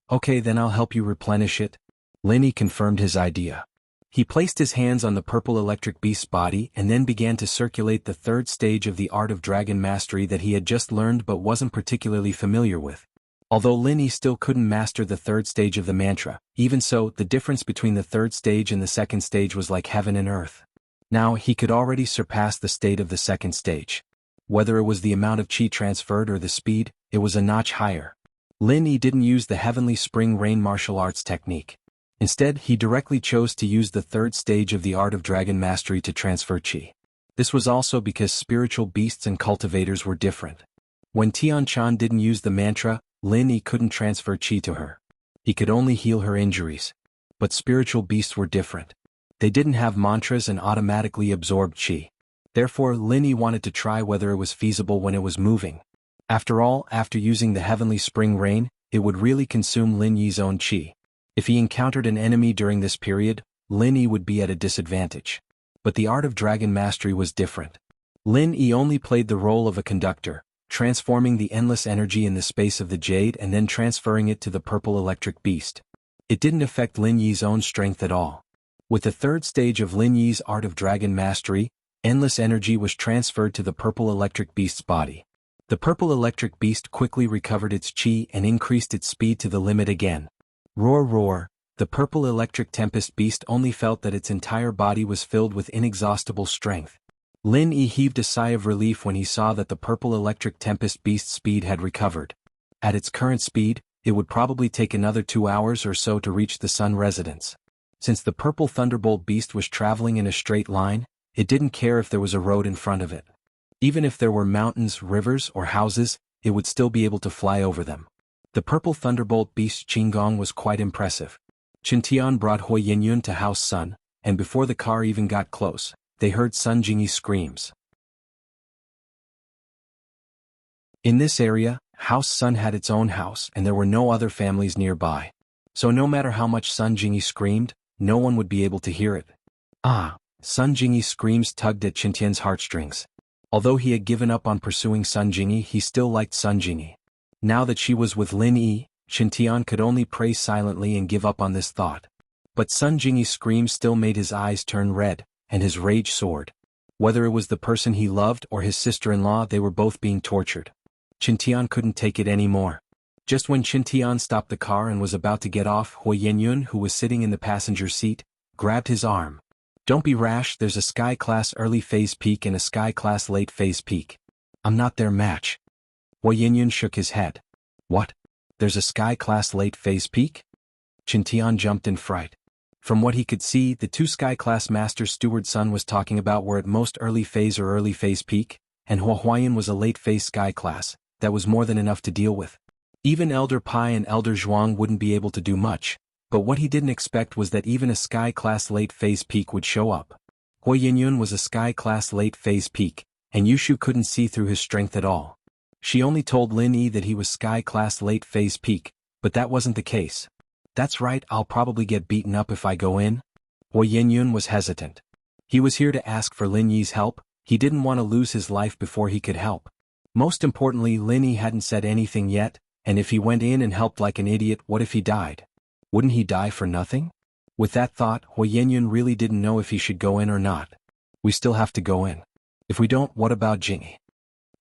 Okay, then I'll help you replenish it. Lin Yi confirmed his idea. He placed his hands on the purple electric beast's body and then began to circulate the third stage of the art of dragon mastery that he had just learned but wasn't particularly familiar with. Although Lin Yi still couldn't master the third stage of the mantra, even so, the difference between the third stage and the second stage was like heaven and earth. Now, he could already surpass the state of the second stage. Whether it was the amount of qi transferred or the speed, it was a notch higher. Lin Yi didn't use the heavenly spring rain martial arts technique. Instead, he directly chose to use the third stage of the art of dragon mastery to transfer qi. This was also because spiritual beasts and cultivators were different. When Tianchan didn't use the mantra, Lin Yi couldn't transfer qi to her. He could only heal her injuries. But spiritual beasts were different. They didn't have mantras and automatically absorbed qi. Therefore, Lin Yi wanted to try whether it was feasible when it was moving. After all, after using the heavenly spring rain, it would really consume Lin Yi's own qi. If he encountered an enemy during this period, Lin Yi would be at a disadvantage. But the art of dragon mastery was different. Lin Yi only played the role of a conductor, transforming the endless energy in the space of the jade and then transferring it to the purple electric beast. It didn't affect Lin Yi's own strength at all. With the third stage of Lin Yi's art of dragon mastery, endless energy was transferred to the purple electric beast's body. The purple electric beast quickly recovered its qi and increased its speed to the limit again. Roar. The purple electric tempest beast only felt that its entire body was filled with inexhaustible strength. Lin Yi heaved a sigh of relief when he saw that the purple electric tempest beast's speed had recovered. At its current speed, it would probably take another 2 hours or so to reach the sun residence. Since the purple thunderbolt beast was traveling in a straight line, it didn't care if there was a road in front of it. Even if there were mountains, rivers, or houses, it would still be able to fly over them. The purple thunderbolt beast's Qinggong was quite impressive. Qintian brought Hua Yinyun to House Sun, and before the car even got close, they heard Sun Jingyi's screams. In this area, House Sun had its own house and there were no other families nearby. So no matter how much Sun Jingyi screamed, no one would be able to hear it. Sun Jingyi's screams tugged at Qintian's heartstrings. Although he had given up on pursuing Sun Jingyi, he still liked Sun Jingyi. Now that she was with Lin Yi, Qintian could only pray silently and give up on this thought. But Sun Jingyi's screams still made his eyes turn red, and his rage soared. Whether it was the person he loved or his sister-in-law, they were both being tortured. Qintian couldn't take it anymore. Just when Qintian stopped the car and was about to get off, Hua Yinyun, who was sitting in the passenger seat, grabbed his arm. Don't be rash, there's a Sky Class early phase peak and a Sky Class late phase peak. I'm not their match. Hua Yinyun shook his head. What? There's a Sky Class late phase peak? Qintian jumped in fright. From what he could see, the two Sky Class Master Steward Sun was talking about were at most early phase or early phase peak, and Hua Huayan was a late phase Sky Class. That was more than enough to deal with. Even Elder Pai and Elder Zhuang wouldn't be able to do much, but what he didn't expect was that even a Sky Class late phase peak would show up. Hua Yinyun was a Sky Class late phase peak, and Yushu couldn't see through his strength at all. She only told Lin Yi that he was Sky Class late phase peak, but that wasn't the case. That's right, I'll probably get beaten up if I go in. Hua Yinyun was hesitant. He was here to ask for Lin Yi's help, he didn't want to lose his life before he could help. Most importantly, Lin Yi hadn't said anything yet, and if he went in and helped like an idiot, what if he died? Wouldn't he die for nothing? With that thought, Hua Yinyun really didn't know if he should go in or not. We still have to go in. If we don't, what about Jingyi?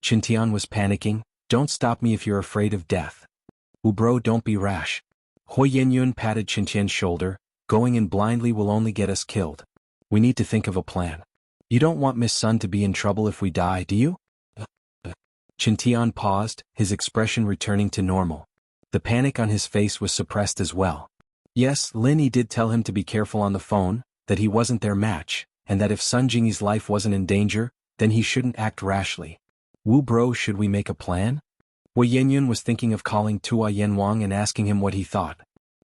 Qintian was panicking. Don't stop me if you're afraid of death. Bro, don't be rash. Hua Yinyun patted Qintian's shoulder. Going in blindly will only get us killed. We need to think of a plan. You don't want Miss Sun to be in trouble if we die, do you? Qintian paused, his expression returning to normal. The panic on his face was suppressed as well. Yes, Lin Yi did tell him to be careful on the phone, that he wasn't their match, and that if Sun Jingyi's life wasn't in danger, then he shouldn't act rashly. Bro, should we make a plan? Hua Yinyun was thinking of calling Tua Yanwang and asking him what he thought.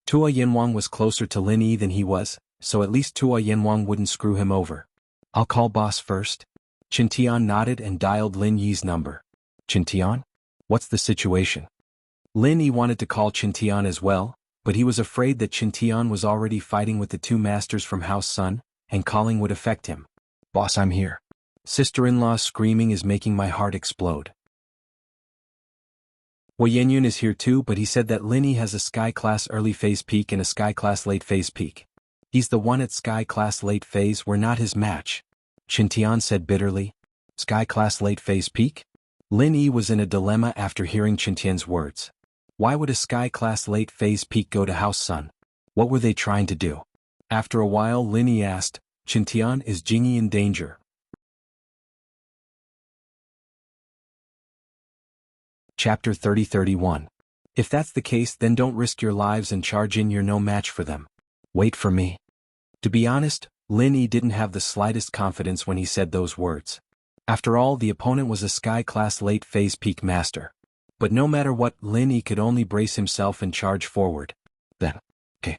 Tua Yanwang was closer to Lin Yi than he was, so at least Tua Yanwang wouldn't screw him over. I'll call boss first. Qintian nodded and dialed Lin Yi's number. Qintian? What's the situation? Lin Yi wanted to call Qintian as well, but he was afraid that Qintian was already fighting with the two masters from House Sun, and calling would affect him. Boss, I'm here. Sister-in-law's screaming is making my heart explode. Hua Yinyun is here too, but he said that Lin Yi has a Sky Class early phase peak and a Sky Class late phase peak. He's the one at Sky Class late phase, we're not his match. Qintian said bitterly. Sky Class late phase peak? Lin Yi was in a dilemma after hearing Qintian's words. Why would a Sky Class late phase peak go to House Sun? What were they trying to do? After a while, Lin Yi asked, Qintian, is Jingyi in danger? Chapter 30-31. If that's the case, then don't risk your lives and charge in, you're no match for them. Wait for me. To be honest, Lin Yi didn't have the slightest confidence when he said those words. After all, the opponent was a Sky Class late phase peak master. But no matter what, Lin Yi could only brace himself and charge forward. Then, okay.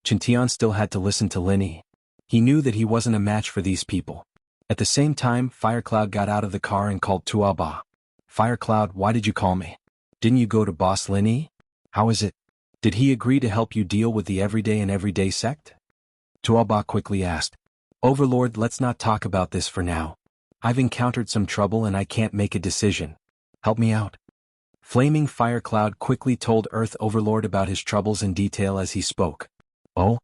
Qintian still had to listen to Lin Yi. He knew that he wasn't a match for these people. At the same time, Firecloud got out of the car and called Tuaba. Firecloud, why did you call me? Didn't you go to Boss Lin Yi? How is it? Did he agree to help you deal with the everyday and everyday sect? Tuaba quickly asked. Overlord, let's not talk about this for now. I've encountered some trouble and I can't make a decision. Help me out. Flaming Firecloud quickly told Earth Overlord about his troubles in detail as he spoke. Oh?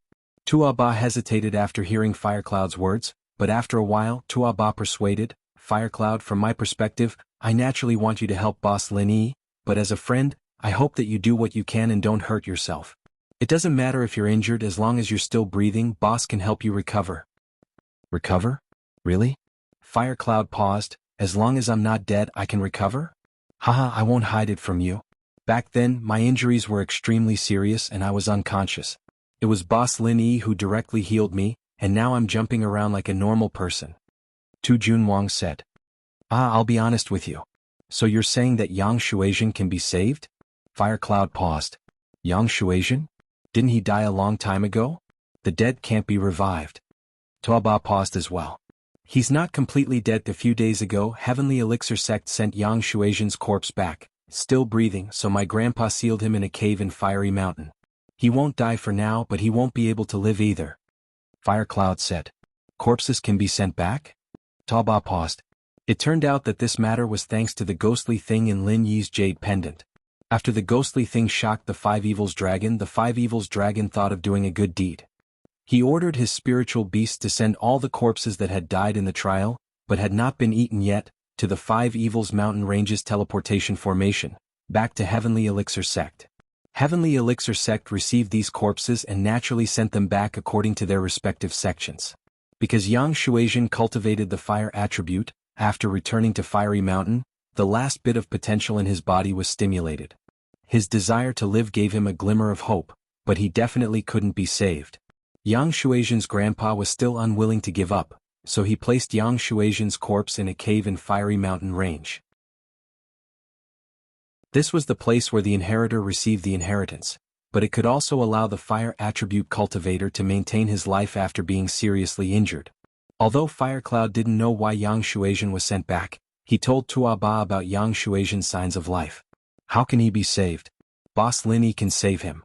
Tuaba hesitated after hearing Firecloud's words, but after a while, Tuaba persuaded, Firecloud, from my perspective, I naturally want you to help Boss Lin Yi, but as a friend, I hope that you do what you can and don't hurt yourself. It doesn't matter if you're injured as long as you're still breathing, Boss can help you recover. Recover? Really? Firecloud paused. As long as I'm not dead, I can recover? Haha, I won't hide it from you. Back then, my injuries were extremely serious and I was unconscious. It was Boss Lin Yi who directly healed me, and now I'm jumping around like a normal person. Tu Junwang said. I'll be honest with you. So you're saying that Yang Shuaizhen can be saved? Firecloud paused. Yang Shuaizhen? Didn't he die a long time ago? The dead can't be revived. Tuaba paused as well. He's not completely dead. A few days ago, Heavenly Elixir Sect sent Yang Shuaizhen's corpse back, still breathing, so my grandpa sealed him in a cave in Fiery Mountain. He won't die for now, but he won't be able to live either. Firecloud said. Corpses can be sent back? Tuaba paused. It turned out that this matter was thanks to the ghostly thing in Lin Yi's jade pendant. After the ghostly thing shocked the Five Evils Dragon thought of doing a good deed. He ordered his spiritual beasts to send all the corpses that had died in the trial, but had not been eaten yet, to the Five Evils Mountain Ranges teleportation formation, back to Heavenly Elixir Sect. Heavenly Elixir Sect received these corpses and naturally sent them back according to their respective sections. Because Yang Shuajian cultivated the fire attribute, after returning to Fiery Mountain, the last bit of potential in his body was stimulated. His desire to live gave him a glimmer of hope, but he definitely couldn't be saved. Yang Shuajian's grandpa was still unwilling to give up, so he placed Yang Shuajian's corpse in a cave in Fiery Mountain Range. This was the place where the inheritor received the inheritance, but it could also allow the fire attribute cultivator to maintain his life after being seriously injured. Although Firecloud didn't know why Yang Shuajian was sent back, he told Tuaba about Yang Shuajian's signs of life. How can he be saved? Boss Lin Yi can save him.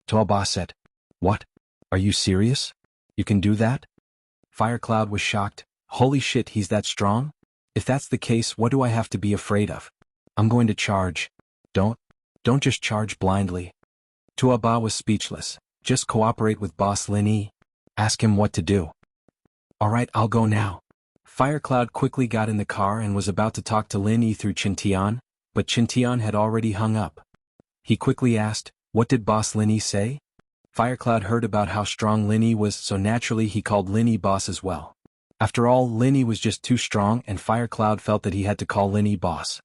Tuaba said. What? Are you serious? You can do that? Firecloud was shocked. Holy shit, he's that strong? If that's the case, what do I have to be afraid of? I'm going to charge. Don't just charge blindly. Tuaba was speechless. Just cooperate with Boss Lin Yi. Ask him what to do. Alright, I'll go now. Firecloud quickly got in the car and was about to talk to Lin Yi through Qintian, but Qintian had already hung up. He quickly asked, what did Boss Lin Yi say? Firecloud heard about how strong Lin Yi was, so naturally he called Lin Yi boss as well. After all, Lin Yi was just too strong and Firecloud felt that he had to call Lin Yi boss.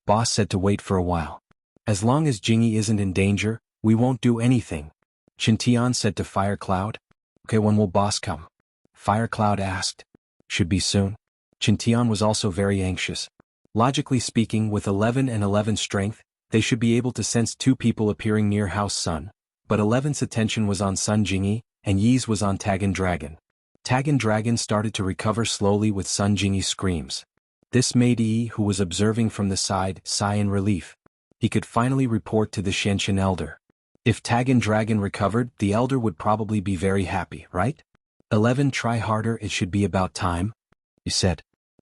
Boss said to wait for a while. As long as Jingyi isn't in danger, we won't do anything. Qintian said to Firecloud. Okay, when will boss come? Firecloud asked. Should be soon. Qintian was also very anxious. Logically speaking, with 11 and 11 strength, they should be able to sense two people appearing near House Sun, but 11's attention was on Sun Jingyi, and Yi's was on Tagan Dragon. Tagan Dragon started to recover slowly with Sun Jingyi's screams. This made Yi, who was observing from the side, sigh in relief. He could finally report to the Shenshin Elder. If Tagan Dragon recovered, the Elder would probably be very happy, right? 11, try harder, it should be about time. He said.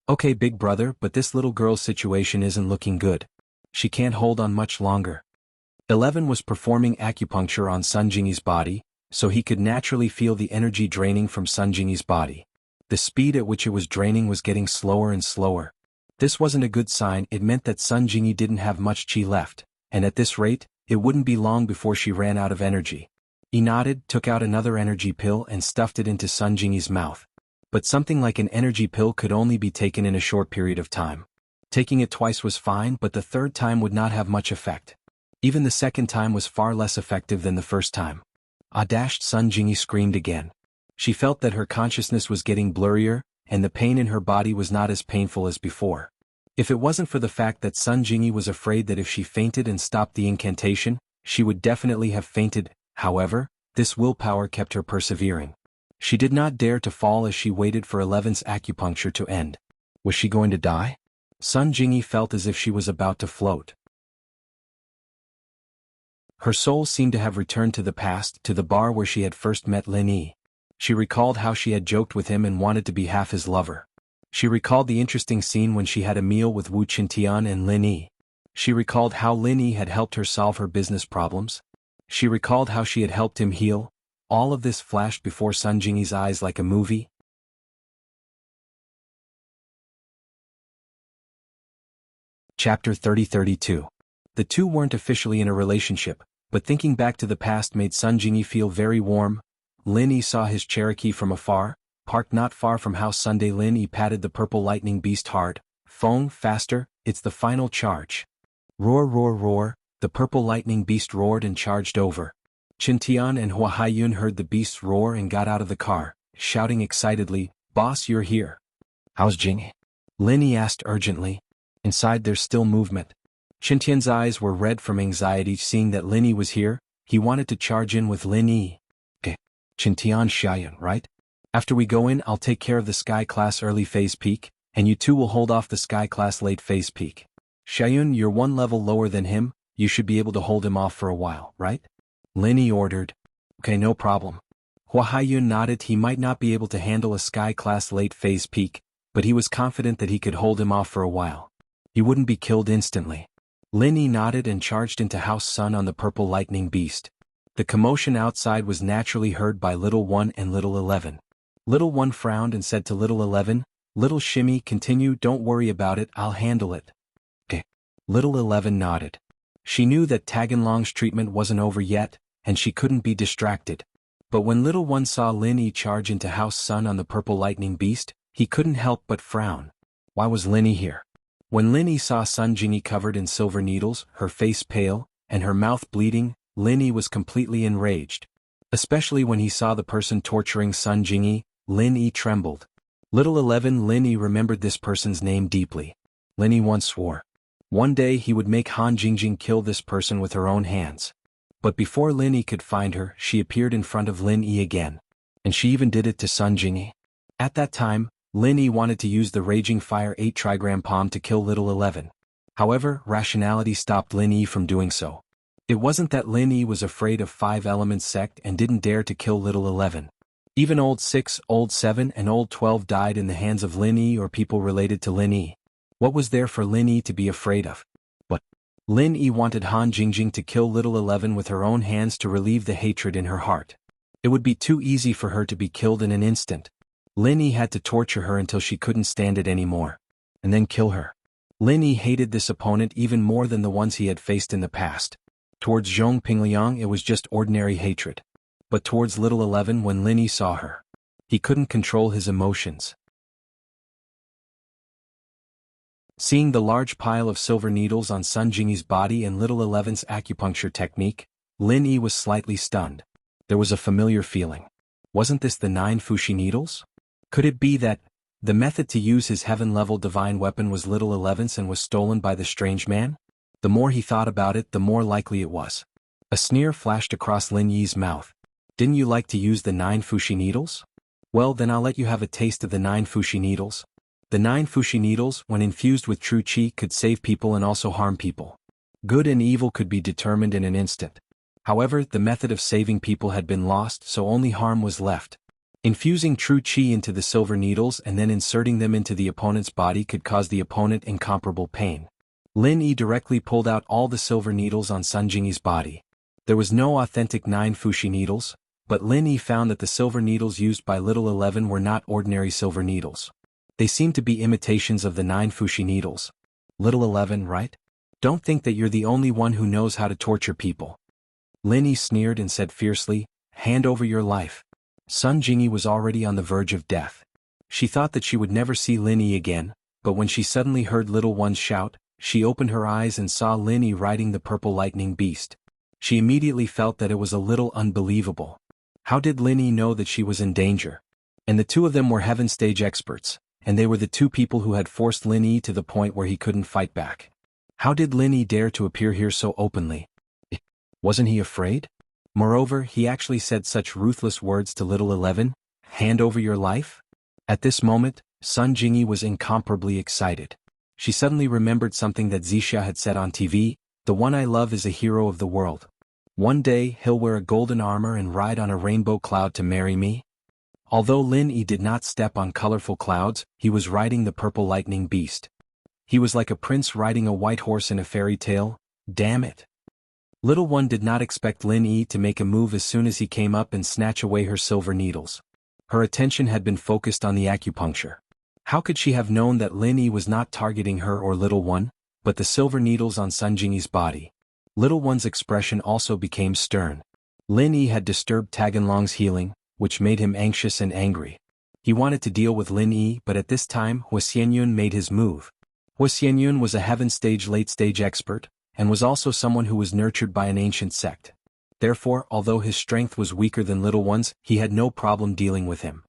Okay, big brother, but this little girl's situation isn't looking good. She can't hold on much longer. 11 was performing acupuncture on Sun Jingyi's body, so he could naturally feel the energy draining from Sun Jingyi's body. The speed at which it was draining was getting slower and slower. This wasn't a good sign, it meant that Sun Jingyi didn't have much chi left, and at this rate, it wouldn't be long before she ran out of energy. He nodded, took out another energy pill and stuffed it into Sun Jingyi's mouth. But something like an energy pill could only be taken in a short period of time. Taking it twice was fine, but the third time would not have much effect. Even the second time was far less effective than the first time. Sun Jingyi screamed again. She felt that her consciousness was getting blurrier, and the pain in her body was not as painful as before. If it wasn't for the fact that Sun Jingyi was afraid that if she fainted and stopped the incantation, she would definitely have fainted. However, this willpower kept her persevering. She did not dare to fall as she waited for 11's acupuncture to end. Was she going to die? Sun Jingyi felt as if she was about to float. Her soul seemed to have returned to the past, to the bar where she had first met Lin Yi. She recalled how she had joked with him and wanted to be half his lover. She recalled the interesting scene when she had a meal with Wu Qintian and Lin Yi. She recalled how Lin Yi had helped her solve her business problems. She recalled how she had helped him heal. All of this flashed before Sun Jingyi's eyes like a movie. Chapter 30-32. The two weren't officially in a relationship, but thinking back to the past made Sun Jingyi feel very warm. Lin Yi saw his Cherokee from afar, parked not far from House Sunday. Lin Yi patted the purple lightning beast hard. Fong, faster, it's the final charge. Roar, roar, roar, the purple lightning beast roared and charged over. Qintian and Hua Haiyun heard the beast's roar and got out of the car, shouting excitedly, Boss, you're here. How's Jingyi? Lin Yi asked urgently. Inside there's still movement. Qintian's eyes were red from anxiety seeing that Lin Yi was here. He wanted to charge in with Lin Yi. Okay. Qintian Xiaoyun, right? After we go in, I'll take care of the Sky Class early phase peak, and you two will hold off the Sky Class late phase peak. Xiaoyun, you're one level lower than him, you should be able to hold him off for a while, right? Lin Yi ordered. Okay, no problem. Hua Haiyun nodded. He might not be able to handle a Sky Class late phase peak, but he was confident that he could hold him off for a while. He wouldn't be killed instantly. Lin Yi nodded and charged into House Sun on the purple lightning beast. The commotion outside was naturally heard by Little One and Little 11. Little One frowned and said to Little 11, Little Shimmy, continue, don't worry about it, I'll handle it. Okay. Little 11 nodded. She knew that Taganlong's treatment wasn't over yet, and she couldn't be distracted. But when little one saw Lin Yi charge into House Sun on the purple lightning beast, he couldn't help but frown. Why was Lin Yi here? When Lin Yi saw Sun Jingyi covered in silver needles, her face pale, and her mouth bleeding, Lin Yi was completely enraged. Especially when he saw the person torturing Sun Jingyi, Lin Yi trembled. Little 11 Lin Yi remembered this person's name deeply. Lin Yi once swore. One day he would make Han Jingjing kill this person with her own hands. But before Lin Yi could find her, she appeared in front of Lin Yi again. And she even did it to Sun Jingyi. At that time, Lin Yi wanted to use the Raging Fire 8 trigram palm to kill little 11. However, rationality stopped Lin Yi from doing so. It wasn't that Lin Yi was afraid of 5 Elements sect and didn't dare to kill little 11. Even old 6, old 7 and old 12 died in the hands of Lin Yi or people related to Lin Yi. What was there for Lin Yi to be afraid of? But Lin Yi wanted Han Jingjing to kill little 11 with her own hands to relieve the hatred in her heart. It would be too easy for her to be killed in an instant. Lin Yi had to torture her until she couldn't stand it anymore. And then kill her. Lin Yi hated this opponent even more than the ones he had faced in the past. Towards Zhong Pingliang it was just ordinary hatred. But towards little 11 when Lin Yi saw her, he couldn't control his emotions. Seeing the large pile of silver needles on Sun Jingyi's body and little 11's acupuncture technique, Lin Yi was slightly stunned. There was a familiar feeling. Wasn't this the 9 Fushi needles? Could it be that the method to use his heaven-level divine weapon was little 11's and was stolen by the strange man? The more he thought about it, the more likely it was. A sneer flashed across Lin Yi's mouth. Didn't you like to use the 9 Fushi needles? Well, then I'll let you have a taste of the 9 Fushi needles. The 9 Fushi needles, when infused with true qi, could save people and also harm people. Good and evil could be determined in an instant. However, the method of saving people had been lost, so only harm was left. Infusing true qi into the silver needles and then inserting them into the opponent's body could cause the opponent incomparable pain. Lin Yi directly pulled out all the silver needles on Sun Jingyi's body. There was no authentic 9 Fushi needles, but Lin Yi found that the silver needles used by little 11 were not ordinary silver needles. They seemed to be imitations of the 9 Fushi needles. Little 11, right? Don't think that you're the only one who knows how to torture people. Lin Yi sneered and said fiercely, hand over your life. Sun Jingyi was already on the verge of death. She thought that she would never see Lin Yi again, but when she suddenly heard little one's shout, she opened her eyes and saw Lin Yi riding the purple lightning beast. She immediately felt that it was a little unbelievable. How did Lin Yi know that she was in danger? And the two of them were heaven stage experts, and they were the two people who had forced Lin Yi to the point where he couldn't fight back. How did Lin Yi dare to appear here so openly? Wasn't he afraid? Moreover, he actually said such ruthless words to little 11, hand over your life? At this moment, Sun Jingyi was incomparably excited. She suddenly remembered something that Zixia had said on TV, the one I love is a hero of the world. One day he'll wear a golden armor and ride on a rainbow cloud to marry me. Although Lin Yi did not step on colorful clouds, he was riding the purple lightning beast. He was like a prince riding a white horse in a fairy tale. Damn it. Little one did not expect Lin Yi to make a move as soon as he came up and snatch away her silver needles. Her attention had been focused on the acupuncture. How could she have known that Lin Yi was not targeting her or little one, but the silver needles on Sun Jingyi's body? Little one's expression also became stern. Lin Yi had disturbed Taganlong's healing, which made him anxious and angry. He wanted to deal with Lin Yi, but at this time Hua Xianyun made his move. Hua Xianyun was a heaven stage late stage expert, and was also someone who was nurtured by an ancient sect. Therefore, although his strength was weaker than little one's, he had no problem dealing with him.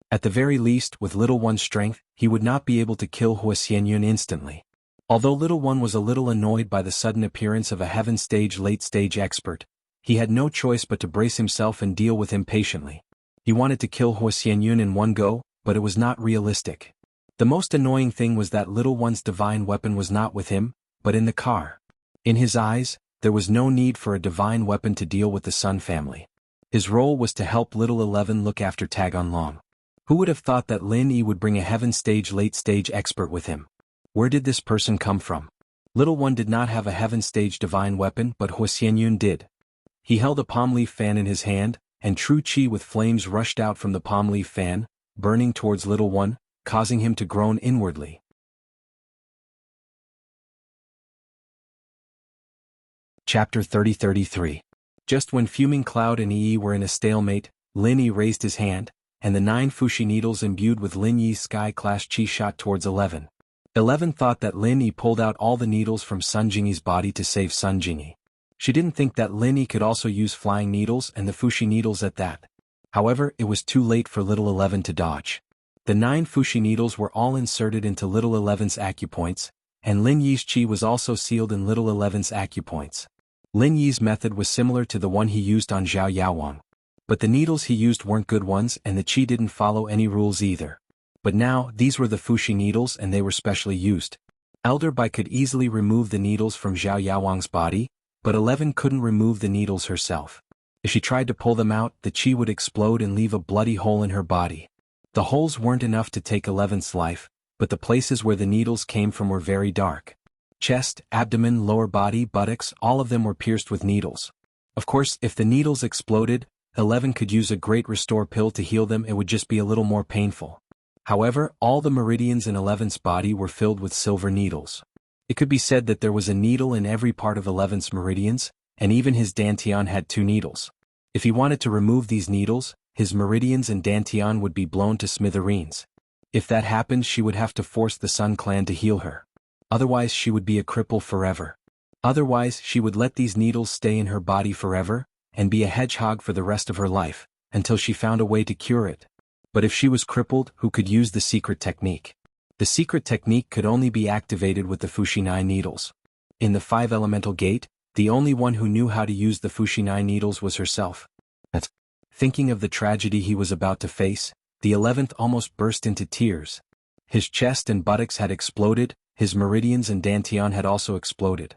At the very least, with little one's strength, he would not be able to kill Hua Xianyun instantly. Although little one was a little annoyed by the sudden appearance of a heaven stage late stage expert, he had no choice but to brace himself and deal with him patiently. He wanted to kill Hua Xianyun in one go, but it was not realistic. The most annoying thing was that little one's divine weapon was not with him, but in the car. In his eyes, there was no need for a divine weapon to deal with the Sun family. His role was to help little 11 look after Taganlong. Who would have thought that Lin Yi would bring a heaven stage late stage expert with him? Where did this person come from? Little one did not have a heaven stage divine weapon, but Hua Xianyun did. He held a palm leaf fan in his hand, and true qi with flames rushed out from the palm leaf fan, burning towards little one, causing him to groan inwardly. Chapter 30-33. Just when Fuming Cloud and Yi were in a stalemate, Lin Yi raised his hand, and the 9 Fushi needles imbued with Lin Yi's sky-class chi shot towards 11. 11 thought that Lin Yi pulled out all the needles from Sun Jingyi's body to save Sun Jingyi. She didn't think that Lin Yi could also use flying needles and the Fushi needles at that. However, it was too late for little 11 to dodge. The 9 Fushi needles were all inserted into little 11's acupoints, and Lin Yi's chi was also sealed in little 11's acupoints. Lin Yi's method was similar to the one he used on Zhao Yaowang. But the needles he used weren't good ones and the chi didn't follow any rules either. But now, these were the Fushi needles and they were specially used. Elder Bai could easily remove the needles from Zhao Yaowang's body, but 11 couldn't remove the needles herself. If she tried to pull them out, the chi would explode and leave a bloody hole in her body. The holes weren't enough to take 11's life, but the places where the needles came from were very dark. Chest, abdomen, lower body, buttocks, all of them were pierced with needles. Of course, if the needles exploded, 11 could use a great restore pill to heal them. It would just be a little more painful. However, all the meridians in 11's body were filled with silver needles. It could be said that there was a needle in every part of 11's meridians, and even his dantian had 2 needles. If he wanted to remove these needles, his meridians and dantian would be blown to smithereens. If that happened, she would have to force the Sun Clan to heal her. Otherwise, she would be a cripple forever. Otherwise, she would let these needles stay in her body forever, and be a hedgehog for the rest of her life, until she found a way to cure it. But if she was crippled, who could use the secret technique? The secret technique could only be activated with the Fushi 9 needles. In the 5 elemental gate, the only one who knew how to use the Fushi 9 needles was herself. Thinking of the tragedy he was about to face, the 11th almost burst into tears. His chest and buttocks had exploded, his meridians and dantian had also exploded.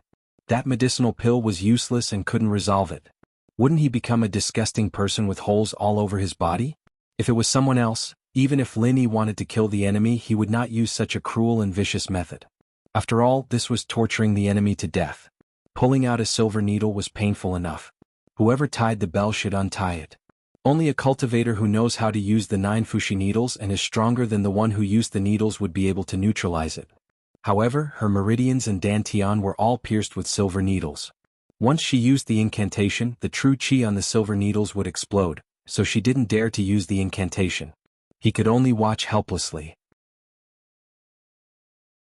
That medicinal pill was useless and couldn't resolve it. Wouldn't he become a disgusting person with holes all over his body? If it was someone else, even if Lin Yi wanted to kill the enemy, he would not use such a cruel and vicious method. After all, this was torturing the enemy to death. Pulling out a silver needle was painful enough. Whoever tied the bell should untie it. Only a cultivator who knows how to use the 9 Fushi needles and is stronger than the one who used the needles would be able to neutralize it. However, her meridians and dantian were all pierced with silver needles. Once she used the incantation, the true chi on the silver needles would explode, so she didn't dare to use the incantation. He could only watch helplessly.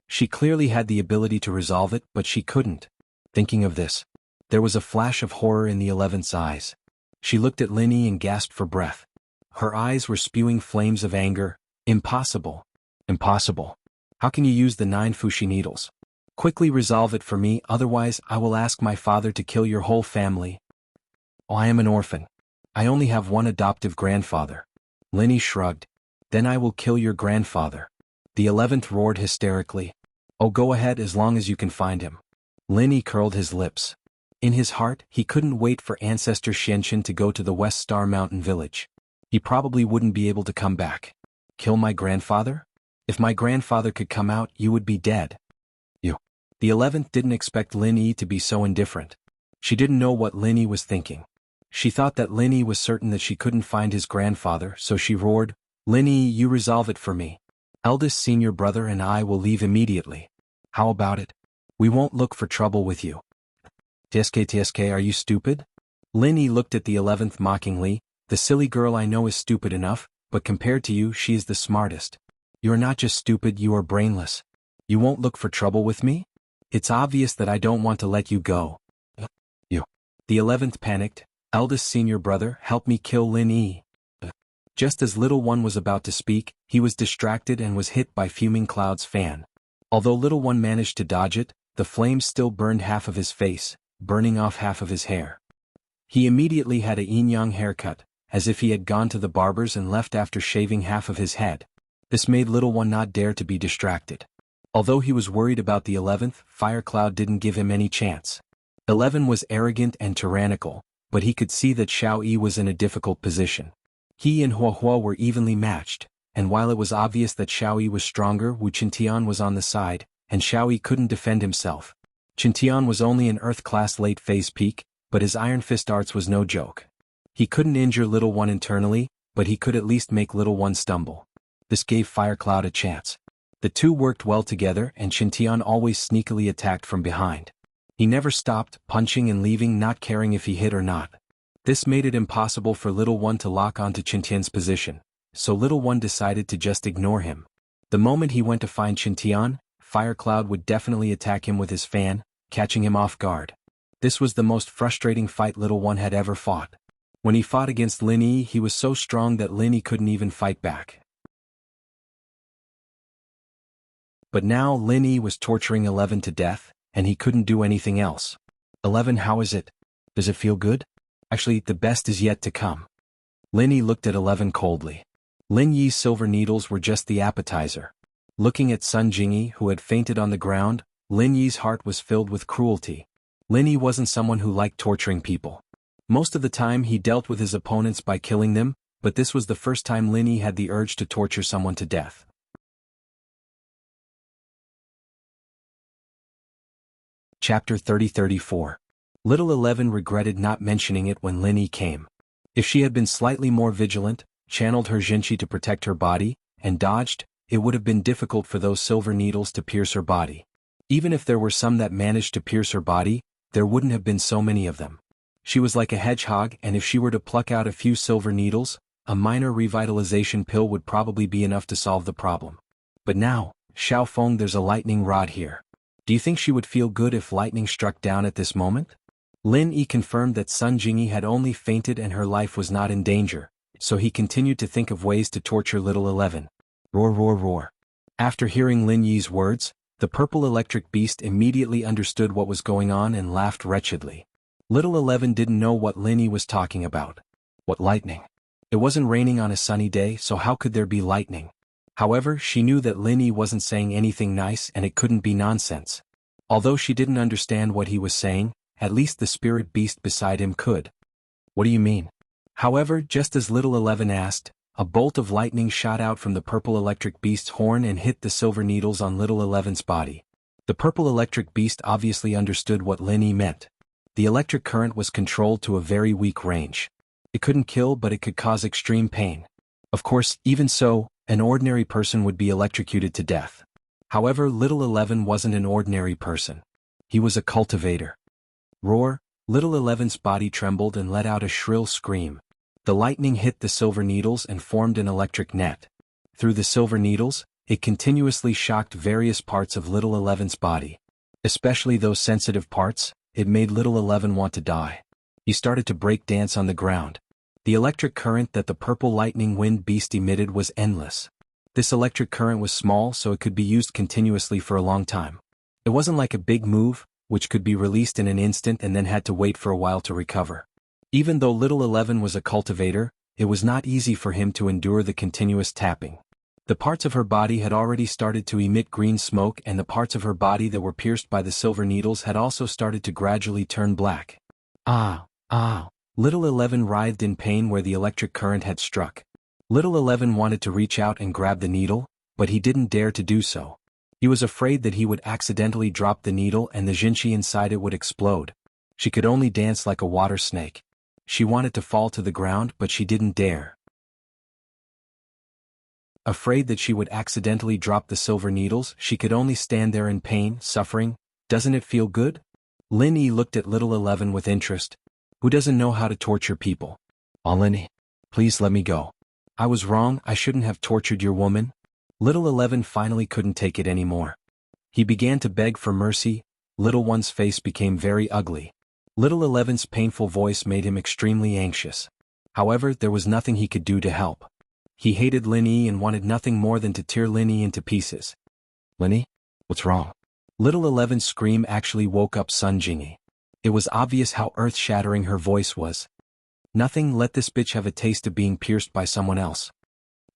She clearly had the ability to resolve it, but she couldn't. Thinking of this, there was a flash of horror in the 11th's eyes. She looked at Lin Yi and gasped for breath. Her eyes were spewing flames of anger. Impossible. Impossible. How can you use the 9 Fushi needles? Quickly resolve it for me, otherwise I will ask my father to kill your whole family. Oh, I am an orphan. I only have one adoptive grandfather. Lin Yi shrugged. Then I will kill your grandfather. The 11th roared hysterically. Oh, go ahead as long as you can find him. Lin Yi curled his lips. In his heart, he couldn't wait for ancestor Xianxin to go to the West Star Mountain village. He probably wouldn't be able to come back. Kill my grandfather? If my grandfather could come out, you would be dead. You. The 11th didn't expect Lin Yi to be so indifferent. She didn't know what Lin Yi was thinking. She thought that Lin Yi was certain that she couldn't find his grandfather, so she roared, Lin Yi, you resolve it for me. Eldest senior brother and I will leave immediately. How about it? We won't look for trouble with you. TSK, are you stupid? Lin Yi looked at the 11th mockingly. The silly girl I know is stupid enough, but compared to you, she is the smartest. You are not just stupid, you are brainless. You won't look for trouble with me? It's obvious that I don't want to let you go. You. The 11th panicked. Eldest senior brother, help me kill Lin Yi. Just as little one was about to speak, he was distracted and was hit by Fuming Cloud's fan. Although little one managed to dodge it, the flames still burned half of his face, burning off half of his hair. He immediately had a yin-yang haircut, as if he had gone to the barber's and left after shaving half of his head. This made little one not dare to be distracted. Although he was worried about the 11th, Fire Cloud didn't give him any chance. 11 was arrogant and tyrannical, but he could see that Xiao Yi was in a difficult position. He and Hua Hua were evenly matched, and while it was obvious that Xiao Yi was stronger, Wu Qintian was on the side, and Xiao Yi couldn't defend himself. Qintian was only an Earth-class late-phase peak, but his Iron Fist arts was no joke. He couldn't injure little one internally, but he could at least make little one stumble. This gave Fire Cloud a chance. The two worked well together, and Qintian always sneakily attacked from behind. He never stopped, punching and leaving, not caring if he hit or not. This made it impossible for Little One to lock onto Qintian's position, so Little One decided to just ignore him. The moment he went to find Qintian, Fire Cloud would definitely attack him with his fan, catching him off guard. This was the most frustrating fight Little One had ever fought. When he fought against Lin Yi, he was so strong that Lin Yi couldn't even fight back. But now Lin Yi was torturing 11 to death, and he couldn't do anything else. 11, how is it? Does it feel good? Actually, the best is yet to come. Lin Yi looked at 11 coldly. Lin Yi's silver needles were just the appetizer. Looking at Sun Jingyi, who had fainted on the ground, Lin Yi's heart was filled with cruelty. Lin Yi wasn't someone who liked torturing people. Most of the time he dealt with his opponents by killing them, but this was the first time Lin Yi had the urge to torture someone to death. Chapter 30-34. Little 11 regretted not mentioning it when Lin Yi came. If she had been slightly more vigilant, channeled her Jinqi to protect her body, and dodged, it would have been difficult for those silver needles to pierce her body. Even if there were some that managed to pierce her body, there wouldn't have been so many of them. She was like a hedgehog, and if she were to pluck out a few silver needles, a minor revitalization pill would probably be enough to solve the problem. But now, Xiao Feng, there's a lightning rod here. Do you think she would feel good if lightning struck down at this moment? Lin Yi confirmed that Sun Jingyi had only fainted and her life was not in danger, so he continued to think of ways to torture Little 11. Roar, roar, roar. After hearing Lin Yi's words, the purple electric beast immediately understood what was going on and laughed wretchedly. Little 11 didn't know what Lin Yi was talking about. What lightning? It wasn't raining on a sunny day, so how could there be lightning? However, she knew that Lin Yi wasn't saying anything nice and it couldn't be nonsense. Although she didn't understand what he was saying, at least the spirit beast beside him could. What do you mean? However, just as Little 11 asked, a bolt of lightning shot out from the purple electric beast's horn and hit the silver needles on Little 11's body. The purple electric beast obviously understood what Lin Yi meant. The electric current was controlled to a very weak range. It couldn't kill, but it could cause extreme pain. Of course, even so, an ordinary person would be electrocuted to death. However, Little 11 wasn't an ordinary person. He was a cultivator. Roar, Little 11's body trembled and let out a shrill scream. The lightning hit the silver needles and formed an electric net. Through the silver needles, it continuously shocked various parts of Little 11's body. Especially those sensitive parts, it made Little 11 want to die. He started to break dance on the ground. The electric current that the purple lightning wind beast emitted was endless. This electric current was small, so it could be used continuously for a long time. It wasn't like a big move, which could be released in an instant and then had to wait for a while to recover. Even though Little 11 was a cultivator, it was not easy for him to endure the continuous tapping. The parts of her body had already started to emit green smoke, and the parts of her body that were pierced by the silver needles had also started to gradually turn black. Ah, ah. Little 11 writhed in pain where the electric current had struck. Little 11 wanted to reach out and grab the needle, but he didn't dare to do so. He was afraid that he would accidentally drop the needle and the Jinqi inside it would explode. She could only dance like a water snake. She wanted to fall to the ground, but she didn't dare. Afraid that she would accidentally drop the silver needles, she could only stand there in pain, suffering. Doesn't it feel good? Lin Yi looked at Little 11 with interest. Who doesn't know how to torture people? Oh, Lin Yi, please let me go. I was wrong, I shouldn't have tortured your woman. Little 11 finally couldn't take it anymore. He began to beg for mercy. Little One's face became very ugly. Little 11's painful voice made him extremely anxious. However, there was nothing he could do to help. He hated Lin Yi and wanted nothing more than to tear Lin Yi into pieces. Lin Yi? What's wrong? Little 11's scream actually woke up Sun Jingyi. It was obvious how earth-shattering her voice was. Nothing, let this bitch have a taste of being pierced by someone else.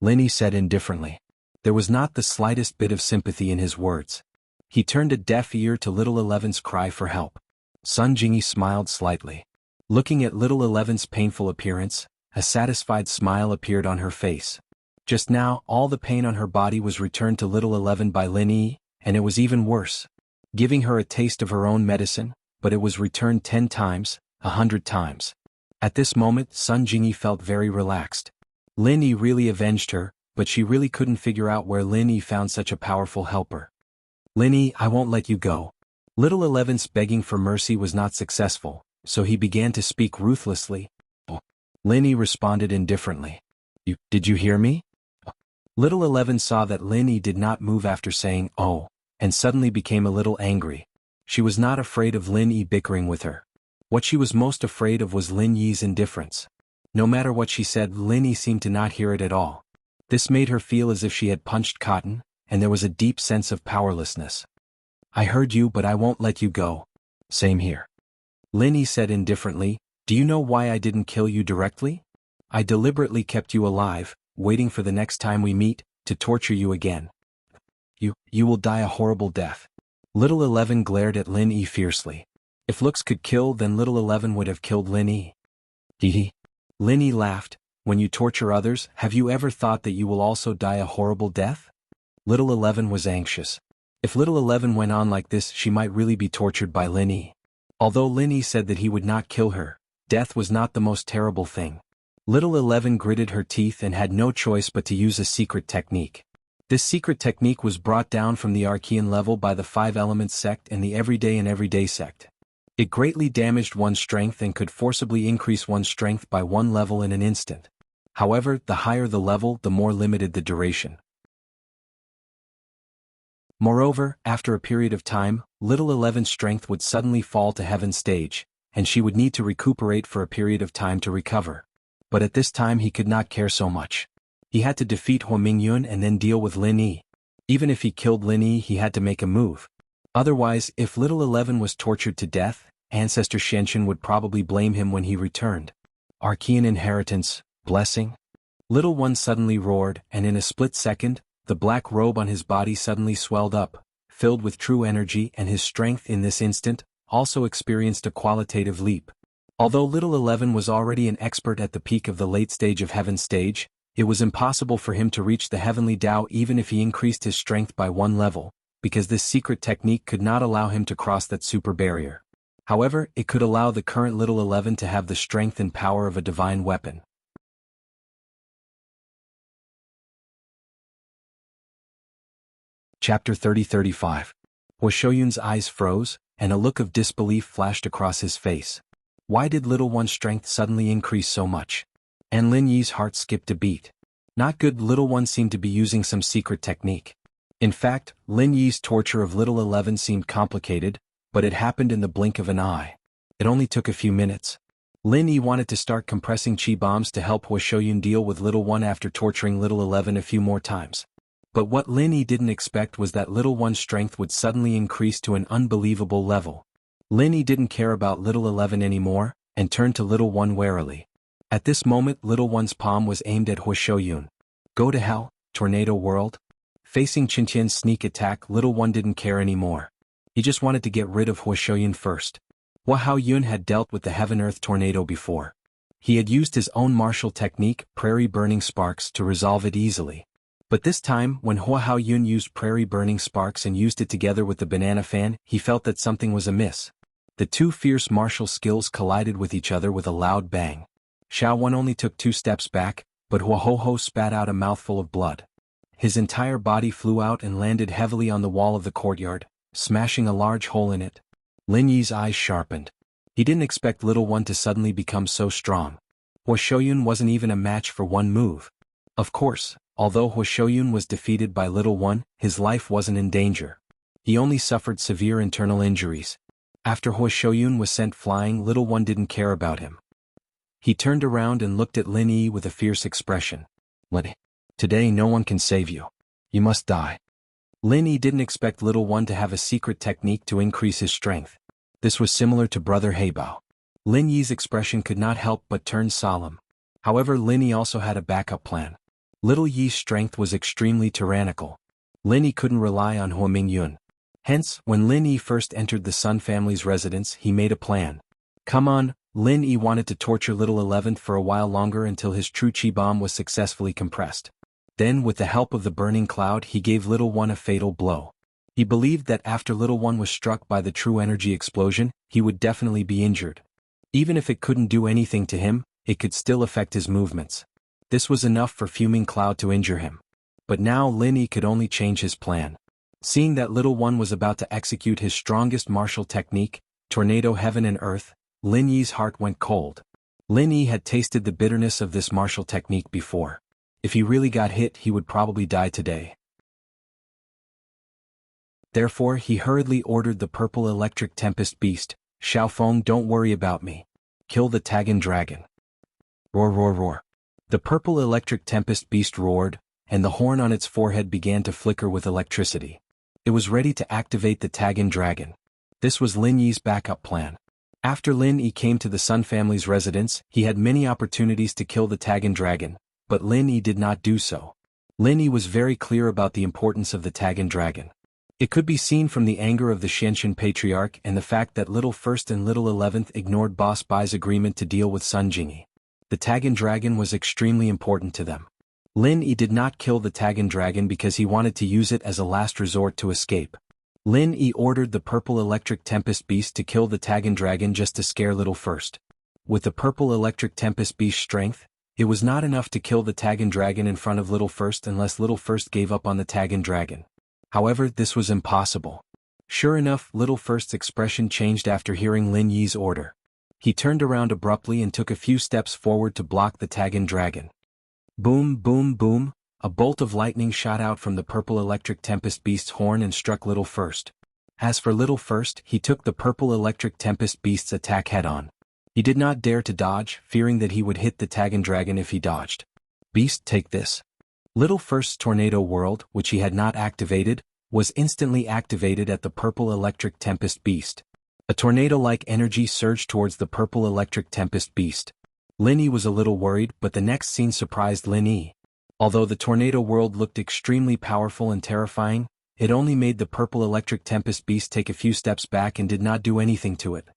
Lin Yi said indifferently. There was not the slightest bit of sympathy in his words. He turned a deaf ear to Little 11's cry for help. Sun Jingyi smiled slightly. Looking at Little 11's painful appearance, a satisfied smile appeared on her face. Just now, all the pain on her body was returned to Little 11 by Lin Yi, and it was even worse. Giving her a taste of her own medicine, but it was returned 10 times, 100 times. At this moment, Sun Jingyi felt very relaxed. Lin Yi really avenged her, but she really couldn't figure out where Lin Yi found such a powerful helper. Lin Yi, I won't let you go. Little 11's begging for mercy was not successful, so he began to speak ruthlessly. Lin Yi responded indifferently. Did you hear me? Little 11 saw that Lin Yi did not move after saying, "Oh," and suddenly became a little angry. She was not afraid of Lin Yi bickering with her. What she was most afraid of was Lin Yi's indifference. No matter what she said, Lin Yi seemed to not hear it at all. This made her feel as if she had punched cotton, and there was a deep sense of powerlessness. "I heard you, but I won't let you go." "Same here." Lin Yi said indifferently. "Do you know why I didn't kill you directly? I deliberately kept you alive, waiting for the next time we meet, to torture you again. You will die a horrible death." Little 11 glared at Lin Yi fiercely. If looks could kill, then Little 11 would have killed Lin Yi. Hee. Lin Yi laughed. "When you torture others, have you ever thought that you will also die a horrible death?" Little 11 was anxious. If Little 11 went on like this, she might really be tortured by Lin Yi. Although Lin Yi said that he would not kill her, death was not the most terrible thing. Little 11 gritted her teeth and had no choice but to use a secret technique. This secret technique was brought down from the Archean level by the 5 Elements sect and the Everyday sect. It greatly damaged one's strength and could forcibly increase one's strength by 1 level in an instant. However, the higher the level, the more limited the duration. Moreover, after a period of time, Little 11's strength would suddenly fall to Heaven's stage, and she would need to recuperate for a period of time to recover. But at this time he could not care so much. He had to defeat Hua Mingyun and then deal with Lin Yi. Even if he killed Lin Yi, he had to make a move. Otherwise, if Little 11 was tortured to death, Ancestor Shenshin would probably blame him when he returned. Archean inheritance, blessing? Little One suddenly roared, and in a split second, the black robe on his body suddenly swelled up, filled with true energy, and his strength in this instant also experienced a qualitative leap. Although Little 11 was already an expert at the peak of the late stage of Heaven's stage, it was impossible for him to reach the heavenly Tao even if he increased his strength by 1 level, because this secret technique could not allow him to cross that super barrier. However, it could allow the current Little 11 to have the strength and power of a divine weapon. Chapter 30-35. Hua Shoyun's eyes froze, and a look of disbelief flashed across his face. Why did Little One's strength suddenly increase so much? And Lin Yi's heart skipped a beat. Not good. Little One seemed to be using some secret technique. In fact, Lin Yi's torture of Little 11 seemed complicated, but it happened in the blink of an eye. It only took a few minutes. Lin Yi wanted to start compressing chi bombs to help Hua Shoyun deal with Little One after torturing Little 11 a few more times. But what Lin Yi didn't expect was that Little One's strength would suddenly increase to an unbelievable level. Lin Yi didn't care about Little 11 anymore, and turned to Little One warily. At this moment, Little One's palm was aimed at Hua Shoyun. Go to hell, Tornado World? Facing Qintian's sneak attack, Little One didn't care anymore. He just wanted to get rid of Hua Shoyun first. Hua Haoyun had dealt with the Heaven-Earth tornado before. He had used his own martial technique, Prairie Burning Sparks, to resolve it easily. But this time, when Hua Haoyun used Prairie Burning Sparks and used it together with the banana fan, he felt that something was amiss. The two fierce martial skills collided with each other with a loud bang. Xiao Wan only took 2 steps back, but Hua Ho spat out a mouthful of blood. His entire body flew out and landed heavily on the wall of the courtyard, smashing a large hole in it. Lin Yi's eyes sharpened. He didn't expect Little One to suddenly become so strong. Hua Shoyun wasn't even a match for 1 move. Of course, although Hua Shoyun was defeated by Little One, his life wasn't in danger. He only suffered severe internal injuries. After Hua Shoyun was sent flying, Little One didn't care about him. He turned around and looked at Lin Yi with a fierce expression. Lin Yi, today no one can save you. You must die. Lin Yi didn't expect Little One to have a secret technique to increase his strength. This was similar to Brother Heibao. Lin Yi's expression could not help but turn solemn. However, Lin Yi also had a backup plan. Little Yi's strength was extremely tyrannical. Lin Yi couldn't rely on Hua Mingyun. Hence, when Lin Yi first entered the Sun family's residence, he made a plan. Come on, Lin Yi wanted to torture Little 11 for a while longer until his true chi bomb was successfully compressed. Then, with the help of the burning cloud, he gave Little One a fatal blow. He believed that after Little One was struck by the true energy explosion, he would definitely be injured. Even if it couldn't do anything to him, it could still affect his movements. This was enough for Fuming Cloud to injure him. But now Lin Yi could only change his plan. Seeing that Little One was about to execute his strongest martial technique, Tornado Heaven and Earth, Lin Yi's heart went cold. Lin Yi had tasted the bitterness of this martial technique before. If he really got hit, he would probably die today. Therefore, he hurriedly ordered the purple electric tempest beast, Xiaofeng, don't worry about me. Kill the Tagan dragon. Roar, roar, roar. The purple electric tempest beast roared, and the horn on its forehead began to flicker with electricity. It was ready to activate the Tagan dragon. This was Lin Yi's backup plan. After Lin Yi came to the Sun family's residence, he had many opportunities to kill the Tagan dragon, but Lin Yi did not do so. Lin Yi was very clear about the importance of the Tagan dragon. It could be seen from the anger of the Xianxun patriarch and the fact that Little First and Little 11th ignored Boss Bai's agreement to deal with Sun Jingyi. The Tagan dragon was extremely important to them. Lin Yi did not kill the Tagan dragon because he wanted to use it as a last resort to escape. Lin Yi ordered the purple electric tempest beast to kill the Tagan dragon just to scare Little First. With the purple electric tempest beast's strength, it was not enough to kill the Tagan dragon in front of Little First unless Little First gave up on the Tagan dragon. However, this was impossible. Sure enough, Little First's expression changed after hearing Lin Yi's order. He turned around abruptly and took a few steps forward to block the Tagan dragon. Boom, boom, boom, a bolt of lightning shot out from the purple electric tempest beast's horn and struck Little First. As for Little First, he took the purple electric tempest beast's attack head-on. He did not dare to dodge, fearing that he would hit the Tagan dragon if he dodged. Beast, take this. Little First's tornado world, which he had not activated, was instantly activated at the purple electric tempest beast. A tornado-like energy surged towards the purple electric tempest beast. Lin Yi was a little worried, but the next scene surprised Lin Yi. Although the tornado world looked extremely powerful and terrifying, it only made the purple electric tempest beast take a few steps back and did not do anything to it.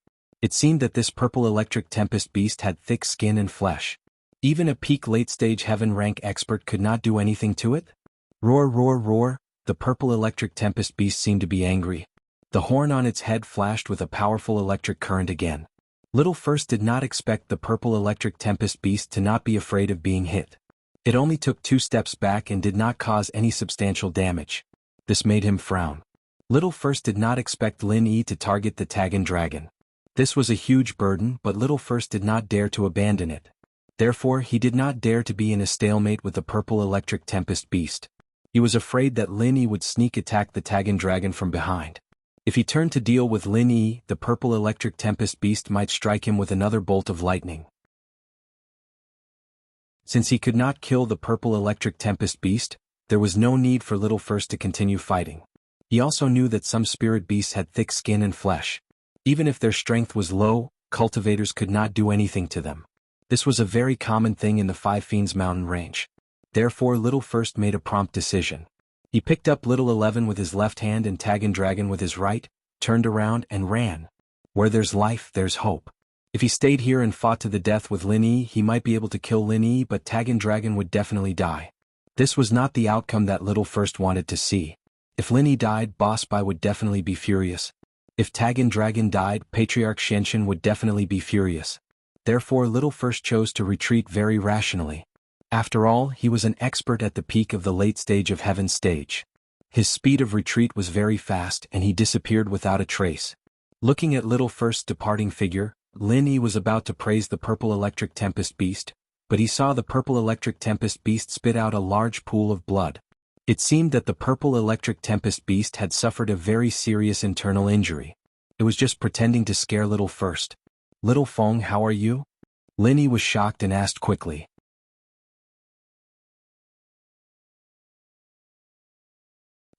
It seemed that this purple electric tempest beast had thick skin and flesh. Even a peak late-stage heaven rank expert could not do anything to it? Roar, roar, roar, the purple electric tempest beast seemed to be angry. The horn on its head flashed with a powerful electric current again. Little First did not expect the purple electric tempest beast to not be afraid of being hit. It only took 2 steps back and did not cause any substantial damage. This made him frown. Little First did not expect Lin Yi to target the Tagan dragon. This was a huge burden, but Little First did not dare to abandon it. Therefore, he did not dare to be in a stalemate with the purple electric tempest beast. He was afraid that Lin Yi would sneak attack the Tagan dragon from behind. If he turned to deal with Lin Yi, the purple electric tempest beast might strike him with another bolt of lightning. Since he could not kill the purple electric tempest beast, there was no need for Little First to continue fighting. He also knew that some spirit beasts had thick skin and flesh. Even if their strength was low, cultivators could not do anything to them. This was a very common thing in the Five Fiends mountain range. Therefore, Little First made a prompt decision. He picked up Little 11 with his left hand and Tagan dragon with his right, turned around and ran. Where there's life, there's hope. If he stayed here and fought to the death with Lin Yi, he might be able to kill Lin Yi, but Tagan dragon would definitely die. This was not the outcome that Little First wanted to see. If Lin Yi died, Boss Bai would definitely be furious. If Tagan dragon died, Patriarch Xianxun would definitely be furious. Therefore, Little First chose to retreat very rationally. After all, he was an expert at the peak of the late stage of Heaven's stage. His speed of retreat was very fast and he disappeared without a trace. Looking at Little First's departing figure, Lin Yi was about to praise the purple electric tempest beast, but he saw the purple electric tempest beast spit out a large pool of blood. It seemed that the purple electric tempest beast had suffered a very serious internal injury. It was just pretending to scare Little First. Little Feng, how are you? Lin Yi was shocked and asked quickly.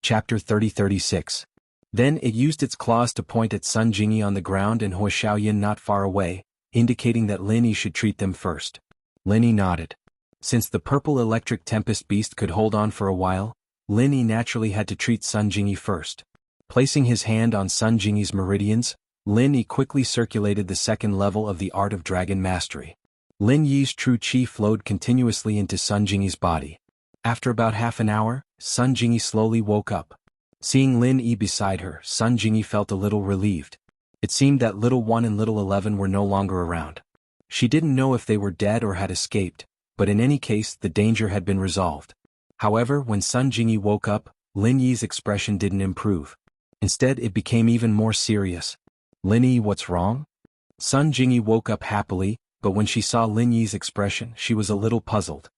Chapter 30-36. Then it used its claws to point at Sun Jingyi on the ground and Hua Xiaoyan not far away, indicating that Lin Yi should treat them first. Lin Yi nodded. Since the purple electric tempest beast could hold on for a while, Lin Yi naturally had to treat Sun Jingyi first. Placing his hand on Sun Jingyi's meridians, Lin Yi quickly circulated the second level of the art of dragon mastery. Lin Yi's true qi flowed continuously into Sun Jingyi's body. After about half an hour, Sun Jingyi slowly woke up. Seeing Lin Yi beside her, Sun Jingyi felt a little relieved. It seemed that Little 1 and Little 11 were no longer around. She didn't know if they were dead or had escaped, but in any case the danger had been resolved. However, when Sun Jingyi woke up, Lin Yi's expression didn't improve. Instead, it became even more serious. Lin Yi, what's wrong? Sun Jingyi woke up happily, but when she saw Lin Yi's expression, she was a little puzzled.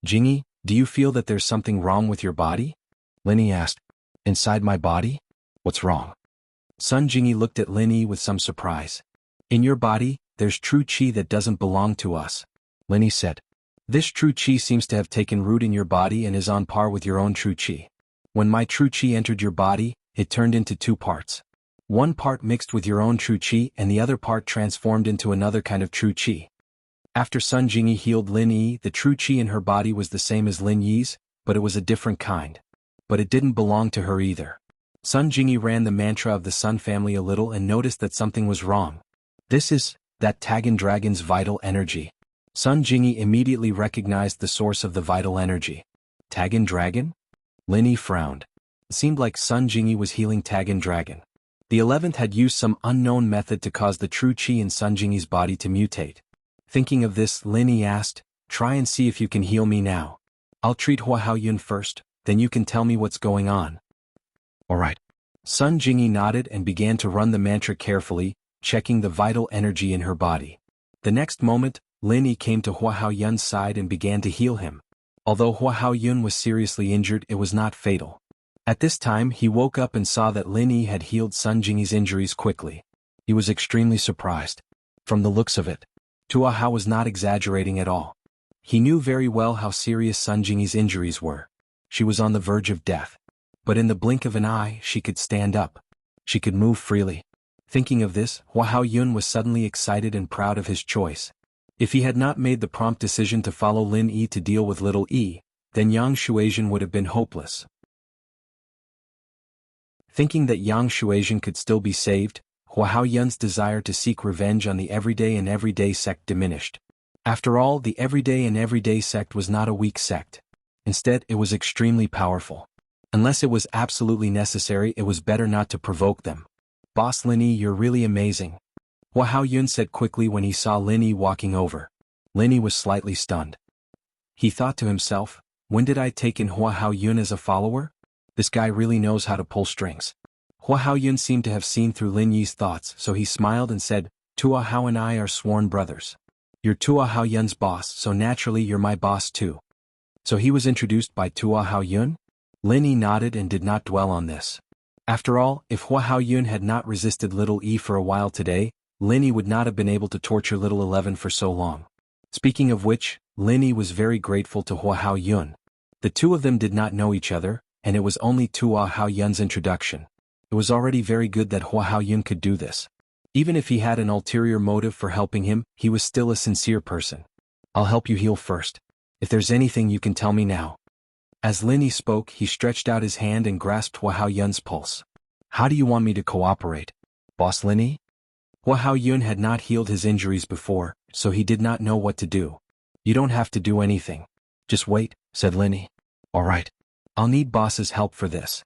Jingyi, do you feel that there's something wrong with your body? Lin Yi asked. Inside my body? What's wrong? Sun Jingyi looked at Lin Yi with some surprise. In your body, there's true qi that doesn't belong to us, Lin Yi said. This true qi seems to have taken root in your body and is on par with your own true qi. When my true qi entered your body, it turned into two parts. One part mixed with your own true qi and the other part transformed into another kind of true qi. After Sun Jingyi healed Lin Yi, the true qi in her body was the same as Lin Yi's, but it was a different kind. But it didn't belong to her either. Sun Jingyi ran the mantra of the Sun family a little and noticed that something was wrong. This is that Tagan dragon's vital energy. Sun Jingyi immediately recognized the source of the vital energy. Tagan dragon? Lin Yi frowned. It seemed like Sun Jingyi was healing Tagan dragon. The 11th had used some unknown method to cause the true qi in Sun Jingyi's body to mutate. Thinking of this, Lin Yi asked, try and see if you can heal me now. I'll treat Hua Haoyun first, then you can tell me what's going on. Alright. Sun Jingyi nodded and began to run the mantra carefully, checking the vital energy in her body. The next moment, Lin Yi came to Hua Haoyun's side and began to heal him. Although Hua Haoyun was seriously injured, it was not fatal. At this time, he woke up and saw that Lin Yi had healed Sun Jingyi's injuries quickly. He was extremely surprised. From the looks of it, Hua Hao was not exaggerating at all. He knew very well how serious Sun Jingyi's injuries were. She was on the verge of death. But in the blink of an eye, she could stand up. She could move freely. Thinking of this, Hua Haoyun was suddenly excited and proud of his choice. If he had not made the prompt decision to follow Lin Yi to deal with little Yi, then Yang Shuaizhen would have been hopeless. Thinking that Yang Shuaizhen could still be saved, Hua Haoyun's desire to seek revenge on the everyday sect diminished. After all, the everyday sect was not a weak sect. Instead, it was extremely powerful. Unless it was absolutely necessary, it was better not to provoke them. Boss Lin Yi, you're really amazing, Hua Haoyun said quickly when he saw Lin Yi walking over. Lin Yi was slightly stunned. He thought to himself, when did I take in Hua Haoyun as a follower? This guy really knows how to pull strings. Hua Haoyun seemed to have seen through Lin Yi's thoughts, so he smiled and said, Tua Hao and I are sworn brothers. You're Tua Haoyun's boss, so naturally you're my boss too. So he was introduced by Tua Haoyun? Lin Yi nodded and did not dwell on this. After all, if Hua Haoyun had not resisted little Yi for a while today, Lin Yi would not have been able to torture little 11 for so long. Speaking of which, Lin Yi was very grateful to Hua Haoyun. The two of them did not know each other, and it was only Tua Haoyun's introduction. It was already very good that Hua Haoyun could do this. Even if he had an ulterior motive for helping him, he was still a sincere person. I'll help you heal first. If there's anything you can tell me now. As Lin Yi spoke, he stretched out his hand and grasped Hua Haoyun's pulse. How do you want me to cooperate, Boss Lin Yi? Hua Haoyun had not healed his injuries before, so he did not know what to do. You don't have to do anything. Just wait, said Lin Yi. Alright. I'll need boss's help for this.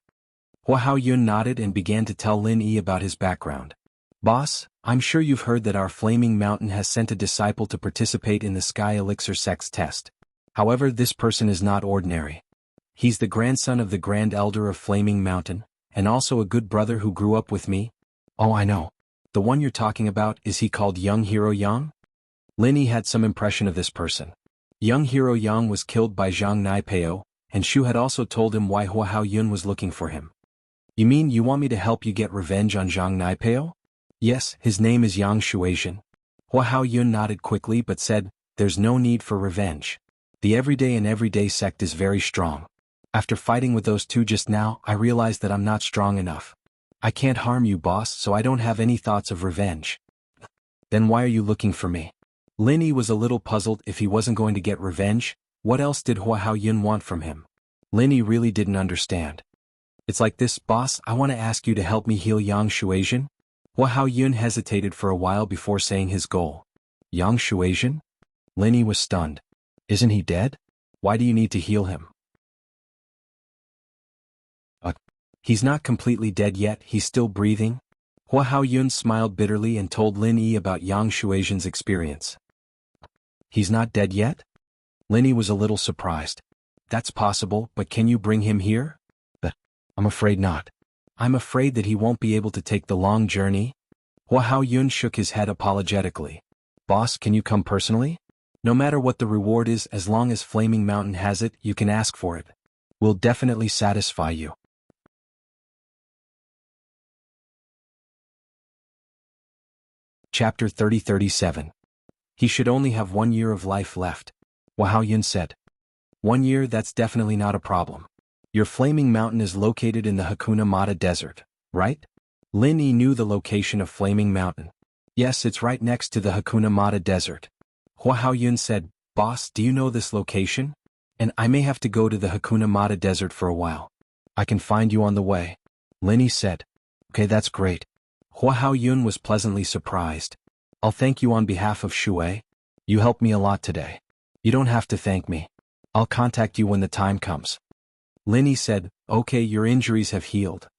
Hua Haoyun nodded and began to tell Lin Yi about his background. Boss, I'm sure you've heard that our Flaming Mountain has sent a disciple to participate in the Sky Elixir Sex test. However, this person is not ordinary. He's the grandson of the Grand Elder of Flaming Mountain, and also a good brother who grew up with me. Oh, I know. The one you're talking about, is he called Young Hero Yang? Lin Yi had some impression of this person. Young Hero Yang was killed by Zhang Naipeo, and Shu had also told him why Hua Haoyun was looking for him. You mean you want me to help you get revenge on Zhang Naipeo? Yes, his name is Yang Shuaizhen. Hua Haoyun nodded quickly but said, there's no need for revenge. The everyday sect is very strong. After fighting with those two just now, I realized that I'm not strong enough. I can't harm you, boss, so I don't have any thoughts of revenge. Then why are you looking for me? Lin Yi was a little puzzled. If he wasn't going to get revenge, what else did Hua Haoyun want from him? Lin Yi really didn't understand. It's like this, boss, I want to ask you to help me heal Yang Shuaizhen. Hua Haoyun hesitated for a while before saying his goal. Yang Shuaizhen? Lin Yi was stunned. Isn't he dead? Why do you need to heal him? He's not completely dead yet, he's still breathing. Hua Haoyun smiled bitterly and told Lin Yi about Yang Shuaizhen's experience. He's not dead yet? Lin Yi was a little surprised. That's possible, but can you bring him here? I'm afraid not. I'm afraid that he won't be able to take the long journey. Hua Haoyun shook his head apologetically. "Boss, can you come personally? No matter what the reward is, as long as Flaming Mountain has it, you can ask for it. We'll definitely satisfy you." Chapter 30-37. He should only have 1 year of life left. Wahao Yun said. 1 year, that's definitely not a problem. Your Flaming Mountain is located in the Hakuna Mata Desert, right? Lin Yi knew the location of Flaming Mountain. Yes, it's right next to the Hakuna Mata Desert. Wahao Yun said, "Boss, do you know this location? And I may have to go to the Hakuna Mata Desert for a while. I can find you on the way." Lin Yi said. "Okay, that's great." Wahao Yun was pleasantly surprised. "I'll thank you on behalf of Shui. You helped me a lot today. You don't have to thank me. I'll contact you when the time comes." Lin Yi said, "Okay, your injuries have healed."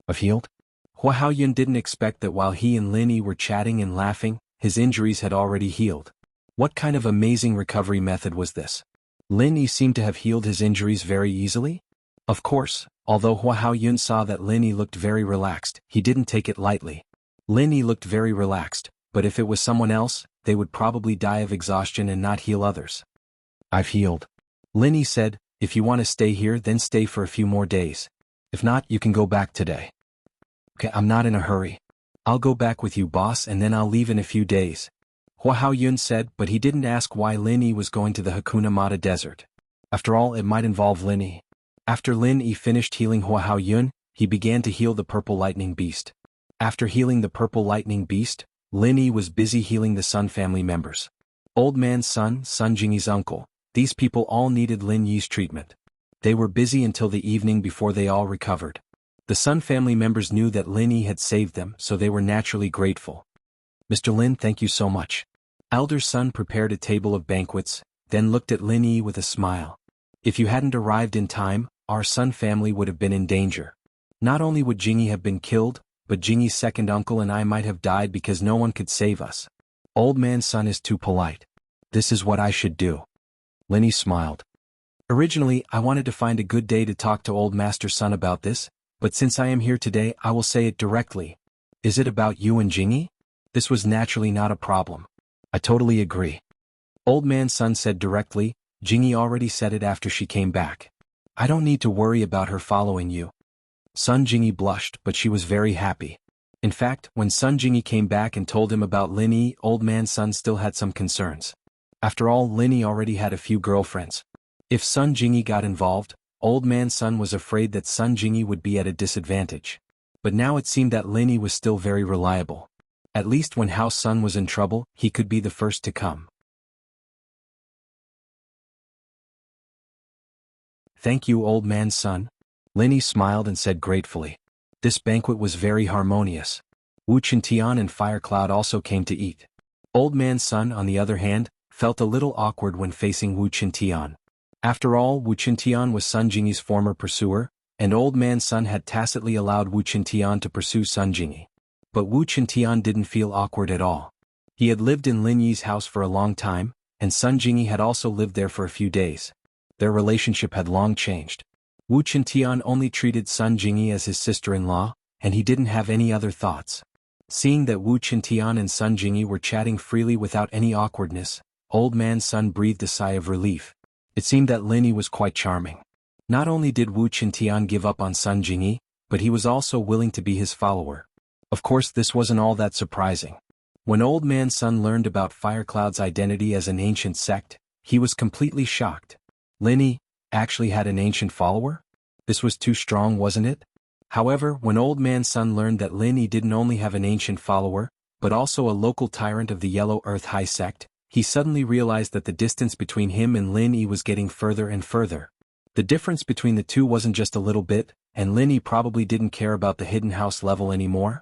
Have healed? Wahao Yun didn't expect that while he and Lin Yi were chatting and laughing, his injuries had already healed. What kind of amazing recovery method was this? Lin Yi seemed to have healed his injuries very easily? Of course, although Wahao Yun saw that Lin Yi looked very relaxed, he didn't take it lightly. Lin Yi looked very relaxed, but if it was someone else, they would probably die of exhaustion and not heal others. "I've healed." Lin Yi said, "If you want to stay here, then stay for a few more days. If not, you can go back today." "Okay, I'm not in a hurry. I'll go back with you, boss, and then I'll leave in a few days." Wahao Yun said, but he didn't ask why Lin Yi was going to the Hakuna Mata Desert. After all, it might involve Lin Yi. After Lin Yi finished healing Wahao Yun, he began to heal the Purple Lightning Beast. After healing the Purple Lightning Beast, Lin Yi was busy healing the Sun family members. Old Man's son, Sun Jingyi's uncle, these people all needed Lin Yi's treatment. They were busy until the evening before they all recovered. The Sun family members knew that Lin Yi had saved them, so they were naturally grateful. "Mr. Lin, thank you so much." Elder Sun prepared a table of banquets, then looked at Lin Yi with a smile. "If you hadn't arrived in time, our Sun family would have been in danger. Not only would Jingyi have been killed, but Jingyi's second uncle and I might have died because no one could save us. Old Man's son is too polite. This is what I should do." Lin Yi smiled. "Originally, I wanted to find a good day to talk to Old Master Sun about this, but since I am here today, I will say it directly. Is it about you and Jingyi? This was naturally not a problem." "I totally agree." Old Man's son said directly. "Jingyi already said it after she came back. I don't need to worry about her following you." Sun Jingyi blushed, but she was very happy. In fact, when Sun Jingyi came back and told him about Lin Yi, Old Man's son still had some concerns. After all, Lin Yi already had a few girlfriends. If Sun Jingyi got involved, Old Man's son was afraid that Sun Jingyi would be at a disadvantage. But now it seemed that Lin Yi was still very reliable. At least when House Sun was in trouble, he could be the first to come. "Thank you, Old Man's son." Lin Yi smiled and said gratefully. This banquet was very harmonious. Wu Chintian and Fire Cloud also came to eat. Old Man's son, on the other hand, felt a little awkward when facing Wu Chintian. After all, Wu Chintian was Sun Jingyi's former pursuer, and Old Man's son had tacitly allowed Wu Chintian to pursue Sun Jingyi. But Wu Chintian didn't feel awkward at all. He had lived in Lin Yi's house for a long time, and Sun Jingyi had also lived there for a few days. Their relationship had long changed. Wu Chintian only treated Sun Jingyi as his sister-in-law, and he didn't have any other thoughts. Seeing that Wu Chintian and Sun Jingyi were chatting freely without any awkwardness, Old Man's son breathed a sigh of relief. It seemed that Lin Yi was quite charming. Not only did Wu Chintian give up on Sun Jingyi, but he was also willing to be his follower. Of course, this wasn't all that surprising. When Old Man's son learned about Firecloud's identity as an ancient sect, he was completely shocked. Lin Yi actually had an ancient follower? This was too strong, wasn't it? However, when Old Man's son learned that Lin Yi didn't only have an ancient follower, but also a local tyrant of the Yellow Earth High Sect, he suddenly realized that the distance between him and Lin Yi was getting further and further. The difference between the two wasn't just a little bit, and Lin Yi probably didn't care about the hidden house level anymore.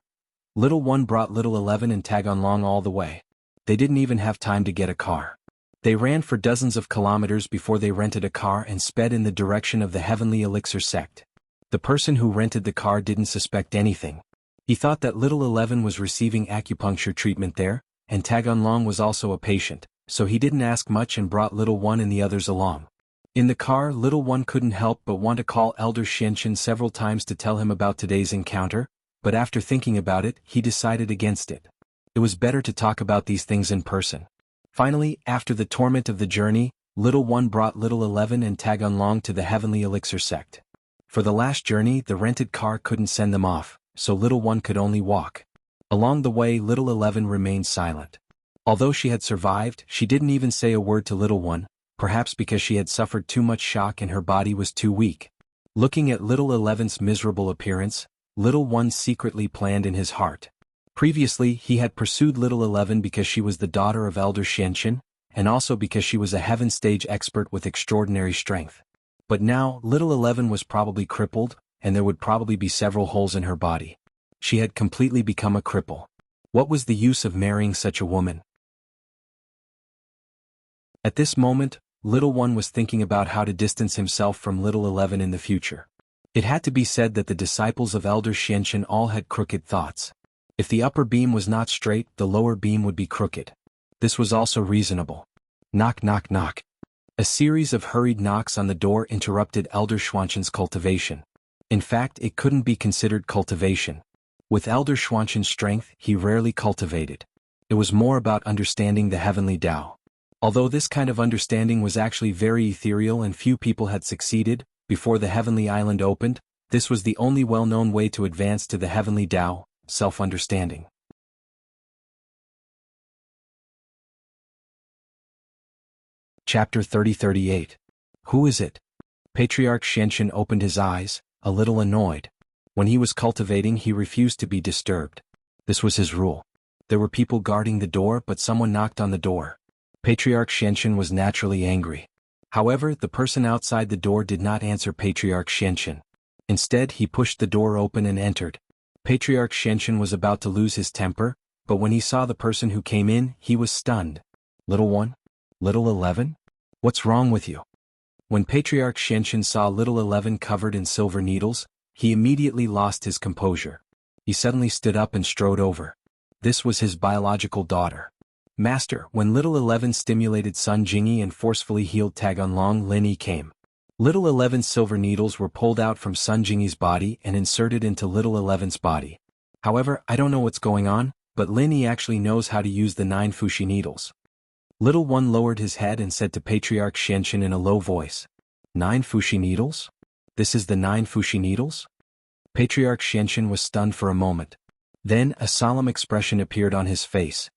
Little One brought Little 11 and Tag Along all the way. They didn't even have time to get a car. They ran for dozens of kilometers before they rented a car and sped in the direction of the Heavenly Elixir sect. The person who rented the car didn't suspect anything. He thought that Little 11 was receiving acupuncture treatment there, and Tag Along was also a patient, so he didn't ask much and brought Little One and the others along. In the car, Little One couldn't help but want to call Elder Xianxin several times to tell him about today's encounter, but after thinking about it, he decided against it. It was better to talk about these things in person. Finally, after the torment of the journey, Little One brought Little 11 and Tagunlong to the Heavenly Elixir sect. For the last journey, the rented car couldn't send them off, so Little One could only walk. Along the way, Little 11 remained silent. Although she had survived, she didn't even say a word to Little One, perhaps because she had suffered too much shock and her body was too weak. Looking at Little 11's miserable appearance, Little One secretly planned in his heart. Previously, he had pursued Little 11 because she was the daughter of Elder Xianxin, and also because she was a heaven stage expert with extraordinary strength. But now, Little 11 was probably crippled, and there would probably be several holes in her body. She had completely become a cripple. What was the use of marrying such a woman? At this moment, Little One was thinking about how to distance himself from Little 11 in the future. It had to be said that the disciples of Elder Xianxin all had crooked thoughts. If the upper beam was not straight, the lower beam would be crooked. This was also reasonable. Knock, knock, knock. A series of hurried knocks on the door interrupted Elder Xianxin's cultivation. In fact, it couldn't be considered cultivation. With Elder Xianxin's strength, he rarely cultivated. It was more about understanding the heavenly Tao. Although this kind of understanding was actually very ethereal and few people had succeeded, before the heavenly island opened, this was the only well-known way to advance to the heavenly Tao, self-understanding. Chapter 30-38. Who is it? Patriarch Xianxin opened his eyes, a little annoyed. When he was cultivating, he refused to be disturbed. This was his rule. There were people guarding the door, but someone knocked on the door. Patriarch Xianxin was naturally angry. However, the person outside the door did not answer Patriarch Xianxin. Instead, he pushed the door open and entered. Patriarch Xianxin was about to lose his temper, but when he saw the person who came in, he was stunned. Little One? Little 11? What's wrong with you? When Patriarch Xianxin saw Little 11 covered in silver needles, he immediately lost his composure. He suddenly stood up and strode over. This was his biological daughter. Master, when Little 11 stimulated Sun Jingyi and forcefully healed Tagunlong, Lin Yi came. Little 11's silver needles were pulled out from Sun Jingyi's body and inserted into Little 11's body. However, I don't know what's going on, but Lin Yi actually knows how to use the 9 Fuxi needles. Little One lowered his head and said to Patriarch Xianxin in a low voice, 9 Fuxi needles? This is the 9 Fuxi needles? Patriarch Xianxin was stunned for a moment. Then a solemn expression appeared on his face.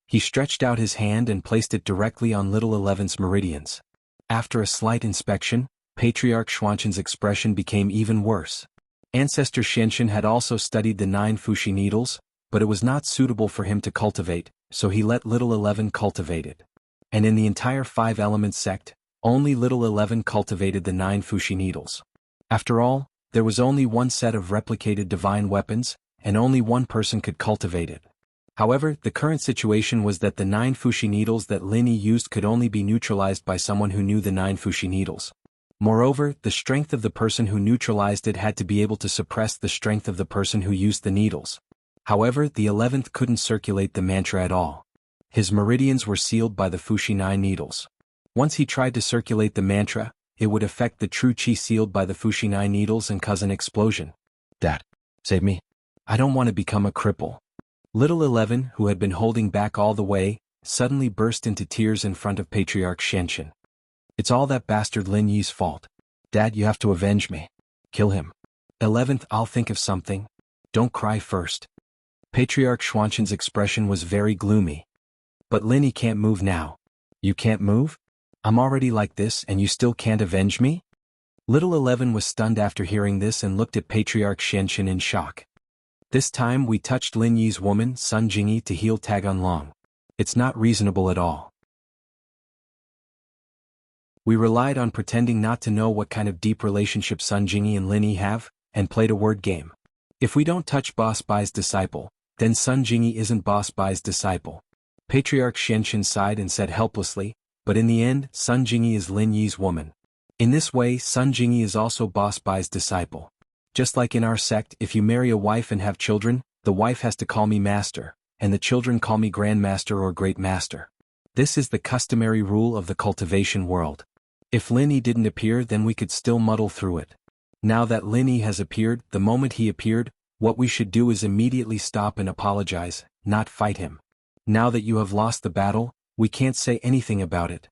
He stretched out his hand and placed it directly on Little 11's meridians. After a slight inspection, Patriarch Xianxin's expression became even worse. Ancestor Xianxin had also studied the 9 Fuxi needles, but it was not suitable for him to cultivate, so he let Little 11 cultivate it. And in the entire 5 Elements sect, only Little 11 cultivated the 9 Fuxi needles. After all, there was only one set of replicated divine weapons, and only one person could cultivate it. However, the current situation was that the 9 Fuxi needles that Lin Yi used could only be neutralized by someone who knew the 9 Fuxi needles. Moreover, the strength of the person who neutralized it had to be able to suppress the strength of the person who used the needles. However, the 11th couldn't circulate the mantra at all. His meridians were sealed by the Fuxi 9 needles. Once he tried to circulate the mantra, it would affect the true chi sealed by the Fuxi 9 needles and cause an explosion. Dad, save me. I don't want to become a cripple. Little 11, who had been holding back all the way, suddenly burst into tears in front of Patriarch Xianxin. It's all that bastard Lin Yi's fault. Dad, you have to avenge me. Kill him. 11th, I'll think of something. Don't cry first. Patriarch Xianxin's expression was very gloomy. But Lin Yi can't move now. You can't move? I'm already like this and you still can't avenge me? Little 11 was stunned after hearing this and looked at Patriarch Xianxin in shock. This time we touched Lin Yi's woman, Sun Jingyi, to heal Tagunlong. It's not reasonable at all. We relied on pretending not to know what kind of deep relationship Sun Jingyi and Lin Yi have, and played a word game. If we don't touch Boss Bai's disciple, then Sun Jingyi isn't Boss Bai's disciple. Patriarch Xianxin sighed and said helplessly, but in the end, Sun Jingyi is Lin Yi's woman. In this way, Sun Jingyi is also Boss Bai's disciple. Just like in our sect, if you marry a wife and have children, the wife has to call me master, and the children call me grandmaster or great master. This is the customary rule of the cultivation world. If Lin Yi didn't appear, then we could still muddle through it. Now that Lin Yi has appeared, the moment he appeared, what we should do is immediately stop and apologize, not fight him. Now that you have lost the battle, we can't say anything about it.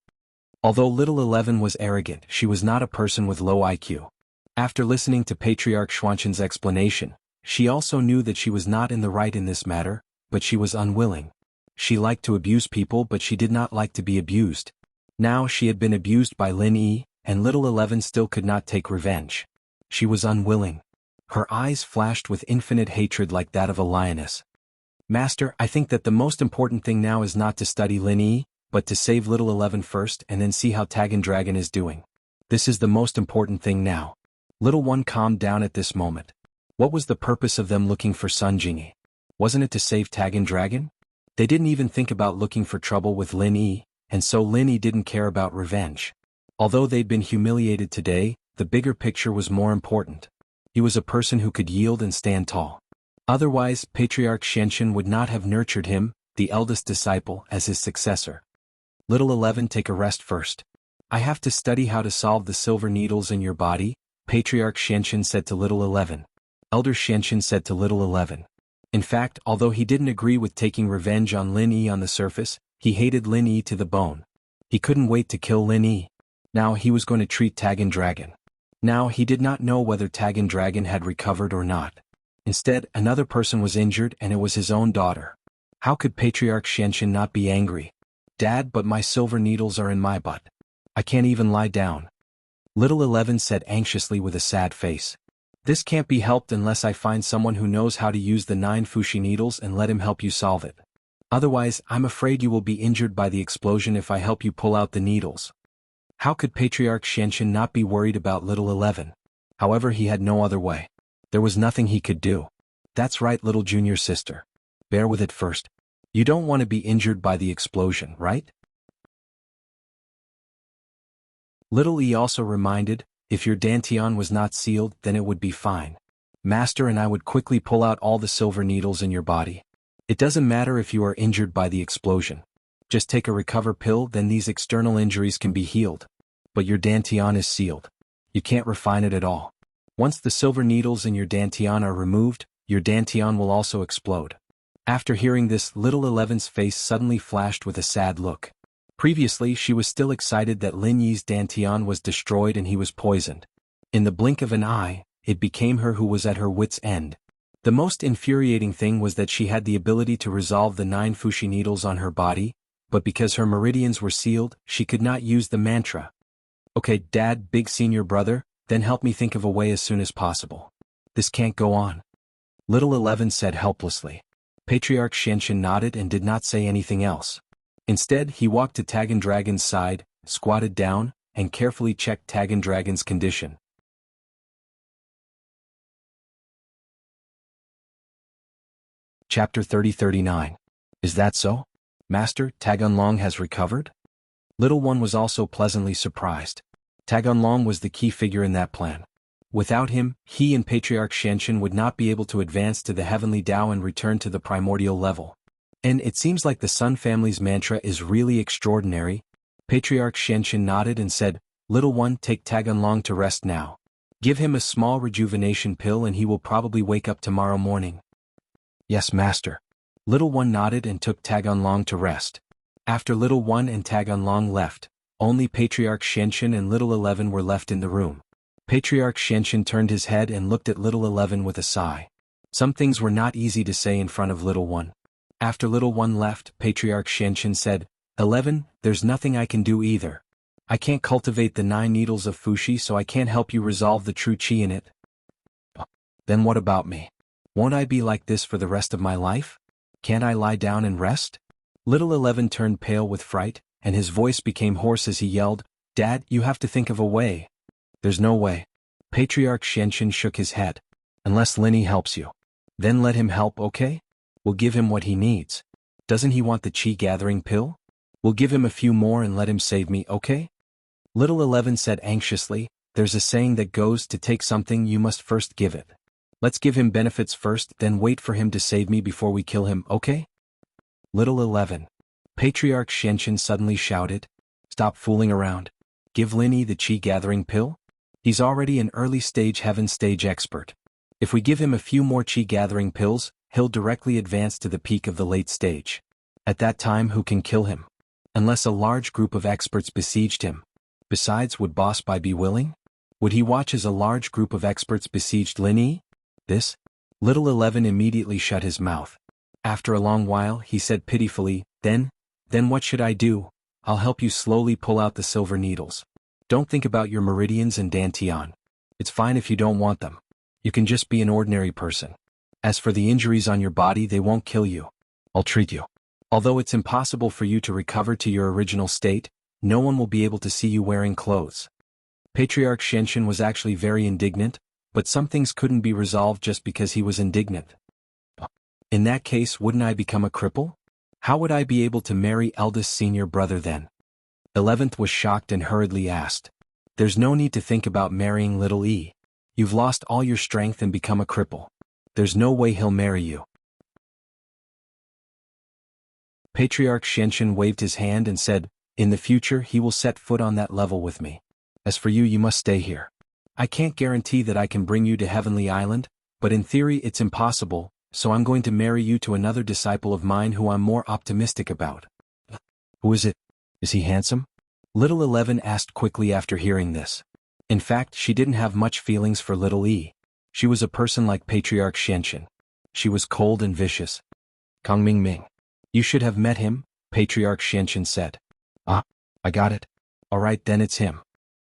Although little 11 was arrogant, she was not a person with low IQ. After listening to Patriarch Xuanqin's explanation, she also knew that she was not in the right in this matter, but she was unwilling. She liked to abuse people, but she did not like to be abused. Now she had been abused by Lin Yi, and little 11 still could not take revenge. She was unwilling. Her eyes flashed with infinite hatred like that of a lioness. Master, I think that the most important thing now is not to study Lin Yi, but to save little 11 first and then see how Tagan Dragon is doing. This is the most important thing now. Little one calmed down at this moment. What was the purpose of them looking for Sun Jingyi? Wasn't it to save Tagan Dragon? They didn't even think about looking for trouble with Lin Yi, and so Lin Yi didn't care about revenge. Although they'd been humiliated today, the bigger picture was more important. He was a person who could yield and stand tall. Otherwise, Patriarch Xuanqin would not have nurtured him, the eldest disciple, as his successor. Little 11, take a rest first. I have to study how to solve the silver needles in your body, Patriarch Xuanqin said to little 11. Elder Xuanqin said to little 11. In fact, although he didn't agree with taking revenge on Lin Yi on the surface, he hated Lin Yi to the bone. He couldn't wait to kill Lin Yi. Now he was going to treat Tagan Dragon. Now he did not know whether Tagan Dragon had recovered or not. Instead, another person was injured, and it was his own daughter. How could Patriarch Xuanqin not be angry? Dad, but my silver needles are in my butt. I can't even lie down. Little 11 said anxiously with a sad face. This can't be helped unless I find someone who knows how to use the 9 fushi needles and let him help you solve it. Otherwise, I'm afraid you will be injured by the explosion if I help you pull out the needles. How could Patriarch Xuanqin not be worried about little 11? However, he had no other way. There was nothing he could do. That's right, little junior sister. Bear with it first. You don't want to be injured by the explosion, right? Little E also reminded, if your dantian was not sealed, then it would be fine. Master and I would quickly pull out all the silver needles in your body. It doesn't matter if you are injured by the explosion. Just take a recover pill, then these external injuries can be healed. But your dantian is sealed. You can't refine it at all. Once the silver needles in your dantian are removed, your dantian will also explode. After hearing this, little 11's face suddenly flashed with a sad look. Previously, she was still excited that Lin Yi's dantian was destroyed and he was poisoned. In the blink of an eye, it became her who was at her wit's end. The most infuriating thing was that she had the ability to resolve the 9 fushi needles on her body, but because her meridians were sealed, she could not use the mantra. Okay, Dad, big senior brother, then help me think of a way as soon as possible. This can't go on. Little 11 said helplessly. Patriarch Xuanqin nodded and did not say anything else. Instead, he walked to Tagan Dragon's side, squatted down, and carefully checked Tagan Dragon's condition. Chapter 30-39. Is that so? Master, Taganlong has recovered? Little one was also pleasantly surprised. Taganlong was the key figure in that plan. Without him, he and Patriarch Xuanqin would not be able to advance to the heavenly Tao and return to the primordial level. And it seems like the Sun family's mantra is really extraordinary. Patriarch Xuanqin nodded and said, Little one, take Taganlong to rest now. Give him a small rejuvenation pill and he will probably wake up tomorrow morning. Yes, master. Little one nodded and took Taganlong to rest. After little one and Taganlong left, only Patriarch Xuanqin and little 11 were left in the room. Patriarch Xuanqin turned his head and looked at little 11 with a sigh. Some things were not easy to say in front of little one. After little one left, Patriarch Xuanqin said, 11, there's nothing I can do either. I can't cultivate the 9 needles of Fushi, so I can't help you resolve the true chi in it. Then what about me? Won't I be like this for the rest of my life? Can't I lie down and rest? Little 11 turned pale with fright, and his voice became hoarse as he yelled, Dad, you have to think of a way. There's no way. Patriarch Xuanqin shook his head. Unless Linny helps you. Then let him help, okay? We'll give him what he needs. Doesn't he want the chi gathering pill? We'll give him a few more and let him save me, okay? Little 11 said anxiously, there's a saying that goes, to take something you must first give it. Let's give him benefits first, then wait for him to save me before we kill him, okay? Little 11. Patriarch Xuanqin suddenly shouted, Stop fooling around. Give Linny the chi gathering pill? He's already an early stage heaven stage expert. If we give him a few more chi gathering pills, he'll directly advance to the peak of the late stage. At that time, who can kill him? Unless a large group of experts besieged him. Besides, would Boss Bai be willing? Would he watch as a large group of experts besieged Lin Yi? This? Little 11 immediately shut his mouth. After a long while, he said pitifully, Then what should I do? I'll help you slowly pull out the silver needles. Don't think about your meridians and dantian. It's fine if you don't want them. You can just be an ordinary person. As for the injuries on your body, they won't kill you. I'll treat you. Although it's impossible for you to recover to your original state, no one will be able to see you wearing clothes. Patriarch Shenshin was actually very indignant, but some things couldn't be resolved just because he was indignant. In that case, wouldn't I become a cripple? How would I be able to marry eldest senior brother then? 11th was shocked and hurriedly asked. There's no need to think about marrying little E. You've lost all your strength and become a cripple. There's no way he'll marry you. Patriarch Shenshin waved his hand and said, In the future he will set foot on that level with me. As for you, you must stay here. I can't guarantee that I can bring you to Heavenly Island, but in theory it's impossible, so I'm going to marry you to another disciple of mine who I'm more optimistic about. Who is it? Is he handsome? Little 11 asked quickly after hearing this. In fact, she didn't have much feelings for little E. She was a person like Patriarch Shenshin. She was cold and vicious. Kang Ming. You should have met him, Patriarch Shenshin said. Ah, I got it. Alright, then it's him.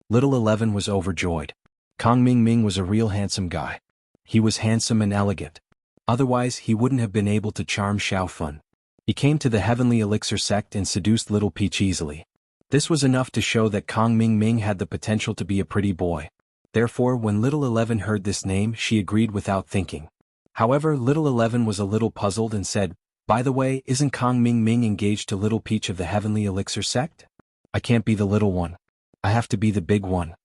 Little 11 was overjoyed. Kang Ming was a real handsome guy. He was handsome and elegant. Otherwise, he wouldn't have been able to charm Xiao Fun. He came to the Heavenly Elixir sect and seduced Little Peach easily. This was enough to show that Kang Ming had the potential to be a pretty boy. Therefore, when Little 11 heard this name, she agreed without thinking. However, Little 11 was a little puzzled and said, By the way, isn't Kang Ming engaged to Little Peach of the Heavenly Elixir sect? I can't be the little one. I have to be the big one.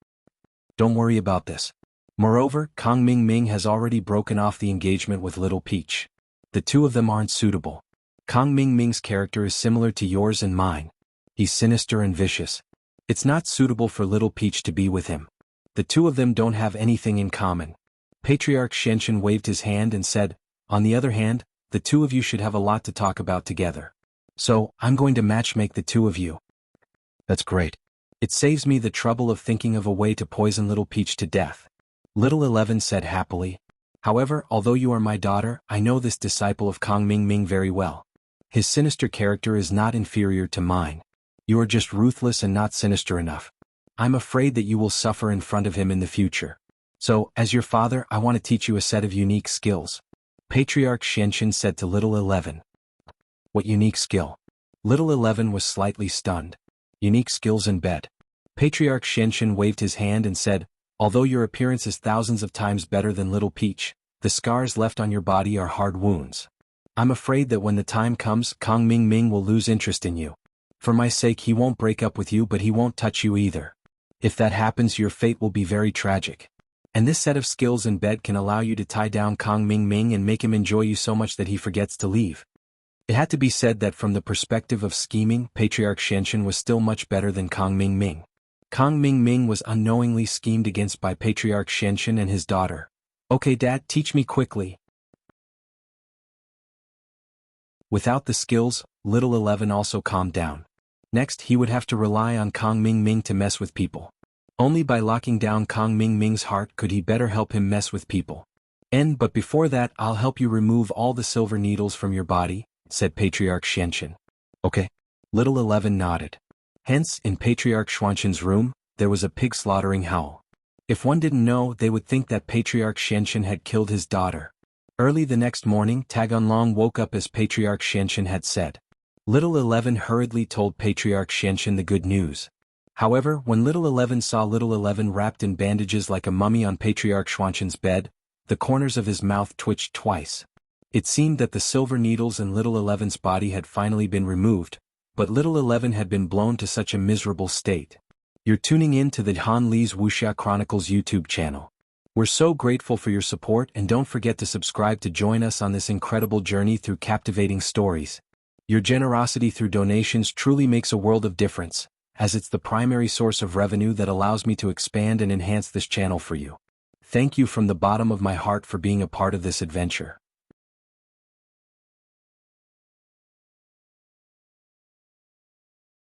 Don't worry about this. Moreover, Kang Ming has already broken off the engagement with Little Peach. The two of them aren't suitable. Kang Ming's character is similar to yours and mine. He's sinister and vicious. It's not suitable for Little Peach to be with him. The two of them don't have anything in common. Patriarch Shenshin waved his hand and said, On the other hand, the two of you should have a lot to talk about together. So, I'm going to matchmake the two of you. That's great. It saves me the trouble of thinking of a way to poison Little Peach to death. Little 11 said happily. However, although you are my daughter, I know this disciple of Kang Ming very well. His sinister character is not inferior to mine. You are just ruthless and not sinister enough. I'm afraid that you will suffer in front of him in the future. So, as your father, I want to teach you a set of unique skills. Patriarch Shenshin said to Little 11. What unique skill? Little 11 was slightly stunned. Unique skills in bed. Patriarch Shenshin waved his hand and said, Although your appearance is thousands of times better than Little Peach, the scars left on your body are hard wounds. I'm afraid that when the time comes, Kang Ming will lose interest in you. For my sake, he won't break up with you, but he won't touch you either. If that happens, your fate will be very tragic. And this set of skills in bed can allow you to tie down Kang Ming and make him enjoy you so much that he forgets to leave. It had to be said that from the perspective of scheming, Patriarch Shenshin was still much better than Kang Ming. Kang Ming was unknowingly schemed against by Patriarch Shenshin and his daughter. Okay, Dad, teach me quickly. Without the skills, Little 11 also calmed down. Next, he would have to rely on Kang Ming to mess with people. Only by locking down Kang Ming's heart could he better help him mess with people. But before that, I'll help you remove all the silver needles from your body, said Patriarch Shenshin. Okay. Little 11 nodded. Hence, in Patriarch Shenshin's room, there was a pig slaughtering howl. If one didn't know, they would think that Patriarch Shenshin had killed his daughter. Early the next morning, Taganlong woke up as Patriarch Shenshin had said. Little 11 hurriedly told Patriarch Shenshin the good news. However, when Little 11 saw Little 11 wrapped in bandages like a mummy on Patriarch Shenshin's bed, the corners of his mouth twitched twice. It seemed that the silver needles in Little 11's body had finally been removed, but Little 11 had been blown to such a miserable state. You're tuning in to the Han Lee's Wuxia Chronicles YouTube channel. We're so grateful for your support, and don't forget to subscribe to join us on this incredible journey through captivating stories. Your generosity through donations truly makes a world of difference, as it's the primary source of revenue that allows me to expand and enhance this channel for you. Thank you from the bottom of my heart for being a part of this adventure.